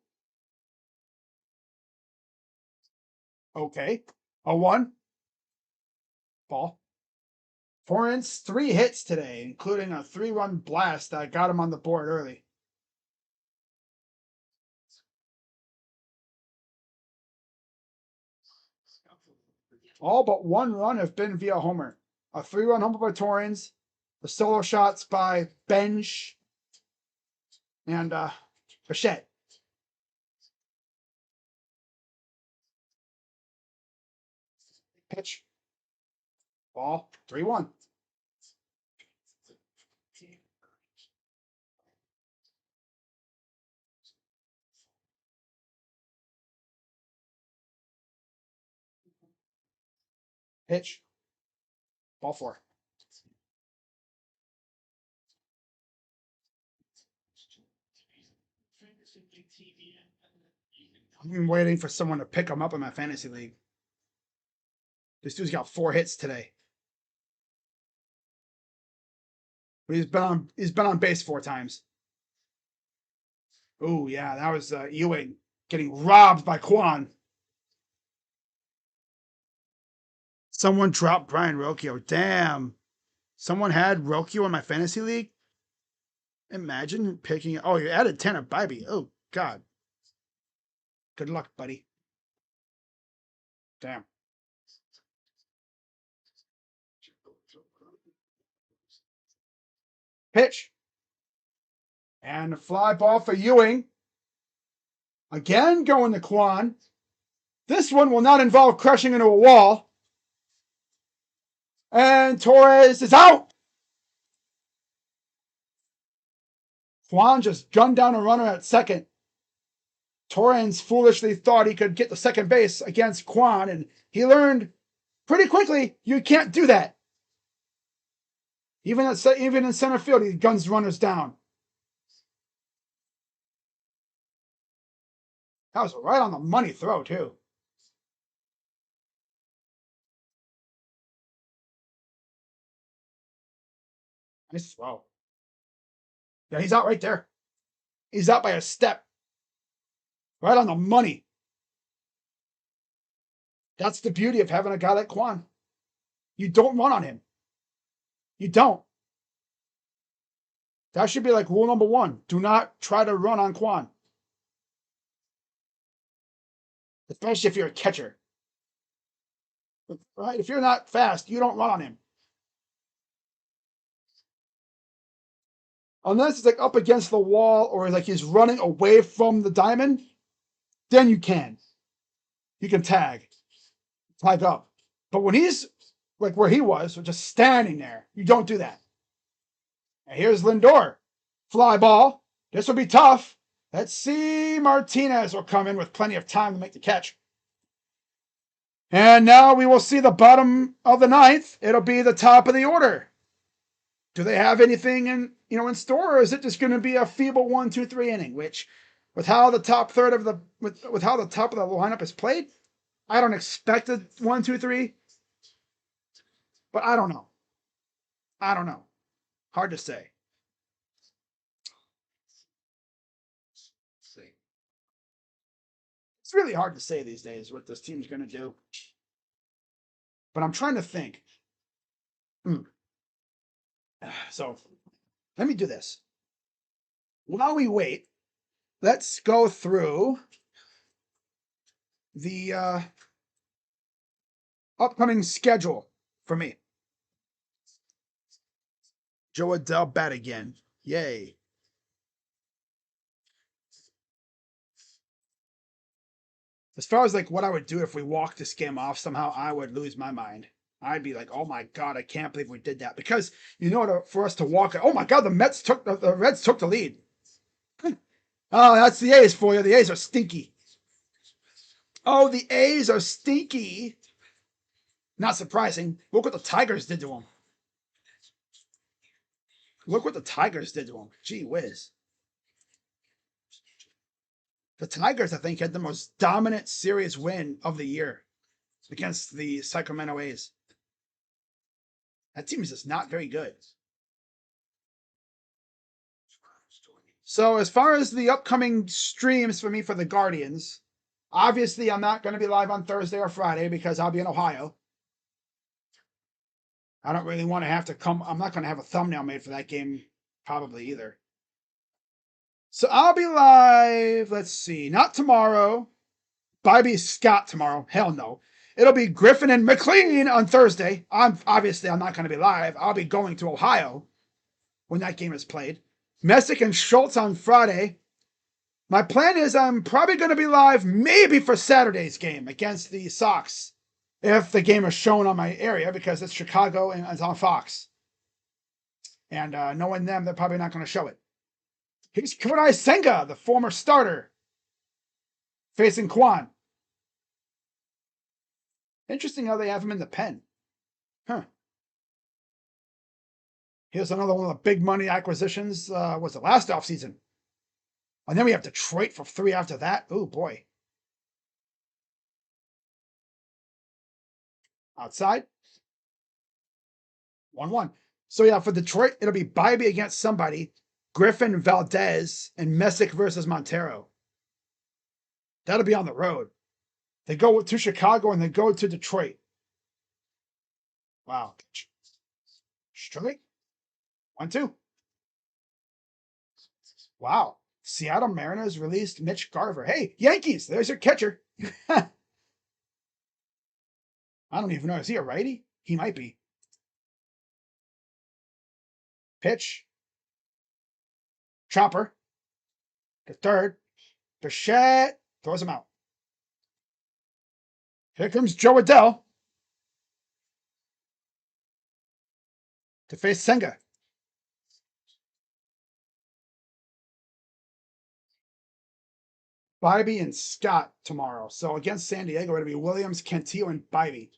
Okay. A 1. Ball. Torrance, 3 hits today, including a 3-run blast that got him on the board early. All but 1 run have been via homer. A 3-run homer by Torrance, the solo shots by Bench and Bichette. Pitch. Ball. 3-1. Pitch. Ball 4. I've been waiting for someone to pick him up in my fantasy league. This dude's got 4 hits today. But he's been on base 4 times. Oh yeah, that was Ewing getting robbed by Kwan. Someone dropped Brian Rocchio. Damn. Someone had Rocchio in my fantasy league? Imagine picking it. Oh, you added Tanner Bibee. Oh, God. Good luck, buddy. Damn. Pitch. And a fly ball for Ewing. Again, going to Kwan. This one will not involve crushing into a wall. And Torres is out. Kwan just gunned down a runner at second. Torrens foolishly thought he could get to second base against Kwan, and he learned pretty quickly you can't do that. Even in center field, he guns runners down. That was right on the money throw, too. Nice throw. Yeah, he's out right there. He's out by a step. Right on the money. That's the beauty of having a guy like Quan. You don't run on him. You don't. That should be like rule number one. Do not try to run on Quan. Especially if you're a catcher. Right? If you're not fast, you don't run on him. Unless it's like up against the wall or like he's running away from the diamond, then you can. You can tag up. But when he's like where he was, or just standing there, you don't do that. And here's Lindor. Fly ball. This will be tough. Let's see. Martinez will come in with plenty of time to make the catch. And now we will see the bottom of the ninth. It'll be the top of the order. Do they have anything in store, or is it just going to be a feeble 1, 2, 3 inning? Which, with how the top third of the with how the top of the lineup is played, I don't expect a 1, 2, 3. But I don't know. Hard to say. It's really hard to say these days what this team's going to do. But I'm trying to think. So let me do this. While we wait, let's go through the upcoming schedule for me. Jo Adell bat again. Yay. As far as like what I would do if we walked this game off somehow, I would lose my mind. I'd be like, oh my God, I can't believe we did that. Because for us to walk, oh my God, the Reds took the lead. Oh, that's the A's for you. The A's are stinky. Oh, the A's are stinky. Not surprising. Look what the Tigers did to them. Gee whiz. The Tigers, I think, had the most dominant series win of the year against the Sacramento A's. That team is just not very good. So as far as the upcoming streams for me for the Guardians, obviously I'm not going to be live on Thursday or Friday because I'll be in Ohio. I don't really want to have to come. I'm not going to have a thumbnail made for that game probably either. So I'll be live, let's see, not tomorrow. Bobby Scott tomorrow. Hell no. It'll be Griffin and McLean on Thursday. I'm not going to be live. I'll be going to Ohio when that game is played. Messick and Schultz on Friday. My plan is I'm probably going to be live maybe for Saturday's game against the Sox, if the game is shown on my area, because it's Chicago and it's on Fox. And knowing them, they're probably not going to show it. Here's Kodai Senga, the former starter, facing Quan. Interesting how they have him in the pen. Huh. Here's another one of the big money acquisitions. Was it last offseason? And then we have Detroit for 3 after that. Oh, boy. Outside. 1-1. So, yeah, for Detroit, it'll be Bybee against somebody. Griffin, Valdez, and Messick versus Montero. That'll be on the road. They go to Chicago and they go to Detroit. Wow. Straight. 1-2. Wow. Seattle Mariners released Mitch Garver. Hey, Yankees, there's your catcher. I don't even know. Is he a righty? He might be. Pitch. Chopper. To third. Bichette throws him out. Here comes Jo Adell to face Senga. Bybee and Scott tomorrow. So against San Diego, it'll be Williams, Cantillo, and Bybee.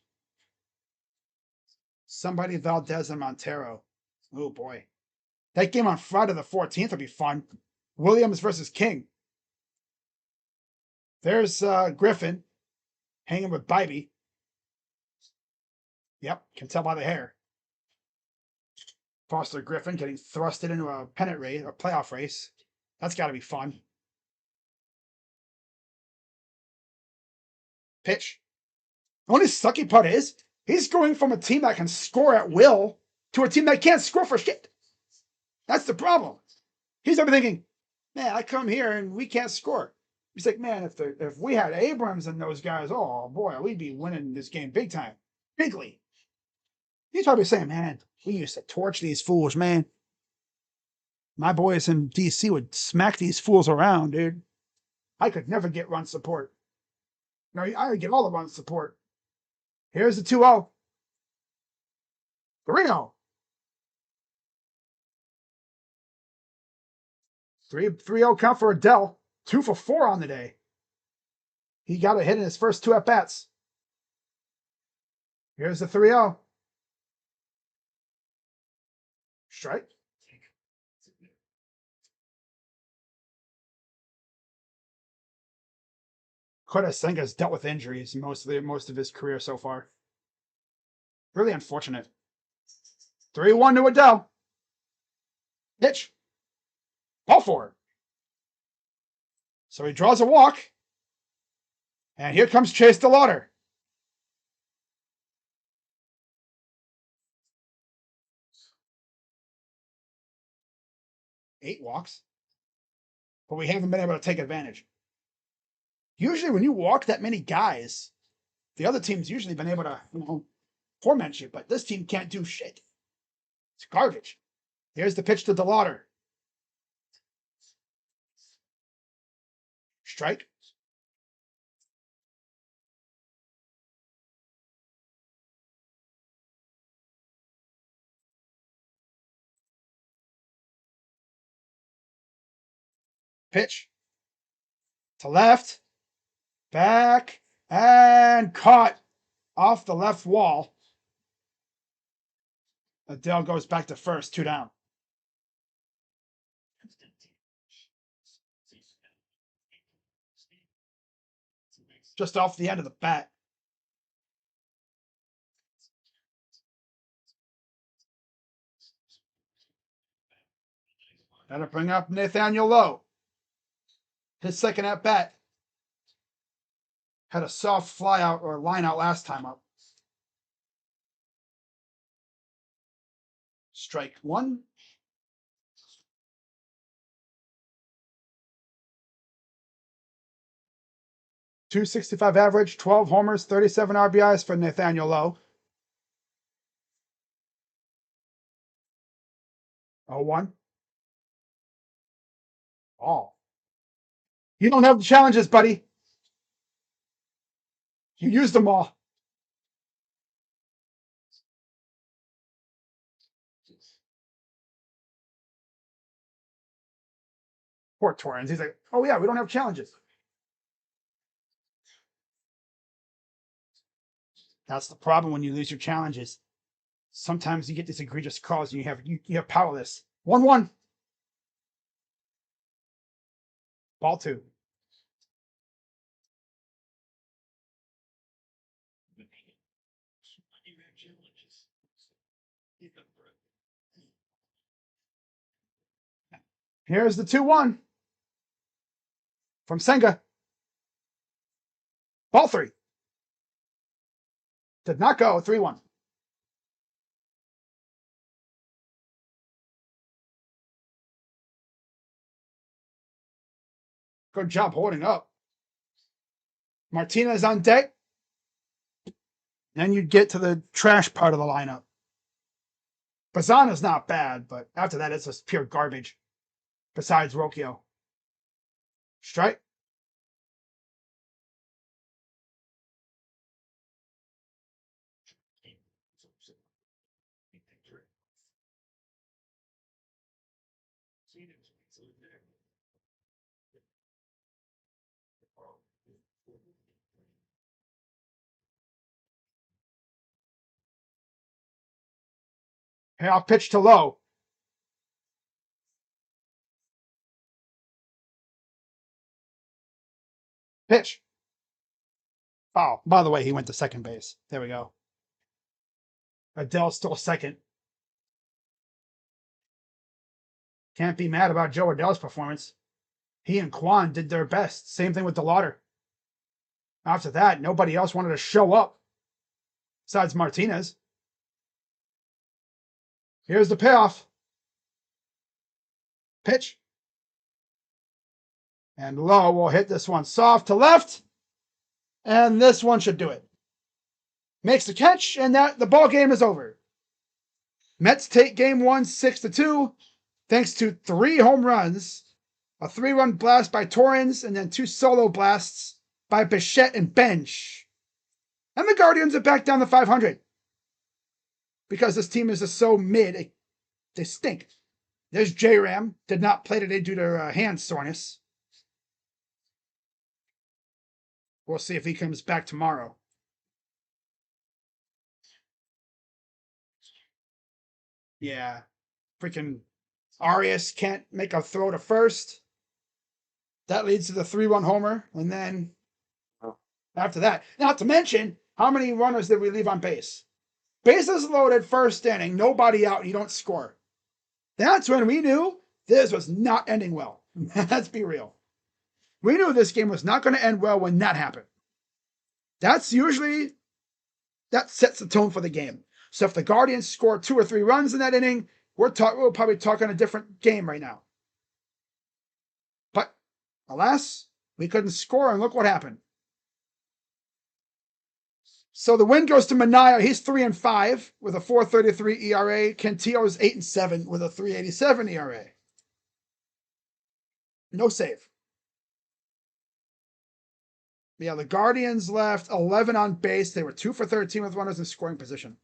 Somebody Valdez and Montero. Oh, boy. That game on Friday the 14th will be fun. Williams versus King. There's Griffin hanging with Bybee. Yep, can tell by the hair. Foster Griffin getting thrusted into a pennant race, a playoff race. That's got to be fun. Pitch. The only sucky part is he's going from a team that can score at will to a team that can't score for shit. That's the problem. He's ever thinking, man, I come here and we can't score. He's like, man, if we had Abrams and those guys, oh boy, we'd be winning this game big time, bigly. He's probably saying, man, we used to torch these fools, man. My boys in DC would smack these fools around, dude. I could never get run support. No, I would get all the run support. Here's the 2-0. 3-0. 3-0 count for Adell. 2 for 4 on the day. He got a hit in his first 2 at-bats. Here's the 3-0. Strike. Kodai Senga's dealt with injuries most of his career so far. Really unfortunate. 3-1 to Adell. Pitch. Ball 4. So he draws a walk. And here comes Chase DeLauder. Eight walks. But we haven't been able to take advantage. Usually when you walk that many guys, the other team's usually been able to, torment you, but this team can't do shit. It's garbage. Here's the pitch to DeLauder. Strike. Pitch. To left. Back. And caught off the left wall. Adell goes back to first, 2 down. Just off the end of the bat. That'll bring up Nathaniel Lowe. His second at bat. Had a soft fly out or line out last time up. Strike 1. .265 average, 12 homers, 37 RBIs for Nathaniel Lowe. 0-1. Ball. You don't have the challenges, buddy. You used them all. Poor Torrens. He's like, oh yeah, we don't have challenges. That's the problem when you lose your challenges. Sometimes you get these egregious calls and you have powerless. 1-1. Ball 2. Here's the 2-1 from Senga. Ball 3. Did not go. 3-1. Good job holding up. Martinez on deck. Then you get to the trash part of the lineup. Bazzana's not bad, but after that, it's just pure garbage. Besides Rocchio. Strike. Payoff pitch to Lowe. Pitch. Oh, by the way, he went to second base. There we go. Adell still second. Can't be mad about Joe Adell's performance. He and Kwan did their best. Same thing with DeLauder. After that, nobody else wanted to show up. besides Martinez. Here's the payoff. Pitch. And Lowe will hit this one soft to left. And this one should do it. Makes the catch, and the ball game is over. Mets take game 1 6-2, thanks to 3 home runs, a 3-run blast by Torrens, and then 2 solo blasts by Bichette and Bench. And the Guardians are back down to 500. Because this team is just so mid, they stink. There's J-Ram, did not play today due to hand soreness. We'll see if he comes back tomorrow. Yeah. Freaking Arias can't make a throw to first. That leads to the 3-1 homer. And then after that, not to mention, how many runners did we leave on base? Bases loaded, first inning, nobody out, you don't score. That's when we knew this was not ending well. Let's be real. We knew this game was not going to end well when that happened. That sets the tone for the game. So if the Guardians score 2 or 3 runs in that inning, we're probably talking a different game right now. But alas, we couldn't score, and look what happened. So the win goes to Manaea. He's 3-5 with a 4.33 ERA. Cantillo's 8-7 with a 3.87 ERA. No save. Yeah, the Guardians left 11 on base. They were 2 for 13 with runners in scoring position.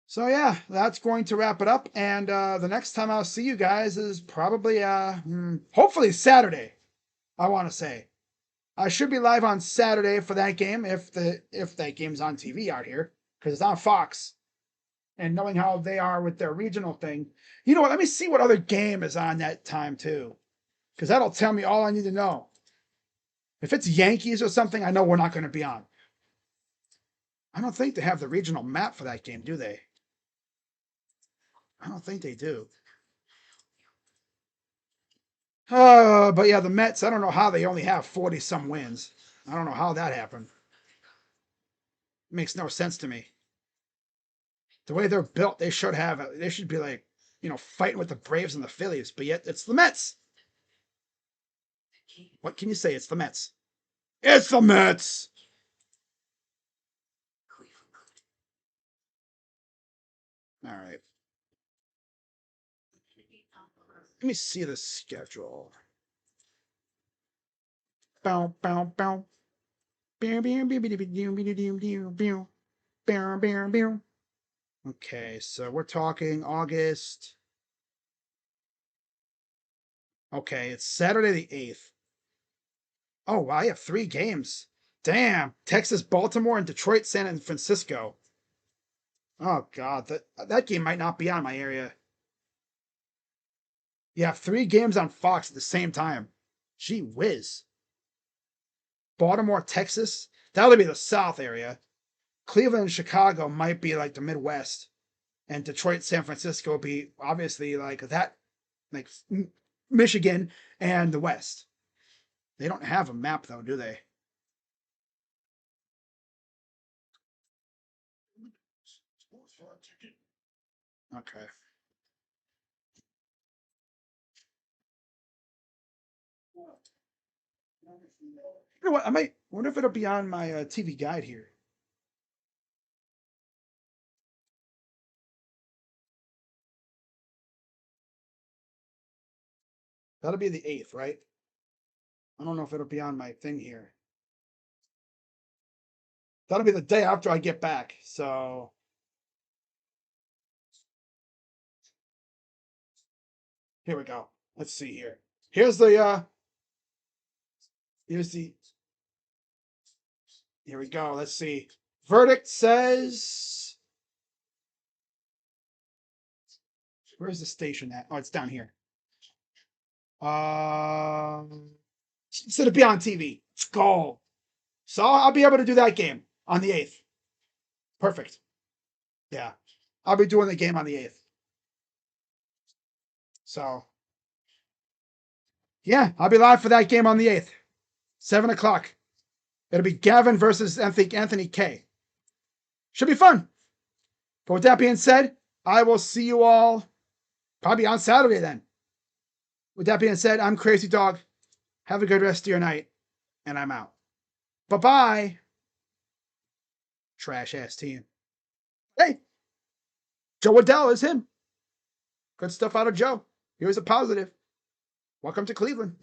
So yeah, that's going to wrap it up. And the next time I'll see you guys is probably, hopefully Saturday, I want to say. I should be live on Saturday for that game if that game's on TV out here, because it's on Fox. And knowing how they are with their regional thing, you know what? Let me see what other game is on that time too, because that'll tell me all I need to know. If it's Yankees or something, I know we're not going to be on. I don't think they have the regional map for that game, do they? I don't think they do. But yeah, the Mets, I don't know how they only have 40-some wins. I don't know how that happened. It makes no sense to me. The way they're built, they should be like, fighting with the Braves and the Phillies, but yet it's the Mets. What can you say? It's the Mets. It's the Mets! All right. Let me see the schedule. Bow, bow, bow. Okay, so we're talking August. Okay, it's Saturday the 8th. Oh, wow, I have 3 games. Damn, Texas, Baltimore, and Detroit, San Francisco. Oh, God, that game might not be on my area. You have 3 games on Fox at the same time. Gee whiz. Baltimore, Texas, that'll be the South area. Cleveland and Chicago might be like the Midwest. And Detroit, San Francisco will be obviously like that, like Michigan and the West. They don't have a map though, do they? Okay. You know what? I wonder if it'll be on my TV guide here. That'll be the 8th, right? I don't know if it'll be on my thing here. That'll be the day after I get back. So here we go. Let's see here. Here we go. Let's see. Verdict says, where's the station at? Oh, it's down here. So to be on TV. Let's go. So I'll be able to do that game on the 8th. Perfect. Yeah. I'll be doing the game on the 8th. So yeah, I'll be live for that game on the 8th. 7 o'clock. It'll be Gavin versus Anthony K. Should be fun. But with that being said, I will see you all probably on Saturday then. With that being said, I'm Crazy Dog. Have a good rest of your night, and I'm out. Bye-bye. Trash-ass team. Hey, Joe Adell is him. Good stuff out of Joe. He was a positive. Welcome to Cleveland.